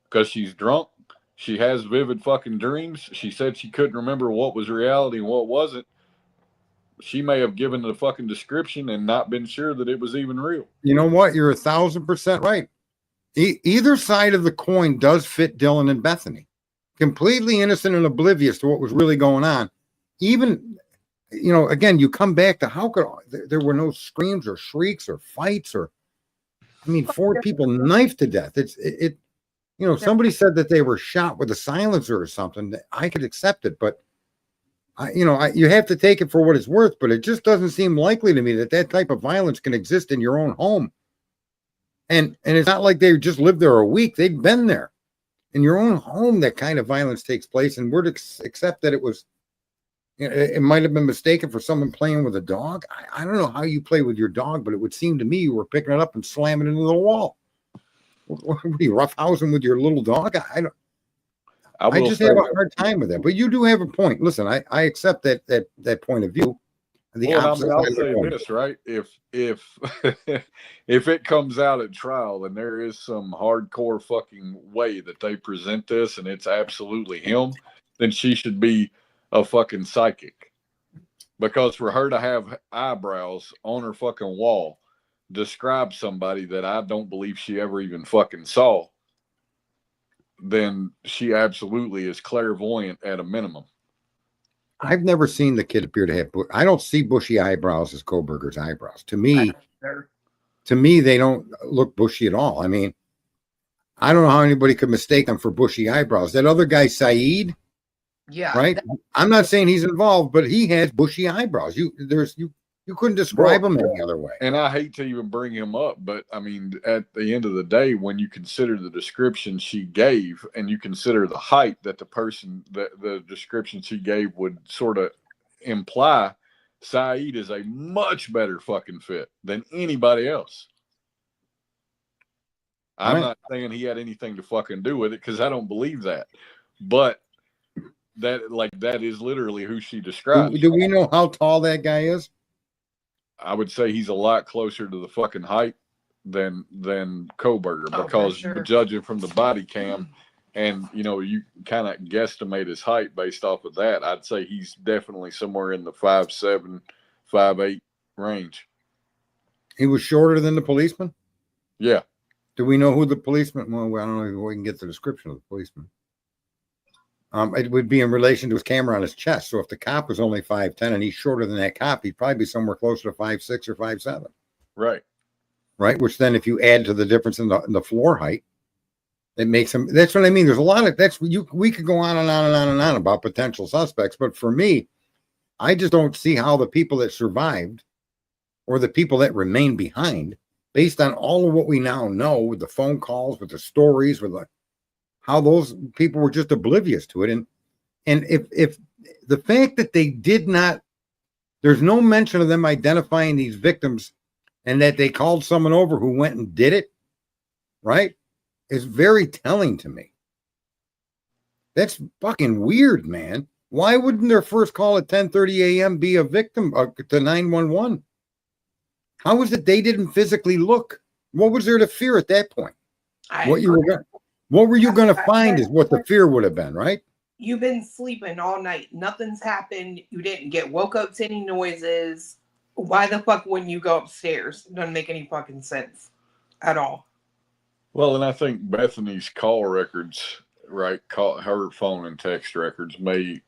Because she's drunk. She has vivid fucking dreams. She said she couldn't remember what was reality and what wasn't. She may have given the fucking description and not been sure that it was even real. You know what? You're 1,000% right. Either side of the coin does fit Dylan and Bethany. Completely innocent and oblivious to what was really going on. Even, again, you come back to how could there were no screams or shrieks or fights 4 people knifed to death. Somebody said that they were shot with a silencer or something. I could accept it, but you have to take it for what it's worth, but it just doesn't seem likely to me that type of violence can exist in your own home. And it's not like they just lived there a week. They'd been there. In your own home, that kind of violence takes place, and we're to accept that it might have been mistaken for someone playing with a dog. I don't know how you play with your dog, but it would seem to me you were picking it up and slamming it into the wall. What are you, roughhousing with your little dog? I just have a hard time with that. But you do have a point. Listen, I accept that point of view. I'll say this, right? If if it comes out at trial and there is some hardcore fucking way that they present this and it's absolutely him, then she should be a fucking psychic. Because for her to have eyebrows on her fucking wall describe somebody that I don't believe she ever even fucking saw, then she absolutely is clairvoyant at a minimum. I've never seen the kid appear to have. I don't see bushy eyebrows as Koberger's eyebrows. To me, they don't look bushy at all. I mean, I don't know how anybody could mistake them for bushy eyebrows. That other guy, Saeed, right? I'm not saying he's involved, but he has bushy eyebrows. You couldn't describe him any other way. And I hate to even bring him up, but I mean, at the end of the day, when you consider the description she gave and you consider the height that the description she gave would sort of imply, Saeed is a much better fucking fit than anybody else. I'm not saying he had anything to fucking do with it because I don't believe that. But that is literally who she describes. Do we know how tall that guy is? I would say he's a lot closer to the fucking height than Koberger, because judging from the body cam, and you kind of guesstimate his height based off of that, I'd say he's definitely somewhere in the 5'7", 5'8" range. He was shorter than the policeman? Yeah. Do we know who the policeman? Well, I don't know if we can get the description of the policeman. It would be in relation to his camera on his chest. So if the cop was only 5'10" and he's shorter than that cop, he'd probably be somewhere closer to 5'6" or 5'7". Right. Right. Which then, if you add to the difference in the floor height, it makes him. That's what I mean. There's a lot of we could go on and on and on and on about potential suspects, but for me, I just don't see how the people that survived or the people that remain behind, based on all of what we now know with the phone calls, with the stories, with how those people were just oblivious to it. And if the fact that they did not, there's no mention of them identifying these victims and that they called someone over who went and did it, right, is very telling to me. That's fucking weird, man. Why wouldn't their first call at 10:30 a.m. be a victim to 911? How is it they didn't physically look? What was there to fear at that point? What were you going to find is what the fear would have been, right? You've been sleeping all night. Nothing's happened. You didn't get woke up to any noises. Why the fuck wouldn't you go upstairs? Doesn't make any fucking sense at all. Well, and I think Bethany's call records, right, her phone and text records may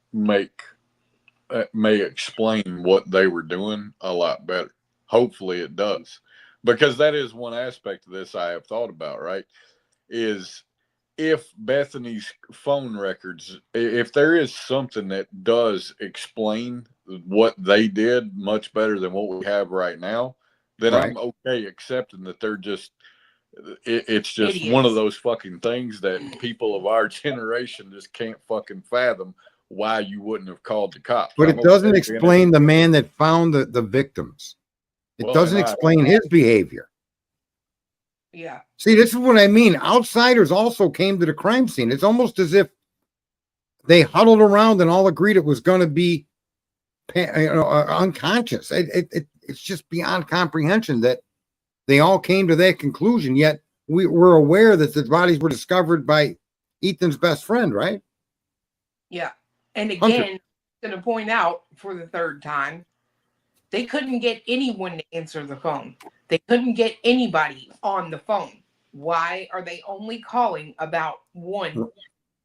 explain what they were doing a lot better. Hopefully it does. Because that is one aspect of this I have thought about, right? Is if Bethany's phone records, if there is something that does explain what they did much better than what we have right now, then right. I'm okay accepting that they're just, it's just idiots. One of those fucking things that people of our generation just can't fucking fathom why you wouldn't have called the cops. But it doesn't explain the man that found the victims. It doesn't explain his behavior. Yeah. See, this is what I mean. Outsiders also came to the crime scene. It's almost as if they huddled around and all agreed it was going to be unconscious. It's just beyond comprehension that they all came to that conclusion, yet we were aware that the bodies were discovered by Ethan's best friend, right? Yeah. And again, I'm going to point out for the third time, they couldn't get anyone to answer the phone. They couldn't get anybody on the phone. Why are they only calling about one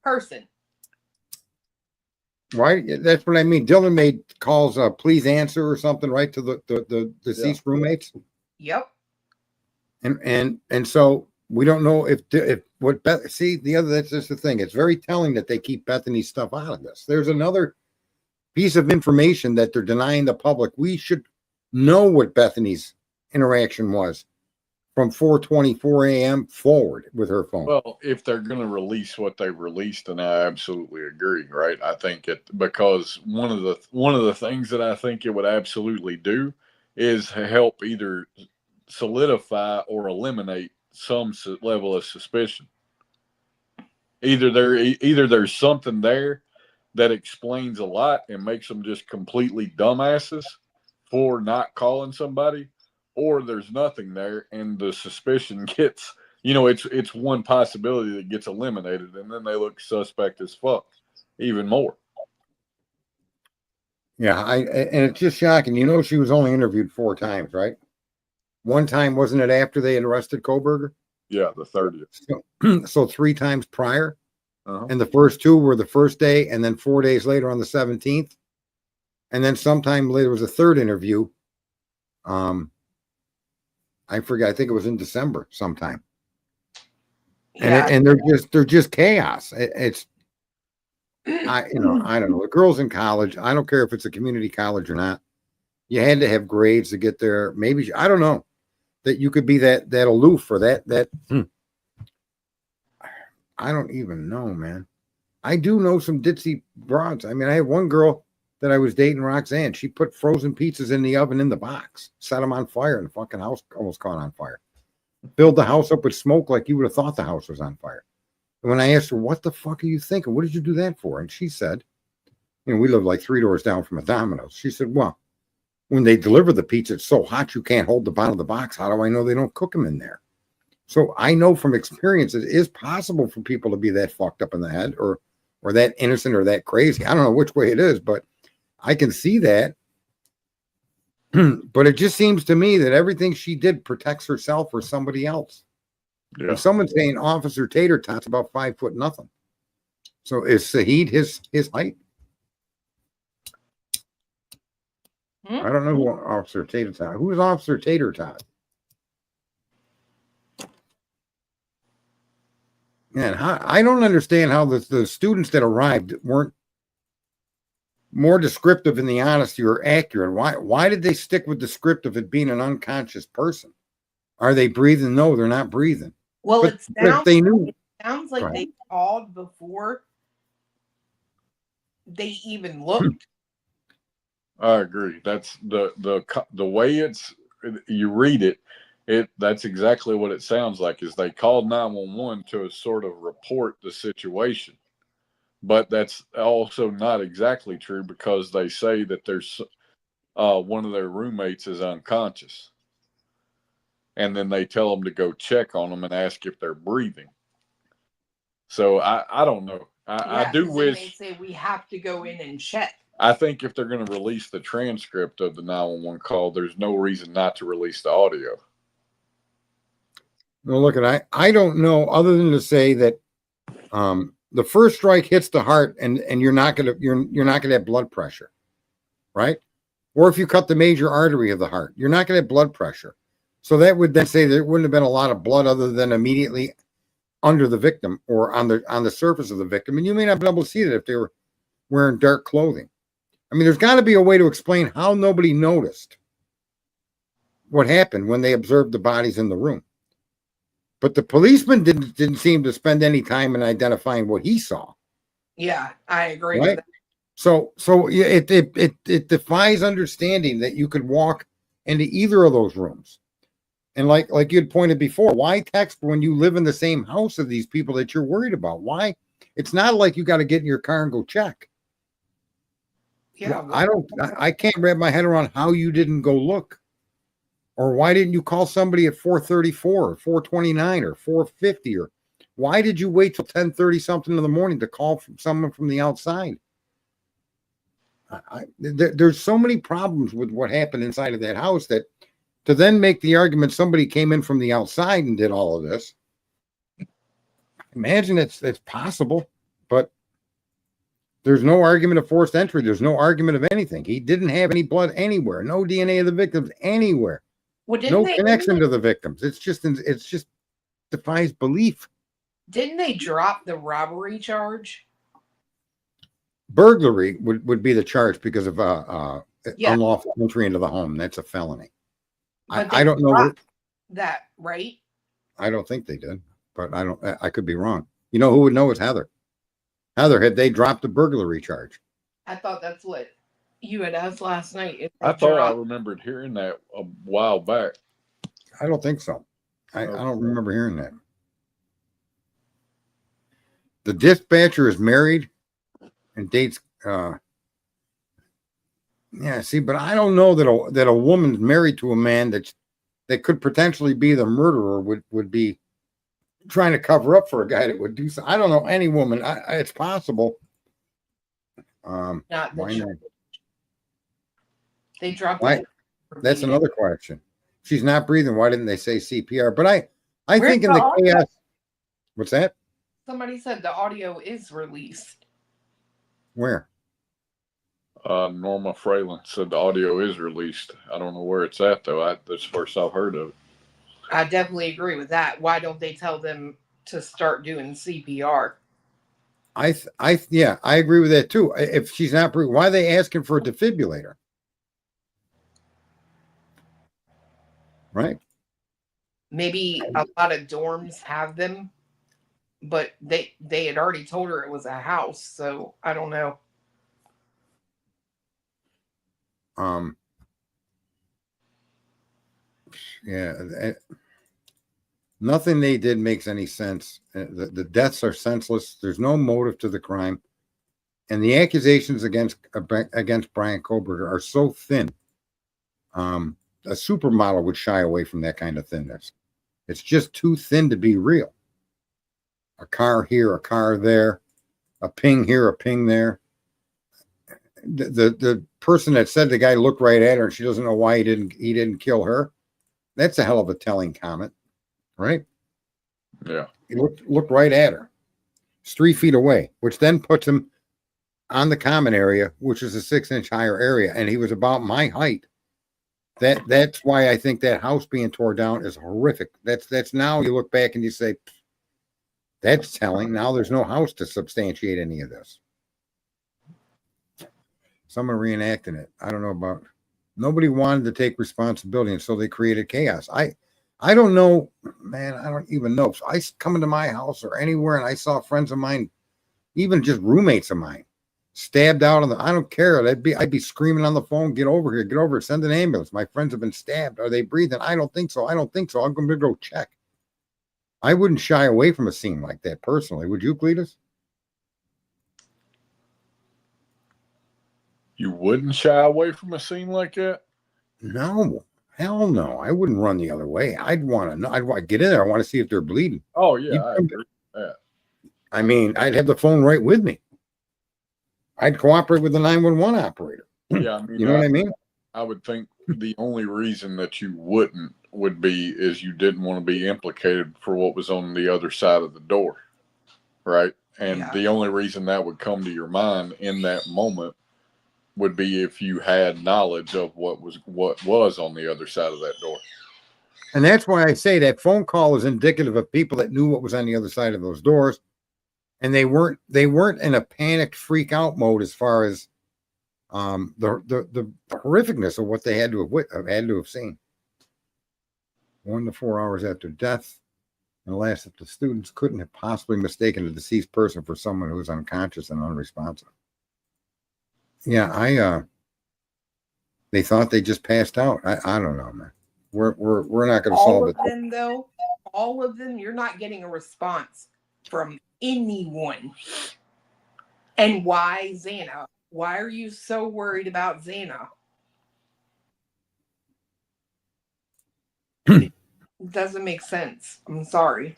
person? Right. That's what I mean. Dylan made calls, please answer or something, right, to the deceased roommates. Yep. And so we don't know if what Beth. See, that's just the thing. It's very telling that they keep Bethany's stuff out of this. There's another piece of information that they're denying the public. We should know what Bethany's interaction was from 4:24 a.m. forward with her phone. Well, if they're going to release what they've released, then I absolutely agree, right? I think because one of the things that I think it would absolutely do is help either solidify or eliminate some level of suspicion. Either there's something there that explains a lot and makes them just completely dumbasses for not calling somebody, or there's nothing there and the suspicion gets, it's one possibility that gets eliminated, and then they look suspect as fuck even more. Yeah, and it's just shocking. She was only interviewed 4 times, right? One time, wasn't it after they had arrested Koberger? Yeah, the 30th. So 3 times prior. And the first 2 were the first day, and then 4 days later on the 17th. And then sometime later was a 3rd interview. I forget. I think it was in December sometime. Yeah. And they're just chaos. I don't know. The girls in college, I don't care if it's a community college or not. You had to have grades to get there. Maybe, I don't know, that you could be that aloof or that. I don't even know, man. I do know some ditzy broads. I mean, I had one girl that I was dating, Roxanne. She put frozen pizzas in the oven in the box, set them on fire, and the fucking house almost caught on fire. filled the house up with smoke like you would have thought the house was on fire. And when I asked her, what the fuck are you thinking? What did you do that for? And she said, we live like 3 doors down from a Domino's. She said, well, when they deliver the pizza, it's so hot you can't hold the bottom of the box. How do I know they don't cook them in there? So I know from experience it is possible for people to be that fucked up in the head or that innocent or that crazy. I don't know which way it is, but I can see that. But it just seems to me that everything she did protects herself or somebody else. Yeah. And someone's saying Officer Tater Tot's about 5 foot nothing. So is Saheed his height? I don't know who Officer Tater Tot. Who is Officer Tater Tot? Man, I don't understand how the students that arrived weren't more descriptive in the honesty or accurate. Why did they stick with the script of it being an unconscious person? Are they breathing? No, they're not breathing. Well, but if they knew, it sounds like they called before they even looked. I agree. That's the way you read it. That's exactly what it sounds like. Is they called 911 to sort of report the situation, but that's also not exactly true because they say that there's one of their roommates is unconscious, and then they tell them to go check on them and ask if they're breathing. So I don't know. I do wish they say we have to go in and check. I think if they're going to release the transcript of the 911 call, there's no reason not to release the audio. No, look, I don't know other than to say that the first strike hits the heart and you're not gonna have blood pressure, right? Or if you cut the major artery of the heart, you're not gonna have blood pressure. So that would then say there wouldn't have been a lot of blood other than immediately under the victim or on the surface of the victim, and you may not be able to see that if they were wearing dark clothing. I mean, there's got to be a way to explain how nobody noticed what happened when they observed the bodies in the room. But the policeman didn't seem to spend any time in identifying what he saw. Yeah, I agree with that. So it defies understanding that you could walk into either of those rooms. And like you had pointed before, why text when you live in the same house of these people that you're worried about? Why? It's not like you got to get in your car and go check. Yeah, I can't wrap my head around how you didn't go look. Or why didn't you call somebody at 4:34 or 4:29 or 4:50? Or why did you wait till 10:30 something in the morning to call from someone from the outside? There's so many problems with what happened inside of that house that to then make the argument somebody came in from the outside and did all of this. Imagine it's possible, but there's no argument of forced entry. There's no argument of anything. He didn't have any blood anywhere. No DNA of the victims anywhere. Well, no connection to the victims. It's just defies belief. Didn't they drop the robbery charge? Burglary would be the charge because of unlawful entry into the home. That's a felony. I don't know that, right? I don't think they did, but I could be wrong. You know who would know is Heather. Heather, had they dropped the burglary charge? I thought that's what you had asked last night. I thought I remembered hearing that a while back. I don't think so. I don't remember hearing that. The dispatcher is married and dates. Yeah, see, but I don't know that a woman married to a man that could potentially be the murderer would be trying to cover up for a guy that would do so. I don't know any woman. It's possible. Not why not? They dropped. That's another question. She's not breathing. Why didn't they say CPR? But I think in the chaos. What's that? Somebody said the audio is released. Where? Norma Fralin said the audio is released. I don't know where it's at though. That's the first I've heard of it. I definitely agree with that. Why don't they tell them to start doing CPR? I agree with that too. If she's not breathing, why are they asking for a defibrillator? Right. Maybe a lot of dorms have them, but they had already told her it was a house, so I don't know. Yeah. Nothing they did makes any sense. The deaths are senseless. There's no motive to the crime. And the accusations against Brian Koberger are so thin. A supermodel would shy away from that kind of thinness. It's just too thin to be real. A car here, a car there, a ping here, a ping there. The person that said the guy looked right at her and she doesn't know why he didn't kill her. That's a hell of a telling comment, right? Yeah. He looked right at her. It's 3 feet away, which then puts him on the common area, which is a 6-inch higher area, and he was about my height. That's why I think that house being torn down is horrific. That's now you look back and you say, that's telling. Now there's no house to substantiate any of this. Someone reenacting it. I don't know about. Nobody wanted to take responsibility, and so they created chaos. I don't know, man. I don't even know. So I come into my house or anywhere, and I saw friends of mine, even just roommates of mine, stabbed out on the. I don't care. I'd be screaming on the phone. Get over here. Get over here. Send an ambulance. My friends have been stabbed. Are they breathing? I don't think so. I don't think so. I'm going to go check. I wouldn't shy away from a scene like that personally. Would you, Cletus? You wouldn't shy away from a scene like that? No. Hell no. I wouldn't run the other way. I'd want to know. I'd want to get in there. I want to see if they're bleeding. Oh, yeah. I agree with that. I mean, I'd have the phone right with me. I'd cooperate with the 911 operator. Yeah. I mean, you know what I mean? I would think the only reason that you wouldn't would be is you didn't want to be implicated for what was on the other side of the door. Right. And the only reason that would come to your mind in that moment would be if you had knowledge of what was on the other side of that door. And that's why I say that phone call is indicative of people that knew what was on the other side of those doors. And they weren't in a panicked freak out mode as far as the horrificness of what they had to have seen. 1 to 4 hours after death, and last, if the students couldn't have possibly mistaken the deceased person for someone who was unconscious and unresponsive. Yeah, they thought they just passed out. I don't know, man. We're not going to solve it. All of them, though, all of them, you're not getting a response from anyone. And why Xana? Why are you so worried about Xana? Doesn't make sense. I'm sorry.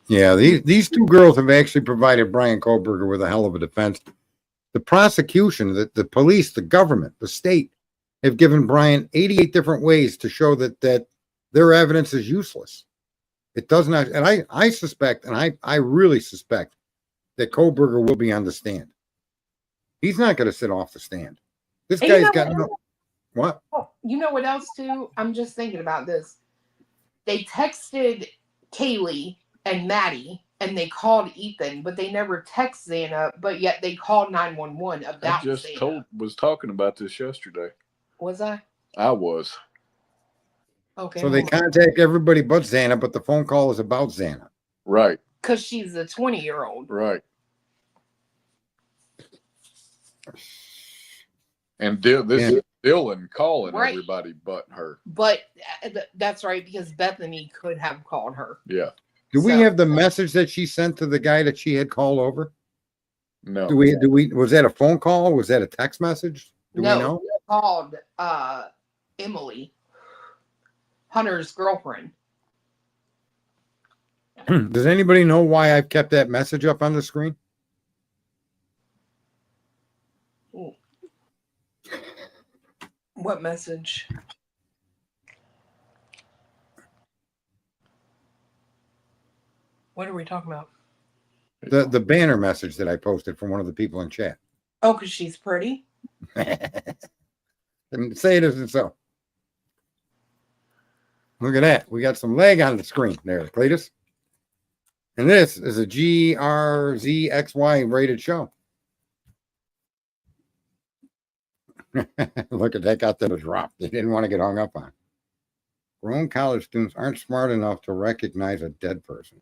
Yeah, these two girls have actually provided Brian Koberger with a hell of a defense. The prosecution, the police, the government, the state have given Brian 88 different ways to show that their evidence is useless. It does not, and I suspect, and I really suspect that Koberger will be on the stand. He's not going to sit off the stand. This guy's got no. What? Oh, you know what else too? I'm just thinking about this. They texted Kaylee and Maddie, and they called Ethan, but they never text Xana, but yet they called 911 about Xana. Was talking about this yesterday. Was I? I was. Okay. So they contact everybody but Xana, but the phone call is about Xana. Right. Because she's a 20-year-old. Right. And this is Dylan calling everybody but her. But that's right, because Bethany could have called her. Yeah. Do we have the message that she sent to the guy that she had called over? No. Do we was that a phone call? Was that a text message? Do we know? Called Emily, Hunter's girlfriend. Does anybody know why I've kept that message up on the screen? What message? What are we talking about? The banner message that I posted from one of the people in chat. Oh, because she's pretty? And say it isn't so. Look at that. We got some leg on the screen there, Cletus. And this is a GRZXY rated show. Look at that, got them a drop. They didn't want to get hung up on. Grown college students aren't smart enough to recognize a dead person.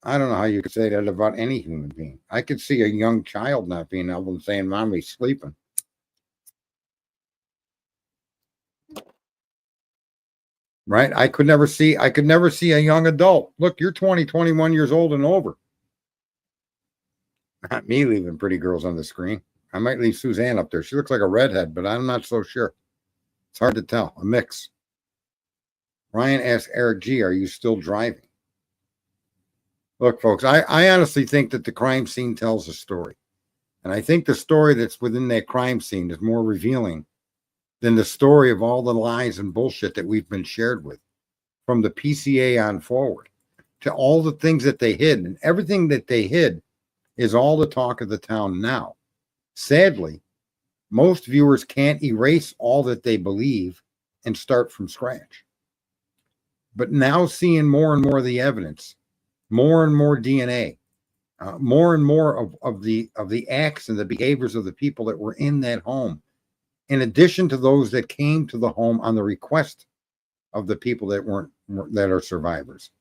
I don't know how you could say that about any human being. I could see a young child not being able to say, Mommy's sleeping. right? I could never see a young adult. Look, you're 20, 21 years old and over. Not me leaving pretty girls on the screen. I might leave Suzanne up there. She looks like a redhead, but I'm not so sure. It's hard to tell. A mix. Ryan asks Eric G, are you still driving? Look, folks, I honestly think that the crime scene tells a story. And I think the story that's within that crime scene is more revealing than the story of all the lies and bullshit that we've been shared with from the PCA on forward to all the things that they hid. And everything that they hid is all the talk of the town now. Sadly, most viewers can't erase all that they believe and start from scratch. But now seeing more and more of the evidence, more and more DNA, more and more of the acts and the behaviors of the people that were in that home, in addition to those that came to the home on the request of the people that are survivors.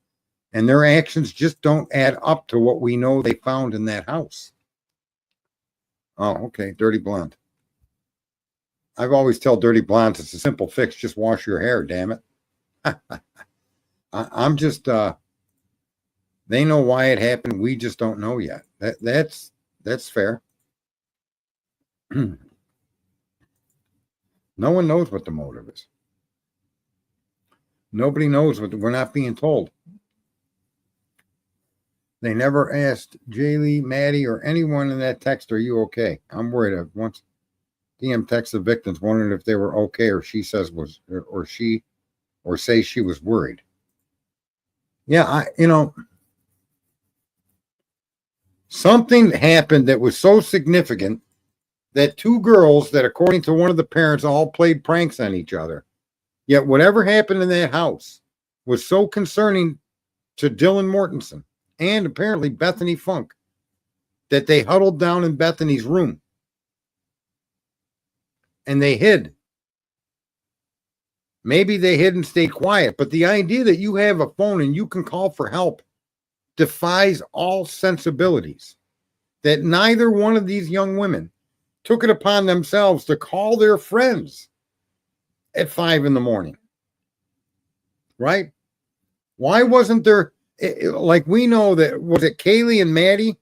And their actions just don't add up to what we know they found in that house. Oh, okay. Dirty blonde. I've always tell dirty blondes it's a simple fix. Just wash your hair, damn it. I'm just, they know why it happened. We just don't know yet. That's fair. No one knows what the motive is. Nobody knows what we're not being told. They never asked Jaylee, Maddie, or anyone in that text, are you okay? I'm worried. Once DM texts the victims wondering if they were okay, or she says say she was worried. Yeah, something happened that was so significant that two girls that, according to one of the parents, all played pranks on each other. Yet whatever happened in that house was so concerning to Dylan Mortensen and apparently Bethany Funk that they huddled down in Bethany's room and they hid. Maybe they hid and stayed quiet, but the idea that you have a phone and you can call for help defies all sensibilities. That neither one of these young women took it upon themselves to call their friends at 5 a.m, right? Why wasn't there, like we know that, was it Kaylee and Maddie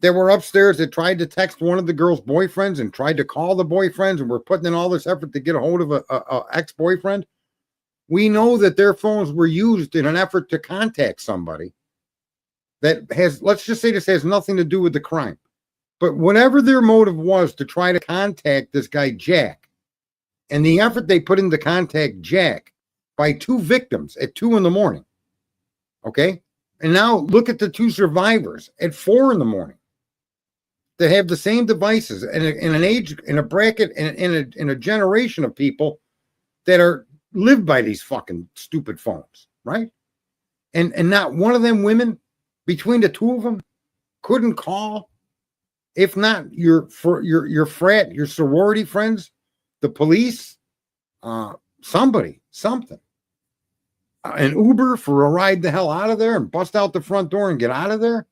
that were upstairs that tried to text one of the girls' boyfriends and tried to call the boyfriends and were putting in all this effort to get a hold of a ex-boyfriend? We know that their phones were used in an effort to contact somebody that has, let's just say this has nothing to do with the crime. But whatever their motive was to try to contact this guy, Jack, and the effort they put into contact Jack by two victims at 2 a.m. Okay. And now look at the two survivors at 4 a.m. that have the same devices and in an age, in a bracket, in a generation of people that are live by these fucking stupid phones. Right. And not one of them women between the two of them couldn't call. If not your frat, your sorority friends, the police, somebody, something. An Uber for a ride the hell out of there and bust out the front door and get out of there?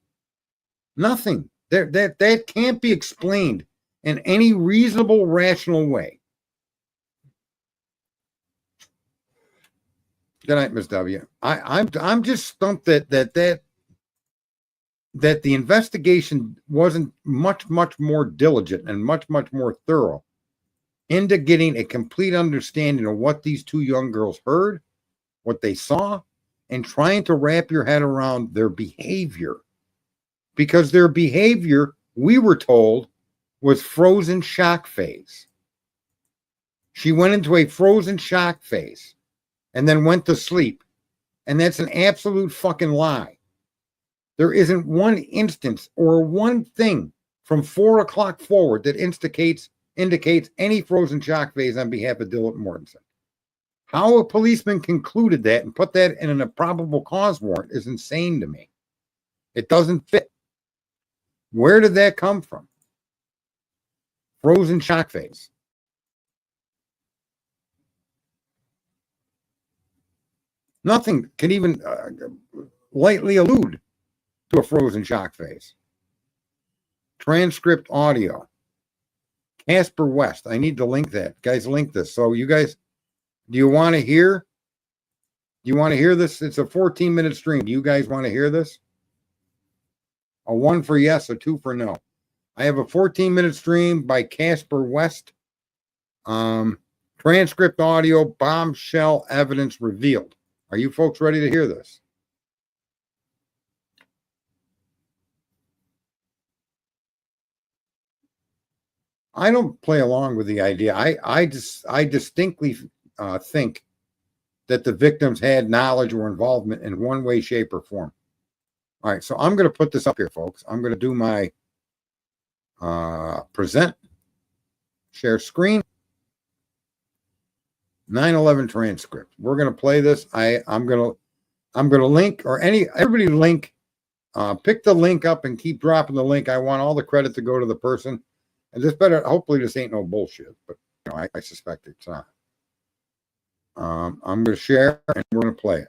Nothing. That can't be explained in any reasonable, rational way. Good night, Ms. W. I'm just stumped that the investigation wasn't much more diligent and much more thorough into getting a complete understanding of what these two young girls heard, what they saw, and trying to wrap your head around their behavior. Because their behavior, we were told, was frozen shock phase. She went into a frozen shock phase and then went to sleep. And that's an absolute fucking lie. There isn't one instance or one thing from 4 o'clock forward that indicates any frozen shock phase on behalf of Dylan Mortensen. How a policeman concluded that and put that in an improbable cause warrant is insane to me. It doesn't fit. Where did that come from? Frozen shock phase. Nothing can even lightly allude to a frozen shock phase. Transcript audio. Casper West. I need to link that. Guys, link this. So you guys, do you want to hear You want to hear this? It's a 14-minute stream. Do you guys want to hear this? A 1 for yes, a 2 for no. I have a 14-minute stream by Casper West. Transcript audio, bombshell evidence revealed. Are you folks ready to hear this? I don't play along with the idea. I distinctly think that the victims had knowledge or involvement in one way, shape, or form. All right, so I'm going to put this up here, folks. I'm going to do my present, share screen, 9/11 transcript. We're going to play this. I'm going to link, or everybody link. Pick the link up and keep dropping the link. I want all the credit to go to the person. And this better, hopefully this ain't no bullshit, but you know, I suspect it's not. I'm going to share and we're going to play it.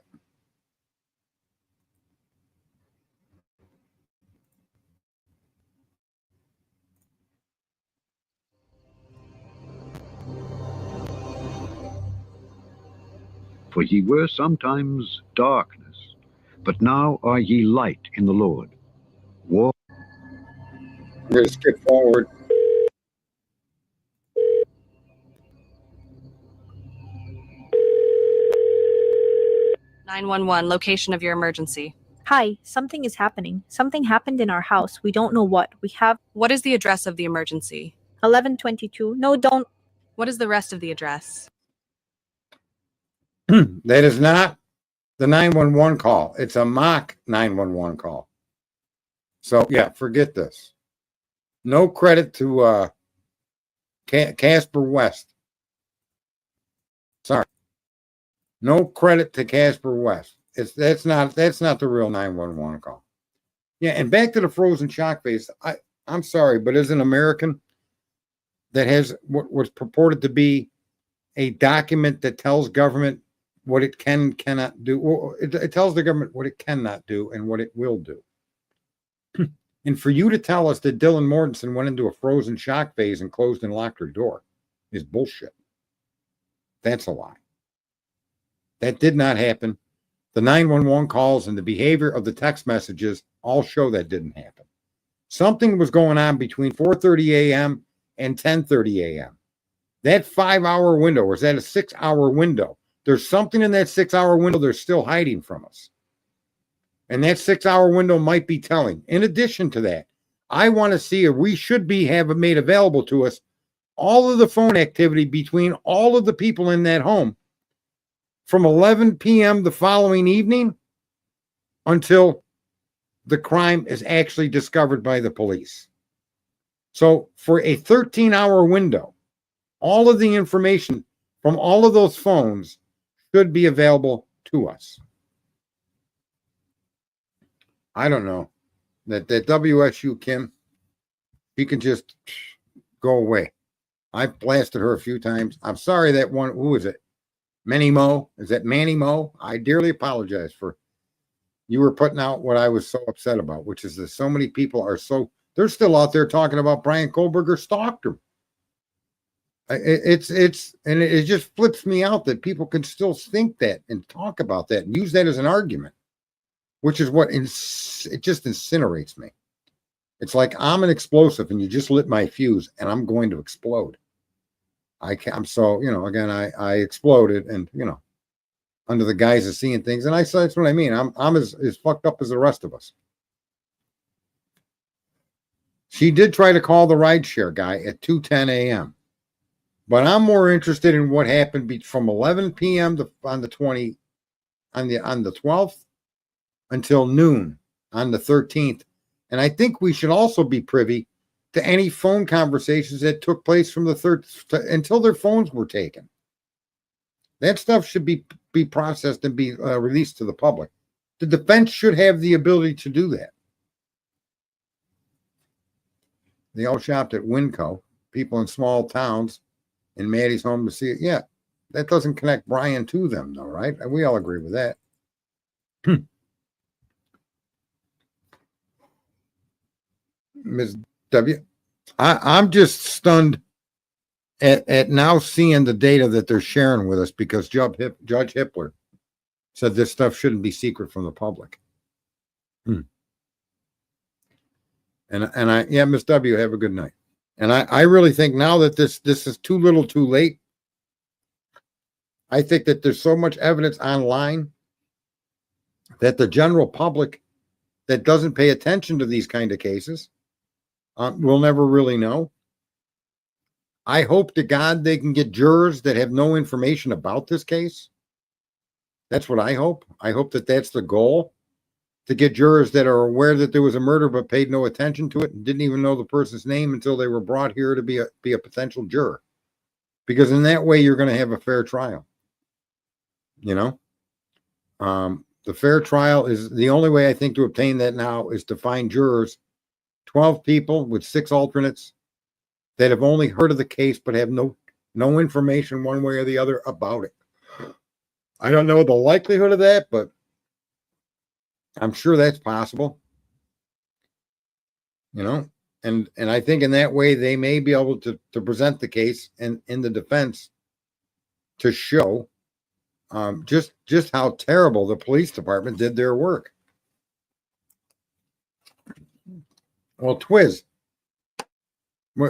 For ye were sometimes darkness, but now are ye light in the Lord. Walk. I'm going to skip forward. Location of your emergency. Hi, something is happening. Something happened in our house. We don't know what. We have What is the address of the emergency? 1122. No, don't. What is the rest of the address? That is not the 911 call. It's a mock 911 call. So, yeah, forget this. No credit to Casper West. Sorry. No credit to Casper West. That's not the real 911 call. Yeah, and back to the frozen shock face. I'm sorry, but as an American that has what was purported to be a document that tells government what it cannot do. Well, it tells the government what it cannot do and what it will do. And for you to tell us that Dylan Mortensen went into a frozen shock phase and closed and locked her door is bullshit. That's a lie. That did not happen. The 911 calls and the behavior of the text messages all show that didn't happen. Something was going on between 4:30 a.m. and 10:30 a.m. That 5-hour window, or is that a 6-hour window? There's something in that 6-hour window they're still hiding from us. And that 6-hour window might be telling. In addition to that, I want to see, or we should have it made available to us, all of the phone activity between all of the people in that home from 11 p.m. the following evening until the crime is actually discovered by the police. So for a 13-hour window, all of the information from all of those phones should be available to us. I don't know. That WSU Kim, she can just go away. I've blasted her a few times. I'm sorry that one, who is it? Manny Mo? Is that Manny Mo? I dearly apologize for you were putting out what I was so upset about, which is that so many people they're still out there talking about Brian Kohlberger stalked her. It just flips me out that people can still think that and talk about that and use that as an argument, which is what it just incinerates me. It's like I'm an explosive and you just lit my fuse and I'm going to explode. I'm so, again, I exploded and, under the guise of seeing things. And that's what I mean. I'm as fucked up as the rest of us. She did try to call the rideshare guy at 2:10 a.m. But I'm more interested in what happened from 11 p.m. on the 12th until noon on the 13th. And I think we should also be privy to any phone conversations that took place from the 3rd until their phones were taken. That stuff should be processed and be released to the public. The defense should have the ability to do that. They all shopped at Winco. People in small towns in Maddie's home to see it. Yeah, that doesn't connect Brian to them, though, right? We all agree with that. Ms. W. I'm just stunned at now seeing the data that they're sharing with us because Judge Hippler said this stuff shouldn't be secret from the public. And yeah, Miss W, have a good night. And I really think now that this is too little too late. I think that there's so much evidence online that the general public that doesn't pay attention to these kind of cases will never really know. I hope to God they can get jurors that have no information about this case. That's what I hope. I hope that that's the goal, to get jurors that are aware that there was a murder but paid no attention to it and didn't even know the person's name until they were brought here to be a potential juror. Because in that way, you're going to have a fair trial. You know? The fair trial is the only way I think to obtain that now is to find jurors, 12 people with 6 alternates that have only heard of the case but have no information one way or the other about it. I don't know the likelihood of that, but I'm sure that's possible. You know, and I think in that way they may be able to present the case and in the defense to show just how terrible the police department did their work. Well, Twiz.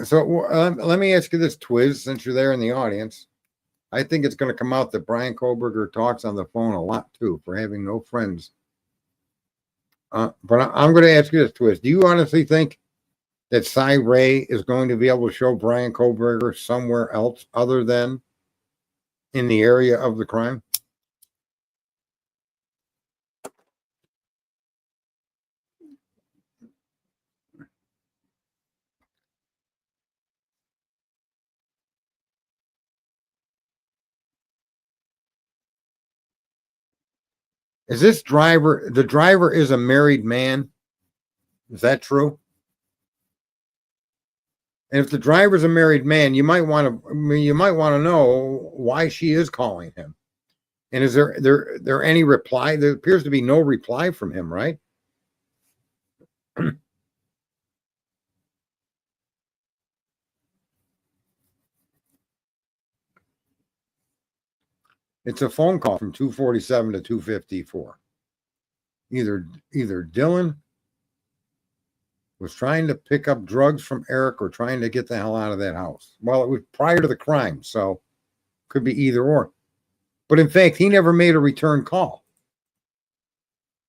So let me ask you this, Twiz, since you're there in the audience. I think it's going to come out that Brian Koberger talks on the phone a lot, too, for having no friends. But I'm going to ask you this, Twiz. Do you honestly think that Cy Ray is going to be able to show Brian Koberger somewhere else other than in the area of the crime? Is this driver, the driver is a married man? Is that true? And if the driver's a married man, you might want to know why she is calling him. And is there any reply? There appears to be no reply from him, right? It's a phone call from 247 to 254. Either Dylan was trying to pick up drugs from Eric or trying to get the hell out of that house. Well, it was prior to the crime, so could be either or. But in fact, he never made a return call.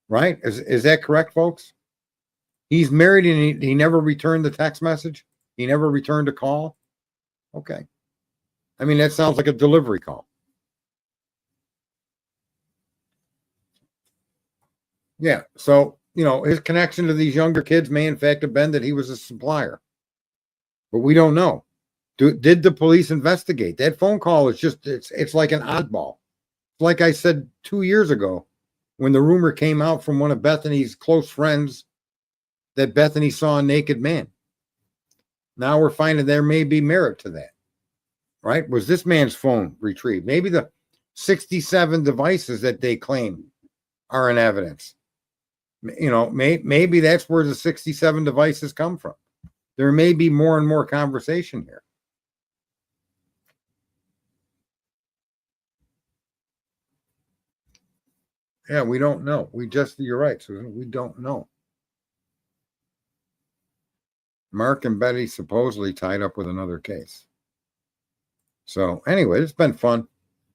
Right? Is that correct, folks? He's married and he never returned the text message? He never returned a call? Okay. I mean, that sounds like a delivery call. Yeah, so, his connection to these younger kids may in fact have been that he was a supplier. But we don't know. Did the police investigate? That phone call is just, it's like an oddball. Like I said 2 years ago, when the rumor came out from one of Bethany's close friends that Bethany saw a naked man. Now we're finding there may be merit to that. Right? Was this man's phone retrieved? Maybe the 67 devices that they claim are in evidence. Maybe that's where the 67 devices come from. There may be more and more conversation here. Yeah, we don't know. You're right, Susan. We don't know. Mark and Betty supposedly tied up with another case. So anyway, it's been fun.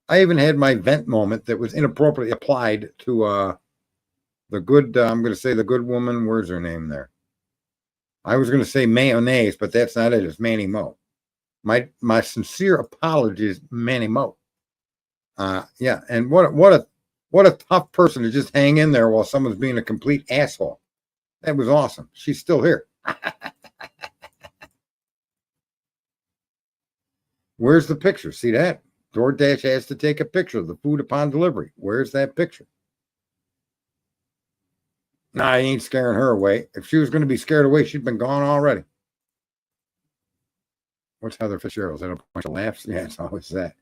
I even had my vent moment that was inappropriately applied to the good, I'm going to say the good woman. Where's her name there? I was going to say mayonnaise, but that's not it. It's Manny Mo. My sincere apologies, Manny Mo. Yeah, and what a tough person to just hang in there while someone's being a complete asshole. That was awesome. She's still here. Where's the picture? See that? DoorDash has to take a picture of the food upon delivery. Where's that picture? Nah, I ain't scaring her away. If she was going to be scared away, she'd been gone already. What's Heather Fitzgerald? Is that a bunch of laughs? Yeah, it's always that.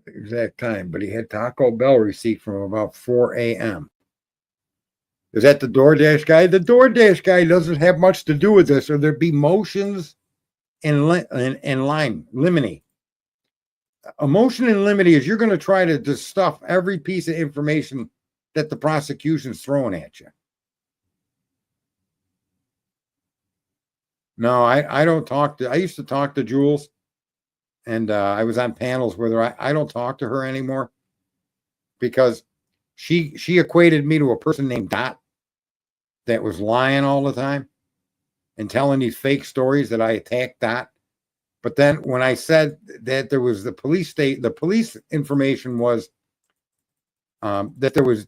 Exact time, but he had Taco Bell receipt from about 4 a.m. Is that the DoorDash guy? The DoorDash guy doesn't have much to do with this, or there'd be motions and line limine. A motion in limine is you're going to try to stuff every piece of information that the prosecution's throwing at you. No, I don't talk to, I used to talk to Jules, and I was on panels with her. I don't talk to her anymore because she equated me to a person named Dot that was lying all the time and telling these fake stories that I attacked Dot. But then when I said that there was the police information was that there was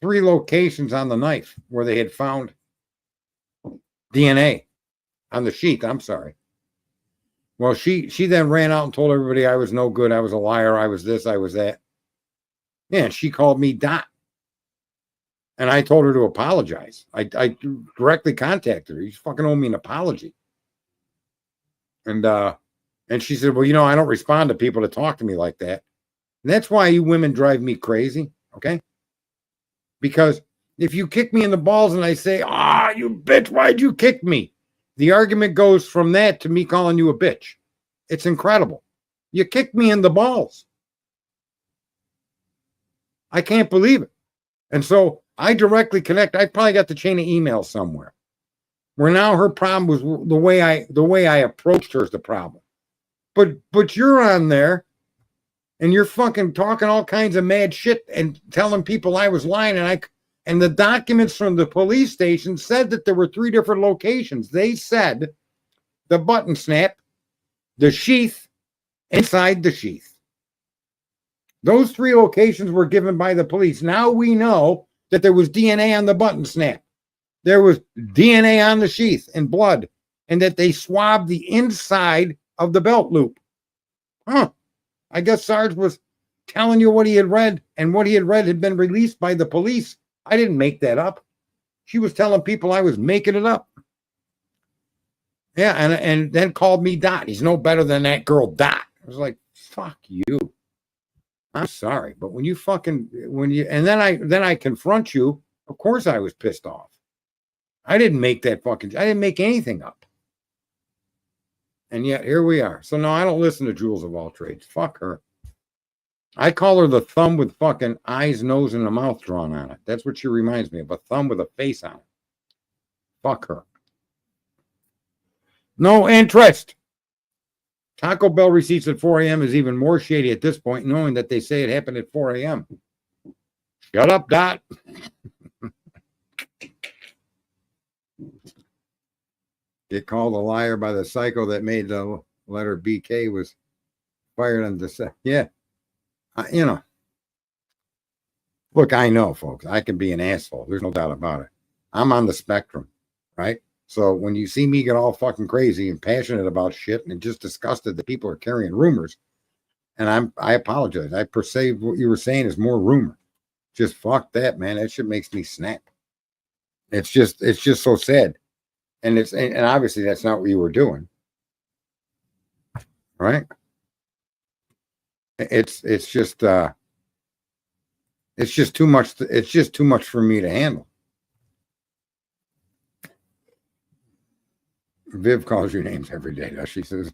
3 locations on the knife where they had found DNA on the sheath. I'm sorry. Well, she then ran out and told everybody I was no good. I was a liar. I was this. I was that. Yeah, she called me Dot. And I told her to apologize. I directly contacted her. You fucking owe me an apology. And she said, well, I don't respond to people that talk to me like that. And that's why you women drive me crazy, okay? Because if you kick me in the balls and I say, you bitch, why'd you kick me? The argument goes from that to me calling you a bitch. It's incredible. You kicked me in the balls. I can't believe it. And so I directly connect. I probably got the chain of emails somewhere where now her problem was the way I approached her is the problem. But you're on there and you're fucking talking all kinds of mad shit and telling people I was lying. And the documents from the police station said that there were 3 different locations. They said the button snap, the sheath, inside the sheath. Those 3 locations were given by the police. Now we know that there was DNA on the button snap. There was DNA on the sheath and blood, and that they swabbed the inside of the belt loop. I guess Sarge was telling you what he had read, and what he had read had been released by the police. I didn't make that up. She was telling people I was making it up. Yeah, and then called me Dot. He's no better than that girl Dot. I was like, fuck you. I'm sorry, but and then I confront you, of course I was pissed off. I didn't make anything up. And yet here we are. So no, I don't listen to Jules of all trades. Fuck her. I call her the thumb with fucking eyes, nose, and a mouth drawn on it. That's what she reminds me of, a thumb with a face on it. Fuck her. No interest. Taco Bell receipts at 4 a.m. is even more shady at this point, knowing that they say it happened at 4 a.m. Shut up, Dot. Get called a liar by the psycho that made the letter BK was fired on the set. Yeah. Look, I know, folks, I can be an asshole. There's no doubt about it. I'm on the spectrum, right? So when you see me get all fucking crazy and passionate about shit and just disgusted that people are carrying rumors, and I apologize. I perceive what you were saying is more rumor. Just fuck that, man. That shit makes me snap. It's just so sad. And obviously that's not what you were doing. Right? It's just too much. It's just too much for me to handle. Viv calls your names every day, does she? Says,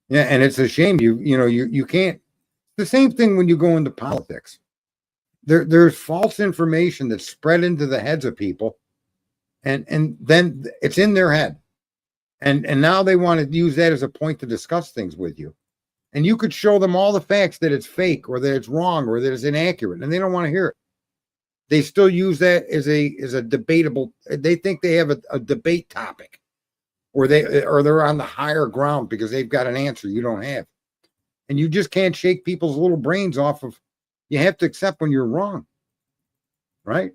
yeah, and it's a shame you can't. The same thing when you go into politics. There's false information that's spread into the heads of people, and then it's in their head, and now they want to use that as a point to discuss things with you, and you could show them all the facts that it's fake or that it's wrong or that it's inaccurate, and they don't want to hear it. They still use that as a debatable. They think they have a debate topic. Or they're on the higher ground because they've got an answer you don't have. And you just can't shake people's little brains off of, you have to accept when you're wrong. Right?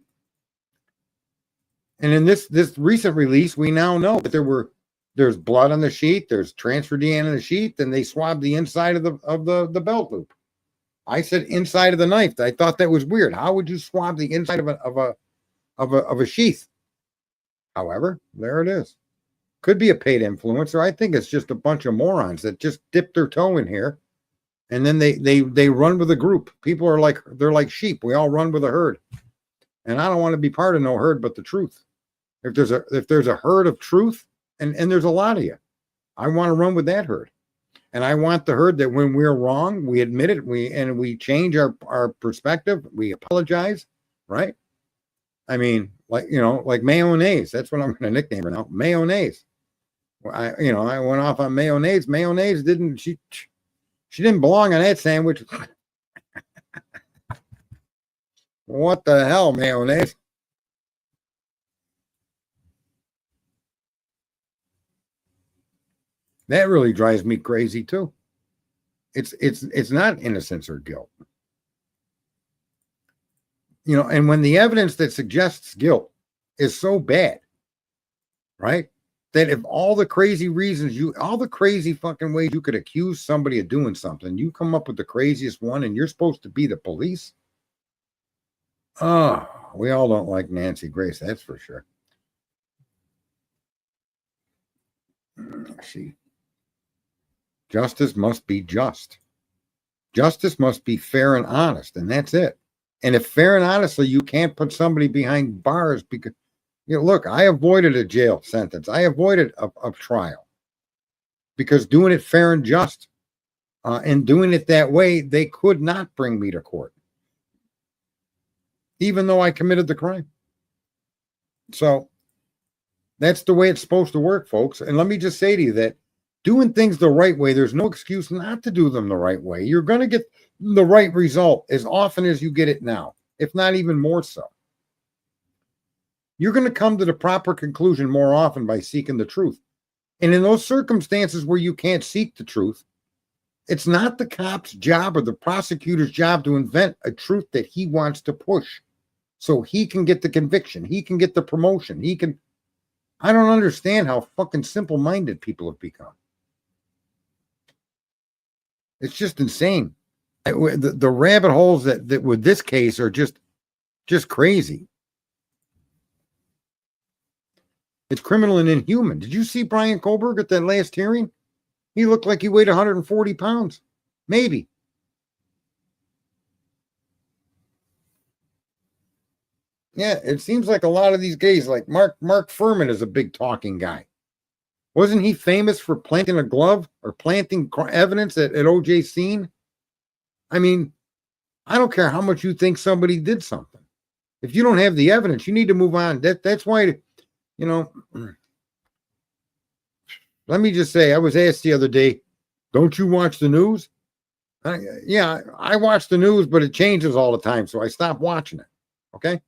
And in this recent release, we now know that there's blood on the sheet, there's transfer DNA on the sheet, and they swabbed the inside of the belt loop. I said inside of the knife. I thought that was weird. How would you swab the inside of a sheath? However, there it is. Could be a paid influencer. I think it's just a bunch of morons that just dip their toe in here, and then they run with a group. People are they're like sheep. We all run with a herd, and I don't want to be part of no herd but the truth. If there's a herd of truth, and there's a lot of you, I want to run with that herd. And I want the herd that when we're wrong, we admit it, we change our perspective, we apologize, right? I mean, like mayonnaise. That's what I'm going to nickname her now. Mayonnaise. I went off on mayonnaise. Mayonnaise she didn't belong on that sandwich. What the hell, mayonnaise? That really drives me crazy too. It's not innocence or guilt. And when the evidence that suggests guilt is so bad, right? That if all the crazy fucking ways you could accuse somebody of doing something, you come up with the craziest one and you're supposed to be the police. Oh, we all don't like Nancy Grace, that's for sure. Justice must be just. Justice must be fair and honest, and that's it. And if fair and honestly, you can't put somebody behind bars because, look, I avoided a jail sentence. I avoided a trial because doing it fair and just and doing it that way, they could not bring me to court, even though I committed the crime. So that's the way it's supposed to work, folks. And let me just say to you that doing things the right way, there's no excuse not to do them the right way. You're going to get the right result as often as you get it now, if not even more so. You're going to come to the proper conclusion more often by seeking the truth. And in those circumstances where you can't seek the truth, it's not the cop's job or the prosecutor's job to invent a truth that he wants to push so he can get the conviction. He can get the promotion. I don't understand how fucking simple-minded people have become. It's just insane. The rabbit holes that with this case are just crazy. It's criminal and inhuman. Did you see Brian Kohlberg at that last hearing? He looked like he weighed 140 pounds. Maybe. Yeah, it seems like a lot of these guys, like Mark Furman is a big talking guy. Wasn't he famous for planting a glove or planting evidence at OJ's scene? I mean, I don't care how much you think somebody did something. If you don't have the evidence, you need to move on. That's why, let me just say, I was asked the other day, don't you watch the news? I watch the news, but it changes all the time, so I stopped watching it. Okay?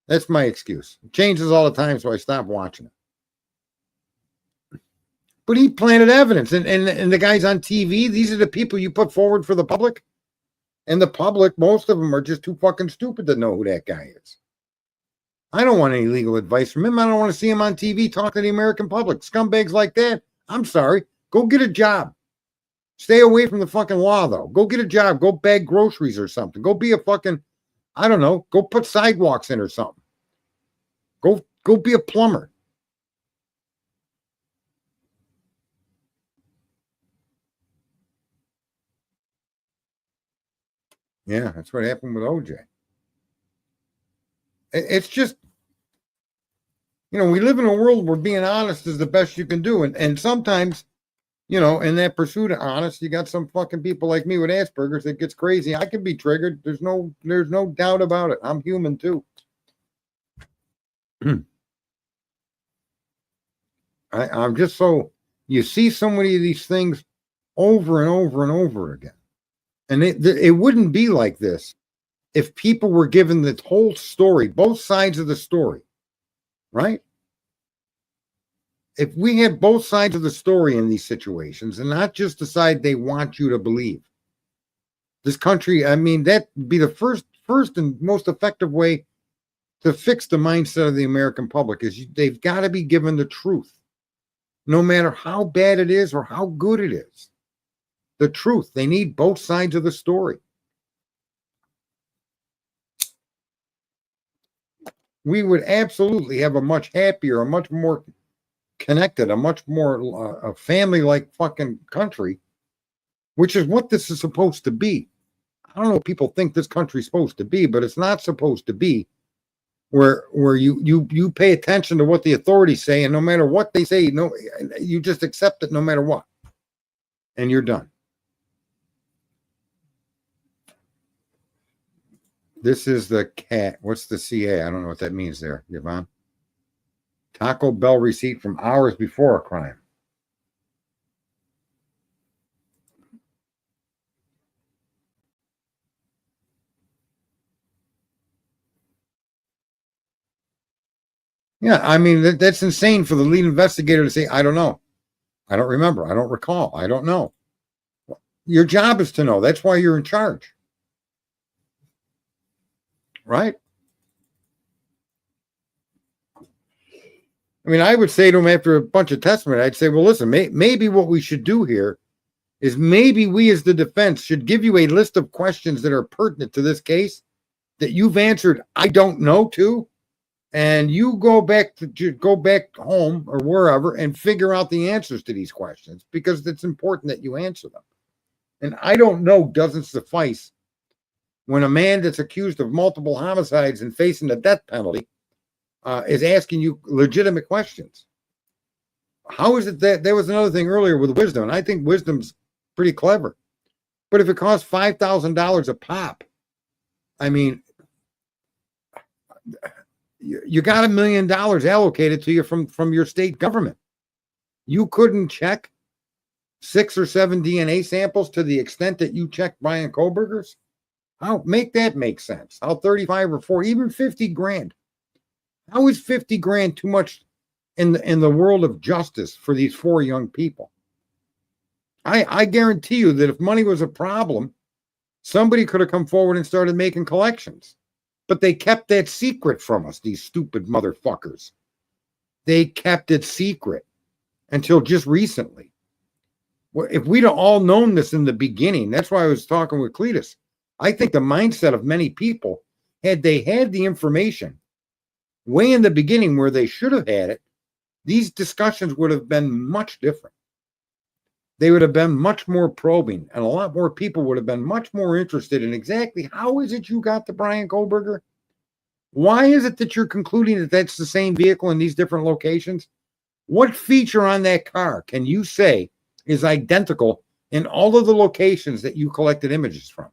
That's my excuse. It changes all the time, so I stopped watching it. But he planted evidence, and the guys on TV, these are the people you put forward for the public. And the public, most of them are just too fucking stupid to know who that guy is. I don't want any legal advice from him. I don't want to see him on TV talking to the American public. Scumbags like that, I'm sorry. Go get a job. Stay away from the fucking law, though. Go get a job. Go bag groceries or something. Go be a fucking, I don't know, go put sidewalks in or something. Go be a plumber. Yeah, that's what happened with OJ. It's just, we live in a world where being honest is the best you can do. And sometimes, in that pursuit of honest, you got some fucking people like me with Asperger's that gets crazy. I can be triggered. There's no doubt about it. I'm human too. I'm just so, you see so many of these things over and over and over again. And it wouldn't be like this if people were given the whole story, both sides of the story, right? If we had both sides of the story in these situations and not just the side they want you to believe, this country, I mean, that'd be the first and most effective way to fix the mindset of the American public is they've got to be given the truth, no matter how bad it is or how good it is. The truth. They need both sides of the story. We would absolutely have a much happier, a much more connected, a much more a family-like fucking country, which is what this is supposed to be. I don't know what people think this country's supposed to be, but it's not supposed to be where you pay attention to what the authorities say, and no matter what they say, you just accept it no matter what. and you're done. This is the cat. What's the CA? I don't know what that means there, Yvonne. Taco Bell receipt from hours before a crime. Yeah, I mean, that's insane for the lead investigator to say, I don't know. I don't remember. I don't recall. I don't know. Your job is to know. That's why you're in charge. Right? I mean, I would say to him after a bunch of testimony, I'd say, well, listen, maybe what we should do here is maybe we as the defense should give you a list of questions that are pertinent to this case that you've answered, I don't know to, and you go back home or wherever and figure out the answers to these questions because it's important that you answer them. And I don't know doesn't suffice when a man that's accused of multiple homicides and facing the death penalty is asking you legitimate questions. How is it that there was another thing earlier with wisdom, and I think wisdom's pretty clever. But if it costs $5,000 a pop, I mean, you got $1 million allocated to you from your state government. You couldn't check 6 or 7 DNA samples to the extent that you checked Brian Koberger's? How make that make sense? How 35 or 40, even 50 grand? How is 50 grand too much in the world of justice for these 4 young people? I guarantee you that if money was a problem, somebody could have come forward and started making collections. But they kept that secret from us, these stupid motherfuckers. They kept it secret until just recently. Well, if we'd have all known this in the beginning, that's why I was talking with Cletus. I think the mindset of many people, had they had the information way in the beginning where they should have had it, these discussions would have been much different. They would have been much more probing, and a lot more people would have been much more interested in exactly how is it you got the Brian Koberger? Why is it that you're concluding that that's the same vehicle in these different locations? What feature on that car can you say is identical in all of the locations that you collected images from?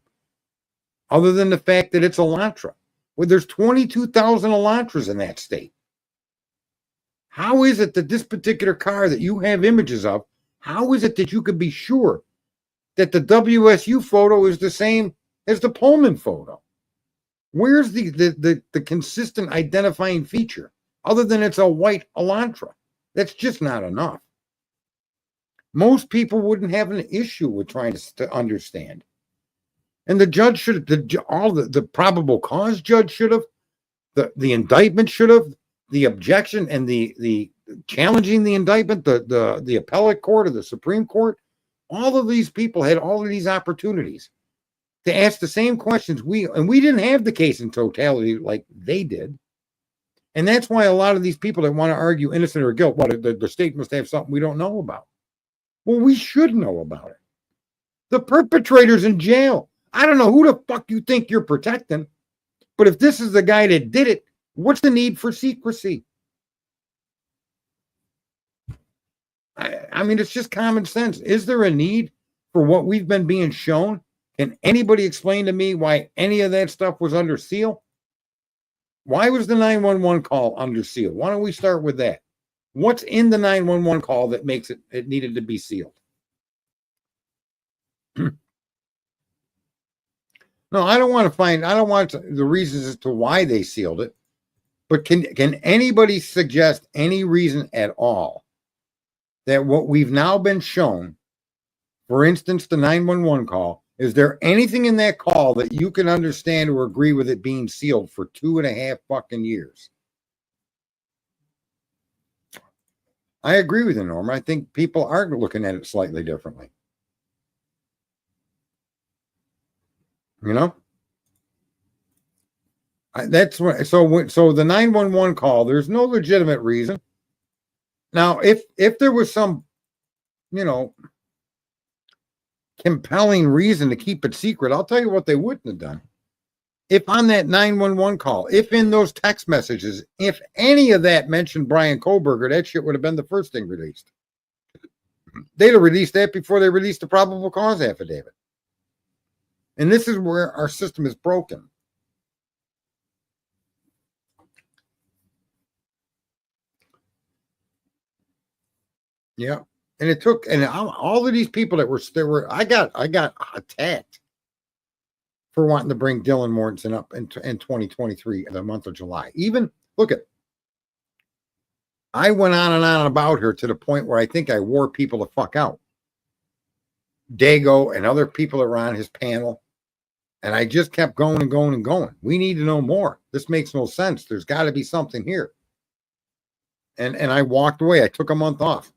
Other than the fact that it's Elantra. Well, there's 22,000 Elantras in that state. How is it that this particular car that you have images of, how is it that you could be sure that the WSU photo is the same as the Pullman photo? Where's the consistent identifying feature other than it's a white Elantra? That's just not enough. Most people wouldn't have an issue with trying to understand. And the judge should have, all the probable cause judge should have, the indictment should have, the objection and the challenging the indictment, the appellate court or the Supreme Court, all of these people had all of these opportunities to ask the same questions. We didn't have the case in totality like they did. And that's why a lot of these people that want to argue innocent or guilt, well, the state must have something we don't know about. Well, we should know about it. The perpetrator's in jail. I don't know who the fuck you think you're protecting, but if this is the guy that did it, what's the need for secrecy? I mean, it's just common sense. Is there a need for what we've been being shown? Can anybody explain to me why any of that stuff was under seal? Why was the 911 call under seal? Why don't we start with that? What's in the 911 call that makes it needed to be sealed? No, I don't want the reasons as to why they sealed it, but can anybody suggest any reason at all that what we've now been shown, for instance, the 911 call, is there anything in that call that you can understand or agree with it being sealed for 2.5 fucking years? I agree with you, Norm. I think people are looking at it slightly differently. You know? That's what. So the 911 call, there's no legitimate reason. Now, if there was some, compelling reason to keep it secret, I'll tell you what they wouldn't have done. If on that 911 call, if in those text messages, if any of that mentioned Brian Koberger, that shit would have been the first thing released. They'd have released that before they released the probable cause affidavit. And this is where our system is broken. Yeah. And it took, and all of these people that were, I got attacked for wanting to bring Dylan Mortensen up in 2023 in the month of July. Even, look at, I went on about her to the point where I think I wore people the fuck out. Dago and other people that were on his panel. And I just kept going and going and going. We need to know more. This makes no sense. There's got to be something here. And I walked away. I took a month off.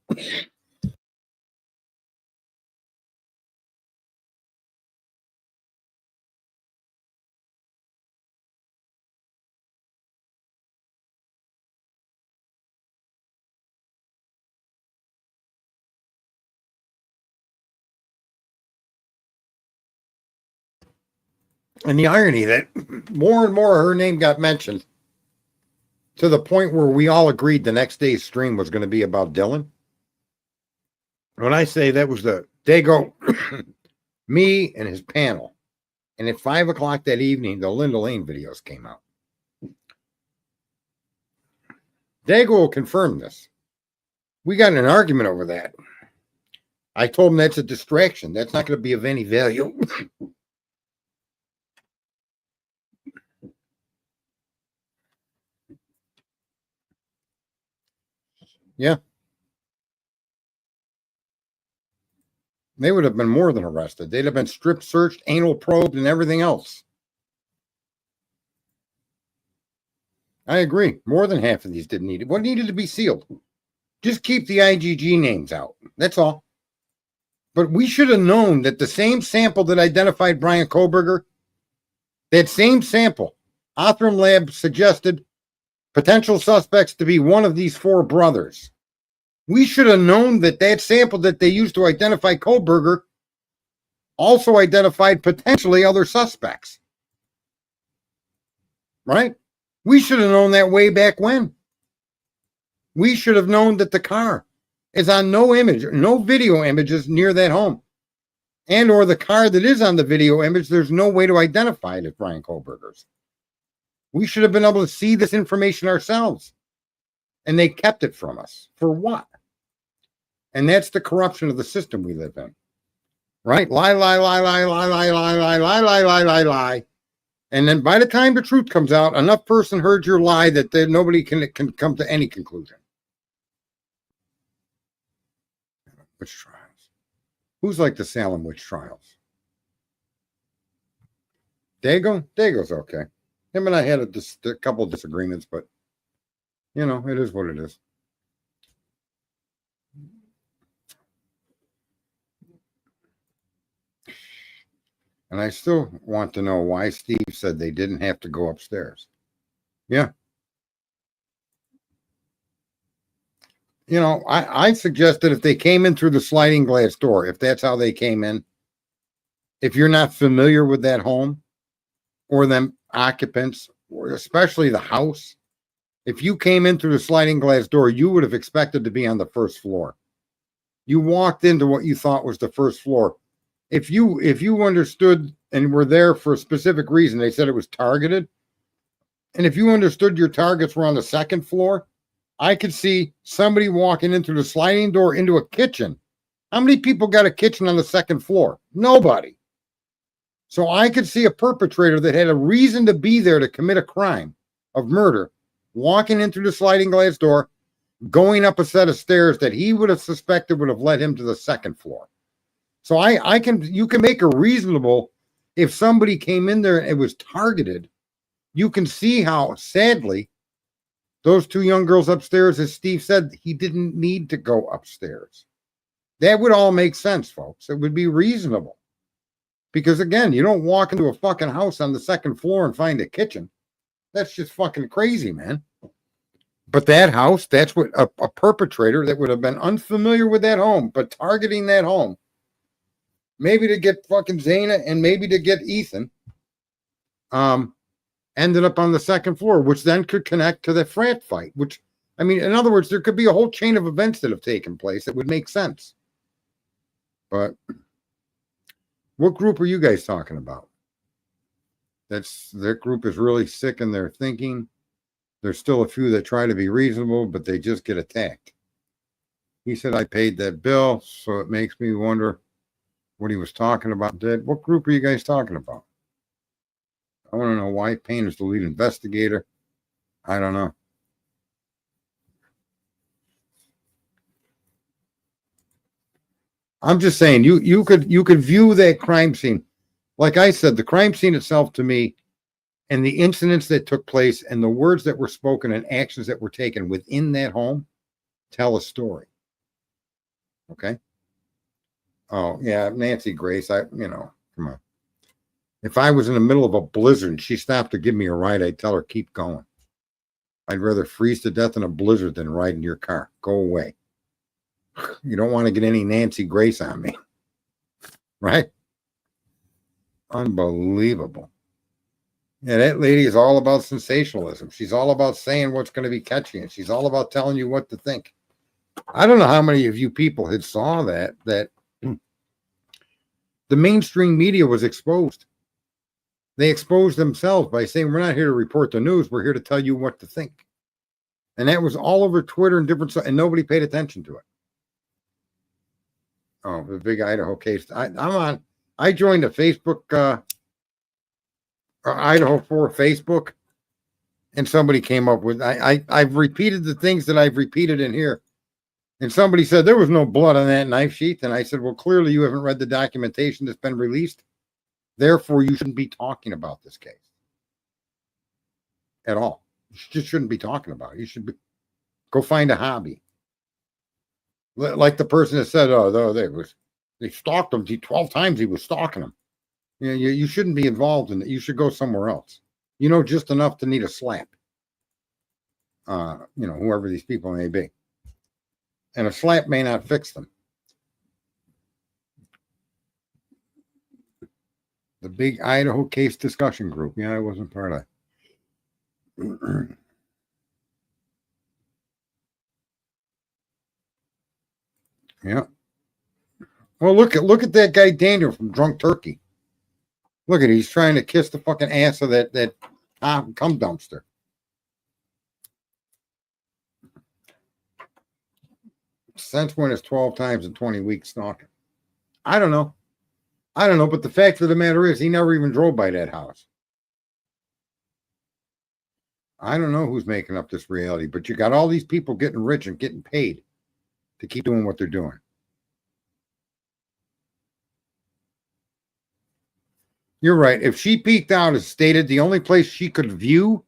And the irony that more and more her name got mentioned to the point where we all agreed the next day's stream was going to be about Dylan. When I say that was Dago, me and his panel. And at 5 o'clock that evening, the Linda Lane videos came out. Dago will confirm this. We got in an argument over that. I told him that's a distraction. That's not going to be of any value. Yeah. They would have been more than arrested. They'd have been strip searched, anal probed, and everything else. I agree. More than half of these didn't need it. What needed to be sealed? Just keep the IgG names out. That's all. But we should have known that the same sample that identified Brian Koberger, that same sample, Othram Lab suggested potential suspects to be one of these 4 brothers. We should have known that sample that they used to identify Koberger also identified potentially other suspects. Right? We should have known that way back when. We should have known that the car is on no video images near that home. And or the car that is on the video image, there's no way to identify it as Brian Koberger's. We should have been able to see this information ourselves. And they kept it from us. For what? And that's the corruption of the system we live in. Right? Lie, lie, lie, lie, lie, lie, lie, lie, lie, lie, lie, lie, lie. And then by the time the truth comes out, enough person heard your lie that nobody can come to any conclusion. Witch trials. Who's like the Salem witch trials? Dago? Dago's okay. Him and I had a couple of disagreements, but, you know, it is what it is. And I still want to know why Steve said they didn't have to go upstairs. Yeah. You know, I suggested if they came in through the sliding glass door, if that's how they came in, if you're not familiar with that home or them occupants, or especially the house, if you came in through the sliding glass door, you would have expected to be on the first floor. You walked into what you thought was the first floor. If you understood and were there for a specific reason, they said it was targeted. And if you understood your targets were on the second floor, I could see somebody walking in through the sliding door into a kitchen. How many people got a kitchen on the second floor? Nobody. So I could see a perpetrator that had a reason to be there to commit a crime of murder, walking in through the sliding glass door, going up a set of stairs that he would have suspected would have led him to the second floor. So you can make a reasonable, if somebody came in there and it was targeted, you can see how, sadly, those 2 young girls upstairs, as Steve said, he didn't need to go upstairs. That would all make sense, folks. It would be reasonable. Because again, you don't walk into a fucking house on the second floor and find a kitchen. That's just fucking crazy, man. But that house, that's what a perpetrator that would have been unfamiliar with that home, but targeting that home, maybe to get fucking Zaina and maybe to get Ethan, ended up on the second floor, which then could connect to the frat fight, which, I mean, in other words, there could be a whole chain of events that have taken place that would make sense. But what group are you guys talking about? That group is really sick in their thinking. There's still a few that try to be reasonable, but they just get attacked. He said, I paid that bill, so it makes me wonder what he was talking about. Dad, what group are you guys talking about? I want to know why Payne is the lead investigator. I don't know. I'm just saying, you could view that crime scene. Like I said, the crime scene itself to me, and the incidents that took place, and the words that were spoken and actions that were taken within that home tell a story. Okay? Oh, yeah, Nancy Grace, come on. If I was in the middle of a blizzard and she stopped to give me a ride, I'd tell her, keep going. I'd rather freeze to death in a blizzard than ride in your car. Go away. You don't want to get any Nancy Grace on me. Right? Unbelievable. Yeah, that lady is all about sensationalism. She's all about saying what's going to be catchy, and she's all about telling you what to think. I don't know how many of you people had saw that the mainstream media was exposed. They exposed themselves by saying, we're not here to report the news. We're here to tell you what to think. And that was all over Twitter and different stuff, and nobody paid attention to it. Oh, the big Idaho case. I joined a Facebook, Idaho4 Facebook, and somebody came up with, I've repeated the things that I've repeated in here. And somebody said there was no blood on that knife sheath. And I said, well, clearly you haven't read the documentation that's been released. Therefore, you shouldn't be talking about this case at all. You just shouldn't be talking about it. You should go find a hobby. Like the person that said, they stalked him 12 times. He was stalking him. You shouldn't be involved in it. You should go somewhere else. You know, just enough to need a slap. Whoever these people may be. And a slap may not fix them. The big Idaho case discussion group. Yeah, I wasn't part of it. Yeah. Well, look at that guy Daniel from Drunk Turkey. Look at it. He's trying to kiss the fucking ass of that cum dumpster. Since when is 12 times in 20 weeks stalking? I don't know. But the fact of the matter is he never even drove by that house. I don't know who's making up this reality, but you got all these people getting rich and getting paid to keep doing what they're doing. You're right. If she peeked out, as stated, the only place she could view,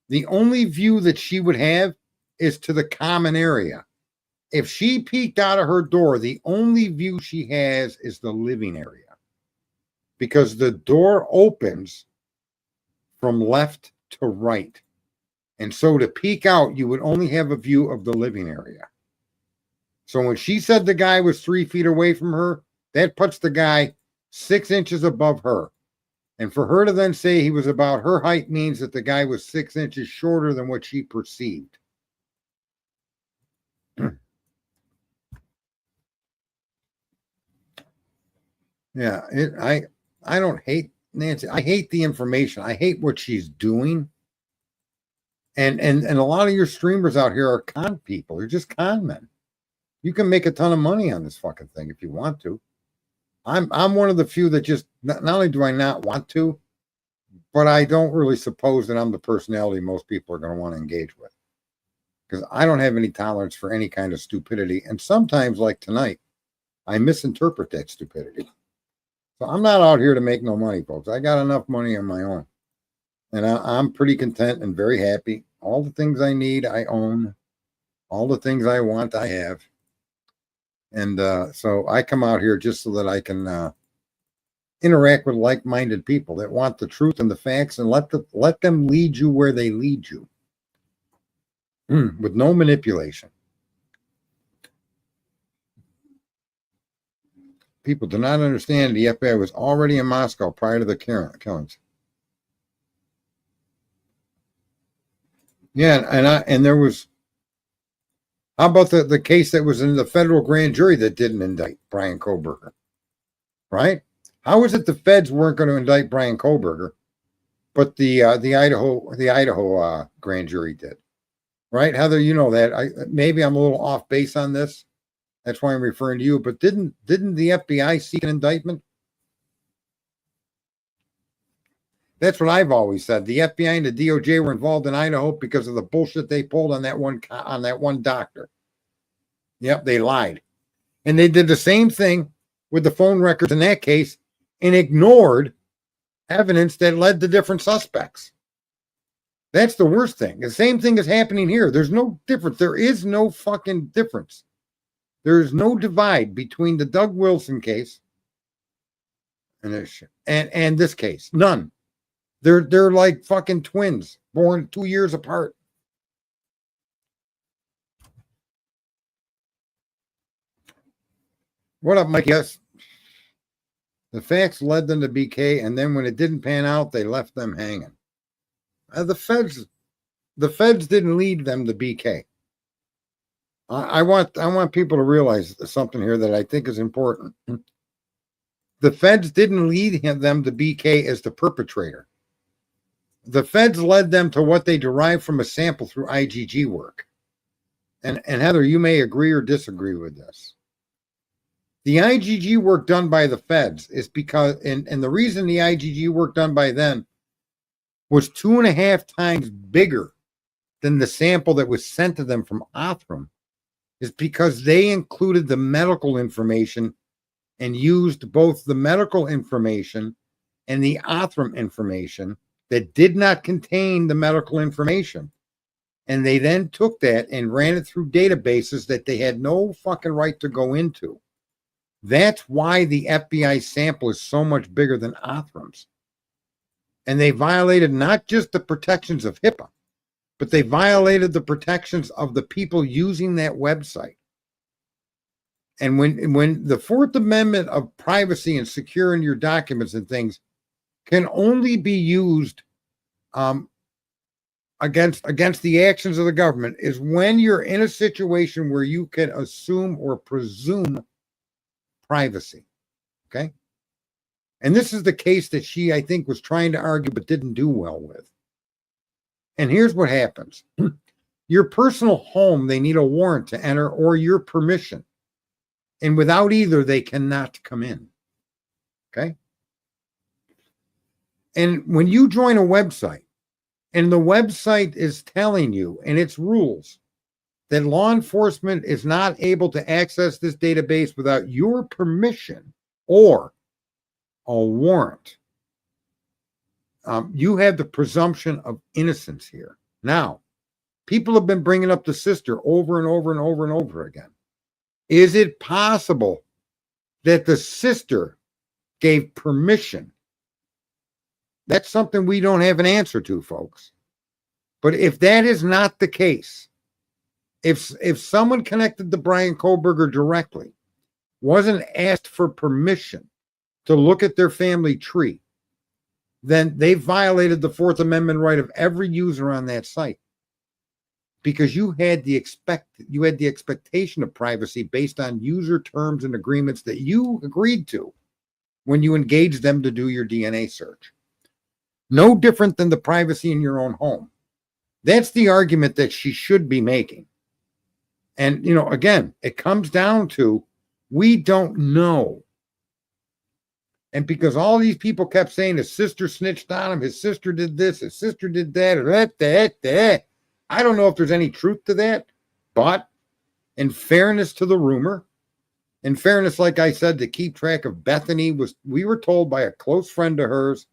the only view that she would have is to the common area. If she peeked out of her door, the only view she has is the living area. Because the door opens from left to right. And so to peek out, you would only have a view of the living area. So when she said the guy was 3 feet away from her, that puts the guy 6 inches above her. And for her to then say he was about her height means that the guy was 6 inches shorter than what she perceived. Yeah, I don't hate Nancy. I hate the information. I hate what she's doing. And a lot of your streamers out here are con people. They're just con men. You can make a ton of money on this fucking thing if you want to. I'm one of the few that just not only do I not want to, but I don't really suppose that I'm the personality most people are going to want to engage with. Because I don't have any tolerance for any kind of stupidity. And sometimes, like tonight, I misinterpret that stupidity. So I'm not out here to make no money, folks. I got enough money on my own. And I'm pretty content and very happy. All the things I need, I own. All the things I want, I have. And so I come out here just so that I can interact with like-minded people that want the truth and the facts, and let them lead you where they lead you. With no manipulation. People do not understand the FBI was already in Moscow prior to the killings. Yeah, and there was, How about the case that was in the federal grand jury that didn't indict Brian Koberger? Right? How is it the feds weren't going to indict Brian Koberger, but the Idaho grand jury did? Right, Heather? You know that. Maybe I'm a little off base on this. That's why I'm referring to you. But didn't the FBI seek an indictment? That's what I've always said. The FBI and the DOJ were involved in Idaho because of the bullshit they pulled on that one doctor. Yep, they lied. And they did the same thing with the phone records in that case and ignored evidence that led to different suspects. That's the worst thing. The same thing is happening here. There's no difference. There is no fucking difference. There is no divide between the Doug Wilson case and this case. None. They're like fucking twins, born 2 years apart. What up, Mike? Yes. The facts led them to BK, and then when it didn't pan out, they left them hanging. The feds didn't lead them to BK. I want people to realize something here that I think is important. The feds didn't lead them to BK as the perpetrator. The feds led them to what they derived from a sample through IgG work. And Heather, you may agree or disagree with this. The IgG work done by the feds is because, and the reason the IgG work done by them was 2.5 times bigger than the sample that was sent to them from Othram is because they included the medical information and used both the medical information and the Othram information that did not contain the medical information. And they then took that and ran it through databases that they had no fucking right to go into. That's why the FBI sample is so much bigger than Othram's. And they violated not just the protections of HIPAA, but they violated the protections of the people using that website. And when the Fourth Amendment of privacy and securing your documents and things can only be used against the actions of the government is when you're in a situation where you can assume or presume privacy. Okay? And this is the case that she, I think, was trying to argue but didn't do well with. And here's what happens. Your personal home, they need a warrant to enter or your permission. And without either, they cannot come in. Okay? And when you join a website, and the website is telling you in its rules that law enforcement is not able to access this database without your permission or a warrant, you have the presumption of innocence here. Now, people have been bringing up the sister over and over and over and over again. Is it possible that the sister gave permission? That's something we don't have an answer to, folks. But if that is not the case, if someone connected to Brian Koberger directly, wasn't asked for permission to look at their family tree, then they violated the Fourth Amendment right of every user on that site. Because you had the expectation of privacy based on user terms and agreements that you agreed to when you engaged them to do your DNA search. No different than the privacy in your own home. That's the argument that she should be making. And, again, it comes down to we don't know. And because all these people kept saying his sister snitched on him, his sister did this, his sister did that, or that. I don't know if there's any truth to that, but in fairness to the rumor, in fairness, like I said, to keep track of Bethany, we were told by a close friend of hers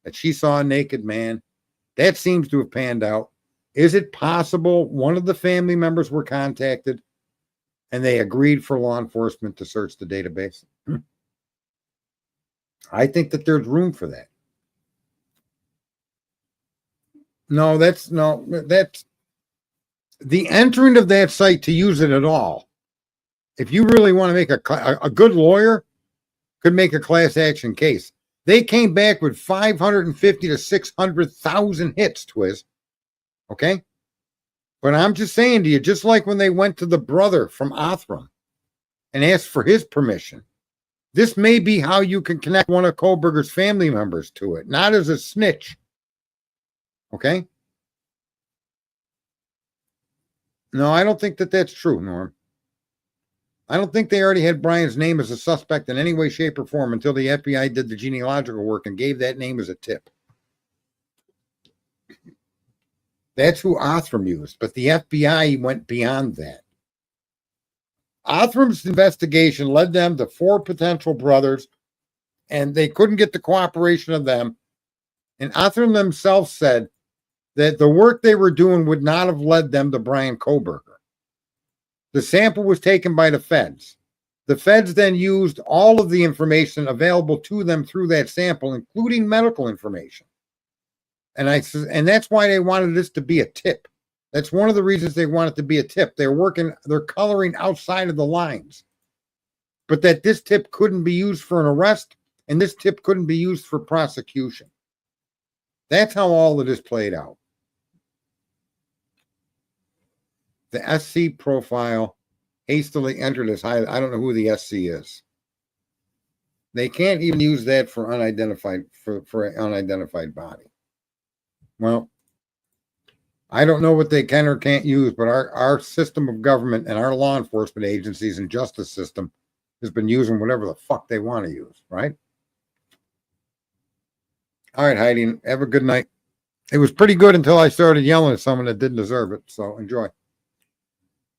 that she saw a naked man. That seems to have panned out. Is it possible one of the family members were contacted and they agreed for law enforcement to search the database? I think that there's room for that. No, that's the entrant of that site to use it at all. If you really want to make a good lawyer could make a class action case. They came back with 550 to 600,000 hits, Twiz. Okay? But I'm just saying to you, just like when they went to the brother from Othram and asked for his permission, this may be how you can connect one of Kohlberger's family members to it, not as a snitch. Okay? No, I don't think that that's true, Norm. I don't think they already had Brian's name as a suspect in any way, shape, or form until the FBI did the genealogical work and gave that name as a tip. That's who Othram used, but the FBI went beyond that. Othram's investigation led them to 4 potential brothers, and they couldn't get the cooperation of them. And Othram themselves said that the work they were doing would not have led them to Brian Kohlberger. The sample was taken by the feds. The feds then used all of the information available to them through that sample, including medical information. And that's why they wanted this to be a tip. That's one of the reasons they want it to be a tip. They're coloring outside of the lines. But that this tip couldn't be used for an arrest, and this tip couldn't be used for prosecution. That's how all of this played out. The SC profile hastily entered as high. I don't know who the SC is. They can't even use that for unidentified for an unidentified body. Well, I don't know what they can or can't use, but our system of government and our law enforcement agencies and justice system has been using whatever the fuck they want to use, right? All right, Heidi, have a good night. It was pretty good until I started yelling at someone that didn't deserve it, so enjoy.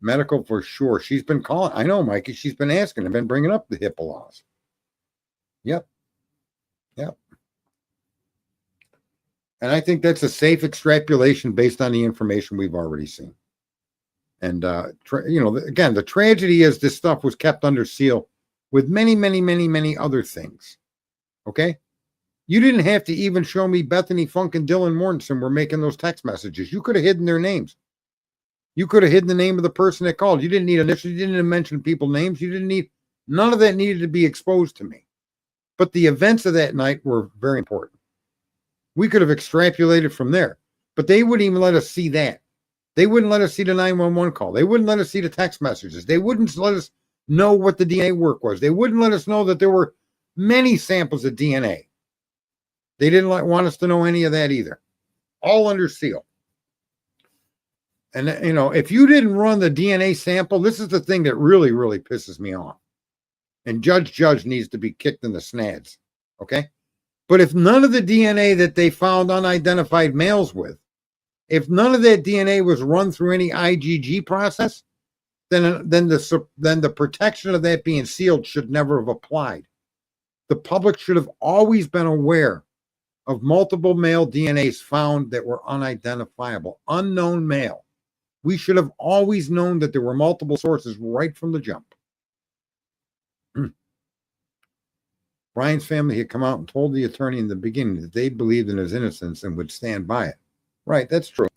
Medical for sure. She's been calling. I know, Mikey. She's been asking. I've been bringing up the HIPAA laws. Yep. And I think that's a safe extrapolation based on the information we've already seen. And, again, the tragedy is this stuff was kept under seal with many, many, many, many other things. Okay? You didn't have to even show me Bethany Funk and Dylan Mortensen were making those text messages. You could have hidden their names. You could have hidden the name of the person that called. You didn't need initials. You didn't mention people's names. None of that needed to be exposed to me. But the events of that night were very important. We could have extrapolated from there, but they wouldn't even let us see that. They wouldn't let us see the 911 call. They wouldn't let us see the text messages. They wouldn't let us know what the DNA work was. They wouldn't let us know that there were many samples of DNA. They didn't want us to know any of that either. All under seal. And, if you didn't run the DNA sample, this is the thing that really, really pisses me off. And Judge needs to be kicked in the snads. Okay? But if none of the DNA that they found unidentified males with, if none of that DNA was run through any IgG process, then the protection of that being sealed should never have applied. The public should have always been aware of multiple male DNAs found that were unidentifiable, unknown male. We should have always known that there were multiple sources right from the jump. Brian's family had come out and told the attorney in the beginning that they believed in his innocence and would stand by it. Right, that's true.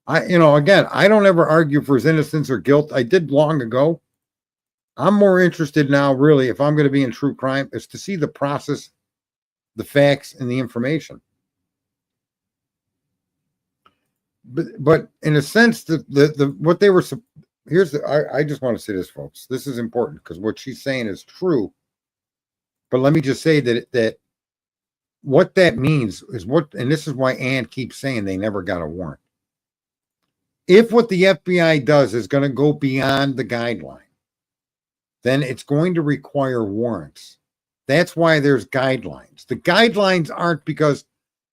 Again, I don't ever argue for his innocence or guilt. I did long ago. I'm more interested now, really, if I'm going to be in true crime, is to see the process, the facts, and the information. But in a sense, what they were, I just want to say this, folks. This is important because what she's saying is true. But let me just say that what that means is and this is why Ann keeps saying they never got a warrant. If what the FBI does is going to go beyond the guideline, then it's going to require warrants. That's why there's guidelines. The guidelines aren't because,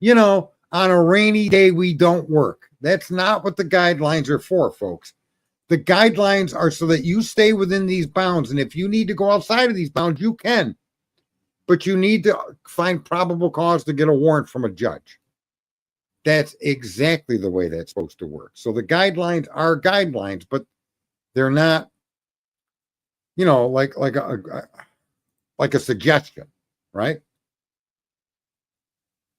on a rainy day we don't work. That's not what the guidelines are for, folks. The guidelines are so that you stay within these bounds. And if you need to go outside of these bounds, you can. But you need to find probable cause to get a warrant from a judge. That's exactly the way that's supposed to work. So the guidelines are guidelines, but they're not, like a suggestion, right?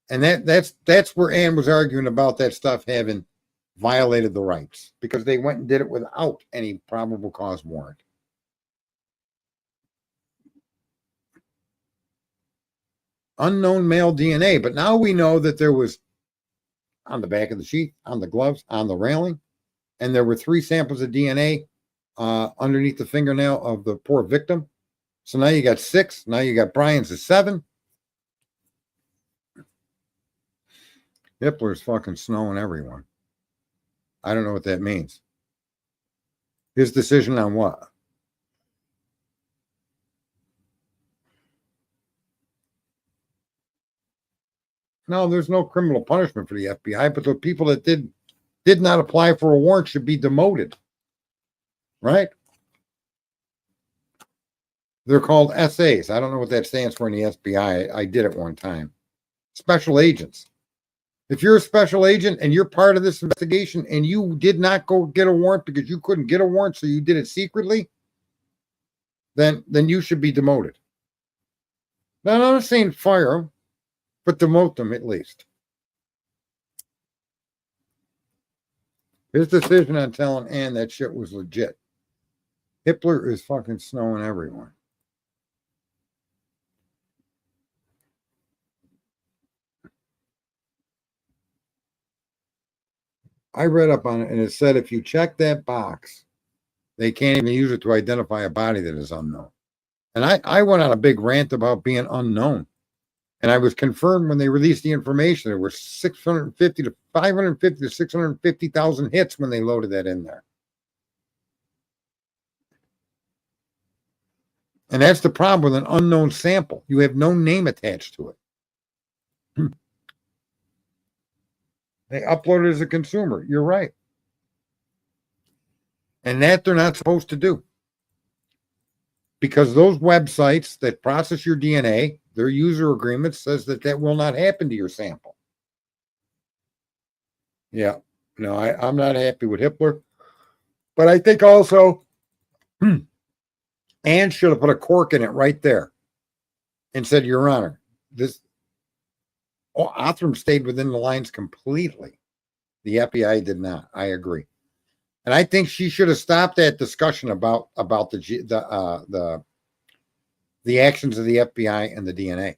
And that's where Ann was arguing about that stuff having violated the rights because they went and did it without any probable cause warrant. Unknown male DNA, but now we know that there was on the back of the sheet, on the gloves, on the railing, and there were 3 samples of DNA underneath the fingernail of the poor victim. So now you got 6. Now you got Brian's at 7. Hitler's fucking snowing everyone. I don't know what that means. His decision on what? No, there's no criminal punishment for the FBI, but the people that did not apply for a warrant should be demoted. Right? They're called SAs. I don't know what that stands for in the FBI. I did it one time. Special agents. If you're a special agent and you're part of this investigation and you did not go get a warrant because you couldn't get a warrant, so you did it secretly, then you should be demoted. Now, I'm not saying fire them, but demote them at least. His decision on telling Ann that shit was legit. Hitler is fucking snowing everyone. I read up on it, and it said if you check that box, they can't even use it to identify a body that is unknown. And I went on a big rant about being unknown. And I was confirmed when they released the information. There were 650 to 550 to 650,000 hits when they loaded that in there. And that's the problem with an unknown sample. You have no name attached to it. They upload it as a consumer. You're right. And that they're not supposed to do. Because those websites that process your DNA, their user agreement says that will not happen to your sample. Yeah. No, I'm not happy with Hitler. But I think also Ann should have put a cork in it right there and said, Your Honor, Othram stayed within the lines completely. The FBI did not. I agree. And I think she should have stopped that discussion about the actions of the FBI and the DNA.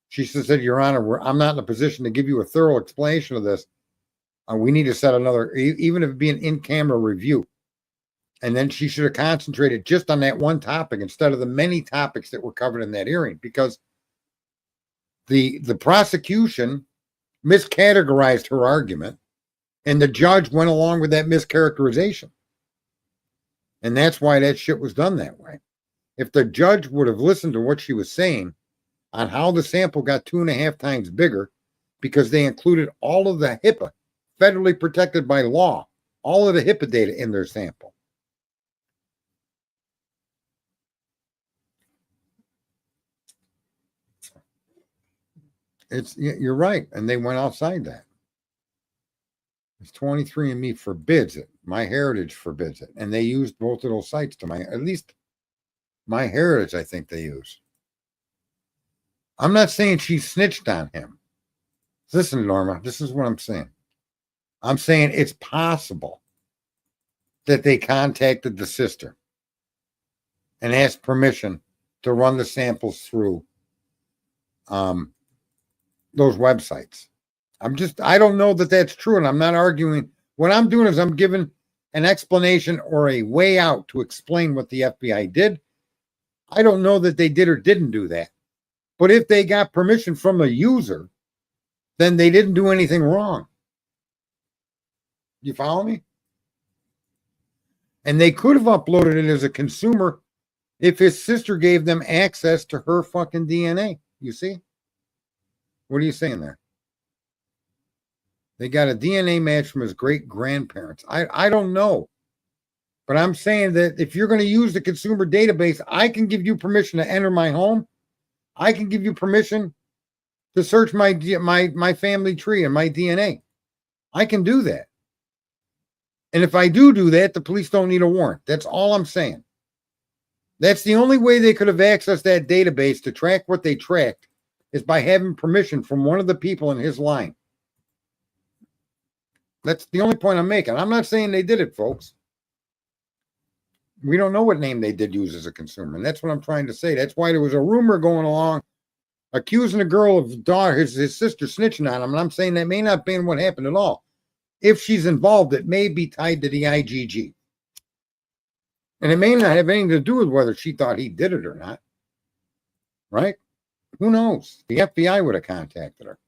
She should have said, Your Honor, I'm not in a position to give you a thorough explanation of this. We need to set another, even if it be an in-camera review. And then she should have concentrated just on that one topic instead of the many topics that were covered in that hearing, because the prosecution miscategorized her argument and the judge went along with that mischaracterization. And that's why that shit was done that way. If the judge would have listened to what she was saying on how the sample got 2.5 times bigger, because they included all of the HIPAA, federally protected by law, all of the HIPAA data in their sample. You're right, and they went outside that. It's 23andMe forbids it. MyHeritage forbids it, and they used both of those sites to at least MyHeritage. I think they use. I'm not saying she snitched on him. Listen, Norma, this is what I'm saying. I'm saying it's possible that they contacted the sister and asked permission to run the samples through those websites. I don't know that that's true, and I'm not arguing. What I'm doing is I'm giving an explanation or a way out to explain what the FBI did. I don't know that they did or didn't do that. But if they got permission from a user, then they didn't do anything wrong. You follow me? And they could have uploaded it as a consumer if his sister gave them access to her fucking DNA. You see? What are you saying there? They got a DNA match from his great-grandparents. I don't know. But I'm saying that if you're going to use the consumer database, I can give you permission to enter my home. I can give you permission to search my family tree and my DNA. I can do that. And if I do that, the police don't need a warrant. That's all I'm saying. That's the only way they could have accessed that database to track what they tracked, is by having permission from one of the people in his line. That's the only point I'm making. I'm not saying they did it, folks. We don't know what name they did use as a consumer, and that's what I'm trying to say. That's why there was a rumor going along accusing a girl of his sister snitching on him, and I'm saying that may not have been what happened at all. if she's involved, it may be tied to the IGG. And it may not have anything to do with whether she thought he did it or not. Right? Who knows? The FBI would have contacted her.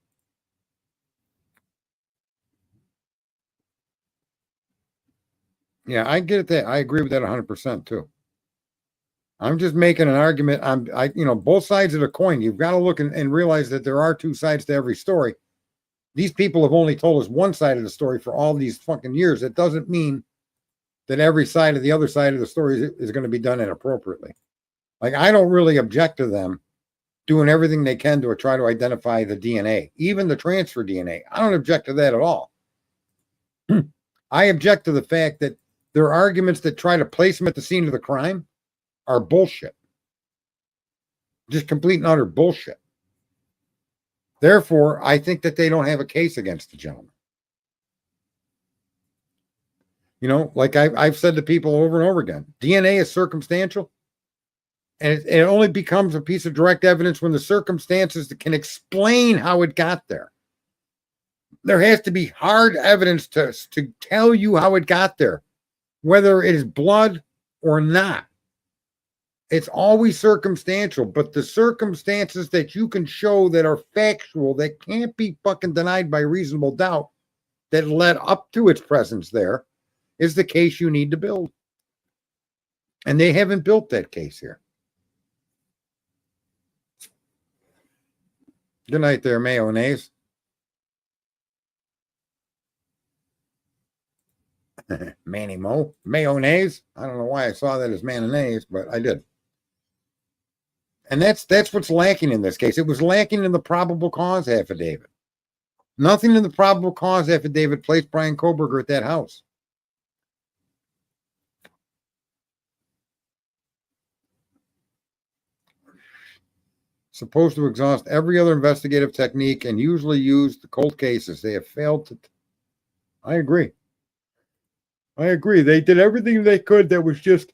Yeah, I get that. I agree with that 100% too. I'm just making an argument. Both sides of the coin. You've got to look and realize that there are two sides to every story. These people have only told us one side of the story for all these fucking years. It doesn't mean that every side of the other side of the story is going to be done inappropriately. Like, I don't really object to them doing everything they can to try to identify the DNA, even the transfer DNA. I don't object to that at all. I object to the fact that there are arguments that try to place them at the scene of the crime are bullshit. Just complete and utter bullshit. Therefore, I think that they don't have a case against the gentleman. You know, like I've said to people over and over again, DNA is circumstantial. And it only becomes a piece of direct evidence when the circumstances that can explain how it got there. There has to be hard evidence to tell you how it got there, whether it is blood or not. It's always circumstantial, but the circumstances that you can show that are factual, that can't be fucking denied by reasonable doubt, that led up to its presence there, is the case you need to build. And they haven't built that case here. Good night there, mayonnaise. Manny Mo. Mayonnaise. I don't know why I saw that as mayonnaise, but I did. And that's what's lacking in this case. It was lacking in the probable cause affidavit. Nothing in the probable cause affidavit placed Brian Koberger at that house. Supposed to exhaust every other investigative technique and usually use the cold cases. They have failed to. I agree. They did everything they could that was just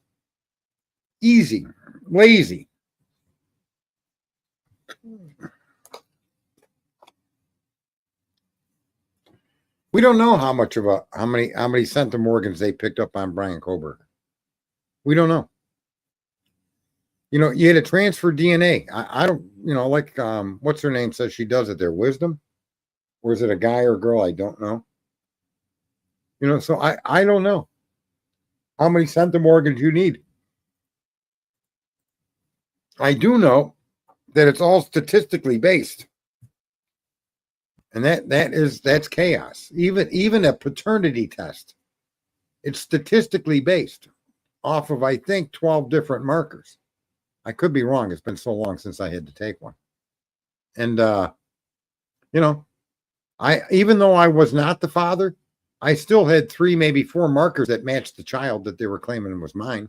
easy, lazy. We don't know how many centimorgans they picked up on Brian Koberger. We don't know. You know, you had to transfer DNA. I don't, like what's her name says she does it there, Wisdom? Or is it a guy or a girl? I don't know. So I don't know how many centimorgans you need. I do know that it's all statistically based. And that's chaos. Even a paternity test, it's statistically based off of, I think, 12 different markers. I could be wrong. It's been so long since I had to take one. And, even though I was not the father, I still had 3, maybe 4 markers that matched the child that they were claiming was mine.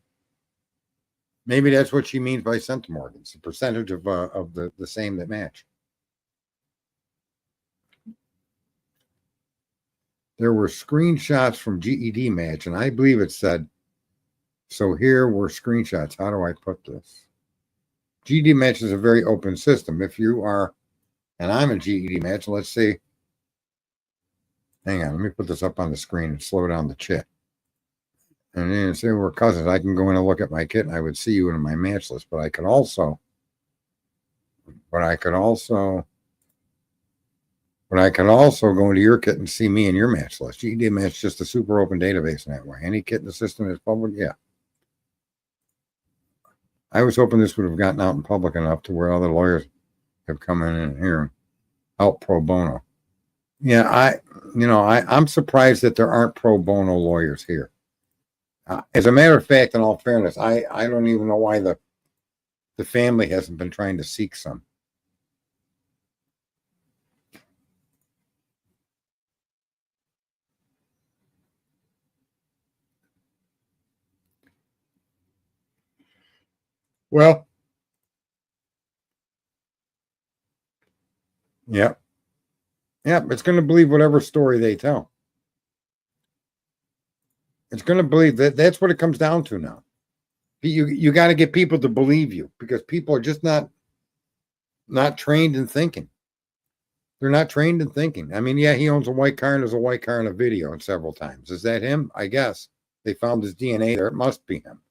Maybe that's what she means by centimorgans, the percentage of the same that match. There were screenshots from GED match, and I believe it said, so here were screenshots. How do I put this? GED match is a very open system. If you are, and I'm a GED match, let's see. Hang on, let me put this up on the screen and slow down the chat. And then say we're cousins. I can go in and look at my kit, and I would see you in my match list. But I could also go into your kit and see me in your match list. GED match is just a super open database in that way. Any kit in the system is public, yeah. I was hoping this would have gotten out in public enough to where other lawyers have come in and here and help pro bono. Yeah, I'm surprised that there aren't pro bono lawyers here. As a matter of fact, in all fairness, I don't even know why the family hasn't been trying to seek some. Well, yeah. Yeah, it's going to believe whatever story they tell. It's going to believe that. That's what it comes down to now. You got to get people to believe you because people are just not trained in thinking. They're not trained in thinking. I mean, yeah, he owns a white car and there's a white car in a video and several times. Is that him? I guess. They found his DNA there. It must be him.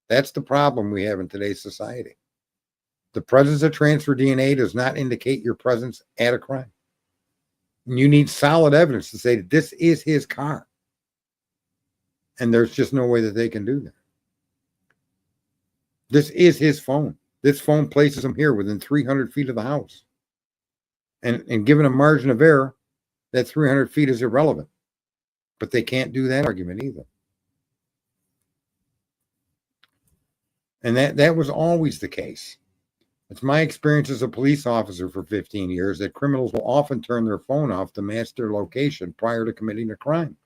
That's the problem we have in today's society. The presence of transfer DNA does not indicate your presence at a crime. And you need solid evidence to say that this is his car. And there's just no way that they can do that. This is his phone. This phone places him here within 300 feet of the house. And given a margin of error, that 300 feet is irrelevant. But they can't do that argument either. And that was always the case. It's my experience as a police officer for 15 years that criminals will often turn their phone off to mask their location prior to committing a crime.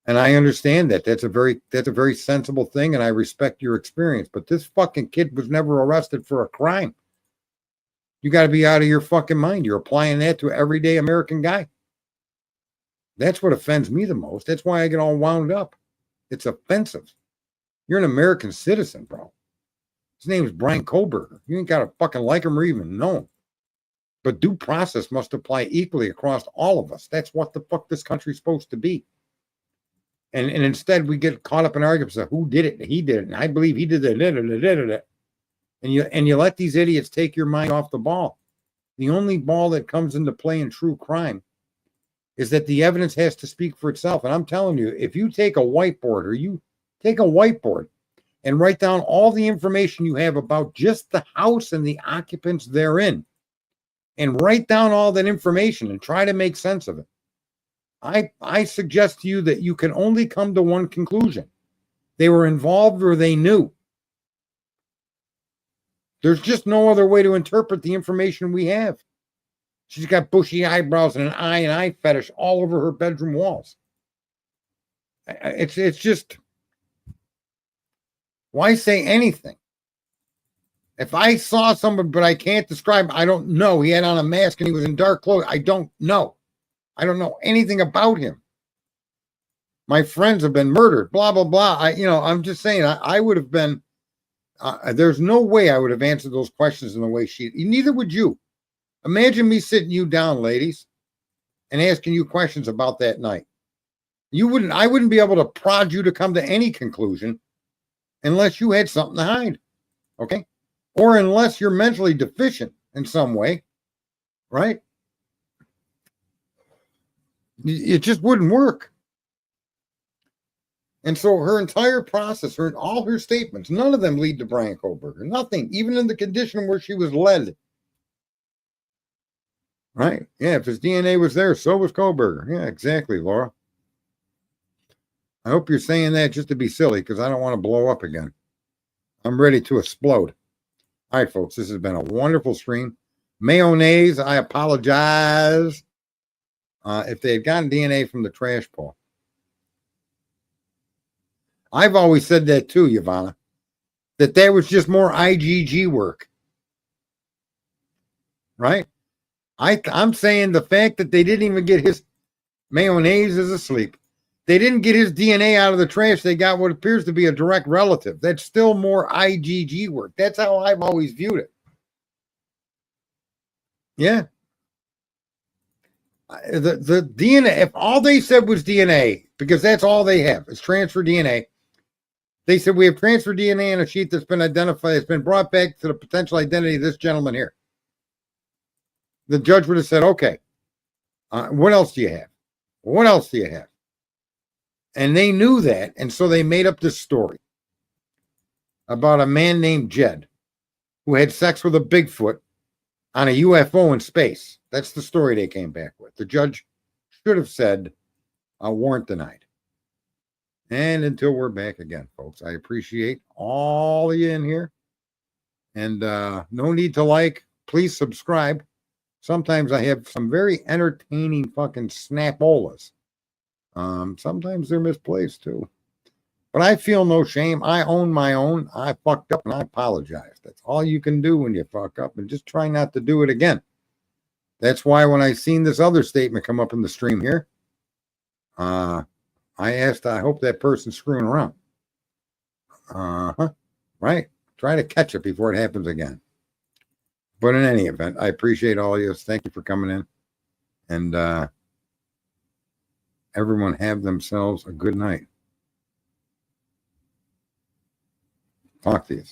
And I understand that. That's a very sensible thing, and I respect your experience. But this fucking kid was never arrested for a crime. You got to be out of your fucking mind. You're applying that to an everyday American guy. That's what offends me the most. That's why I get all wound up. It's offensive. You're an American citizen, bro. His name is Brian Kohlberger. You ain't got to fucking like him or even know him. But due process must apply equally across all of us. That's what the fuck this country's supposed to be. And instead we get caught up in arguments of who did it. He did it. And I believe he did it. And you let these idiots take your mind off the ball. The only ball that comes into play in true crime is that the evidence has to speak for itself. And I'm telling you, if you take a whiteboard or you take a whiteboard and write down all the information you have about just the house and the occupants therein, and write down all that information and try to make sense of it, I suggest to you that you can only come to one conclusion. They were involved or they knew. There's just no other way to interpret the information we have. She's got bushy eyebrows and an eye fetish all over her bedroom walls. It's just, why say anything? If I saw someone, but I can't describe, I don't know. He had on a mask and he was in dark clothes. I don't know. I don't know anything about him. My friends have been murdered, blah, blah, blah. I'm just saying, I would have been, there's no way I would have answered those questions in the way neither would you. Imagine me sitting you down, ladies, and asking you questions about that night. I wouldn't be able to prod you to come to any conclusion unless you had something to hide. Okay? Or unless you're mentally deficient in some way, right? It just wouldn't work. And so her entire process, all her statements, none of them lead to Brian Kohlberger. Nothing, even in the condition where she was led. Right? Yeah, if his DNA was there, so was Kohlberger. Yeah, exactly, Laura. I hope you're saying that just to be silly, because I don't want to blow up again. I'm ready to explode. All right, folks, this has been a wonderful stream. Mayonnaise, I apologize. If they had gotten DNA from the trash pull. I've always said that too, Yvonne, that was just more IgG work. Right? I'm saying the fact that they didn't even get his mayonnaise is asleep. They didn't get his DNA out of the trash. They got what appears to be a direct relative. That's still more IgG work. That's how I've always viewed it. Yeah. The DNA, if all they said was DNA, because that's all they have, is transfer DNA. They said, we have transfer DNA in a sheet that's been identified, it's been brought back to the potential identity of this gentleman here. The judge would have said, okay, what else do you have? What else do you have? And they knew that, and so they made up this story about a man named Jed who had sex with a Bigfoot on a UFO in space. That's the story they came back with. The judge should have said, warrant denied. And until we're back again, folks, I appreciate all of you in here. And no need to like. Please subscribe. Sometimes I have some very entertaining fucking snapolas. Sometimes they're misplaced too. But I feel no shame. I own my own. I fucked up and I apologize. That's all you can do when you fuck up, and just try not to do it again. That's why when I seen this other statement come up in the stream here, I asked, I hope that person's screwing around. Right? Try to catch it before it happens again. But in any event, I appreciate all of you. Thank you for coming in. And everyone have themselves a good night. Talk to you.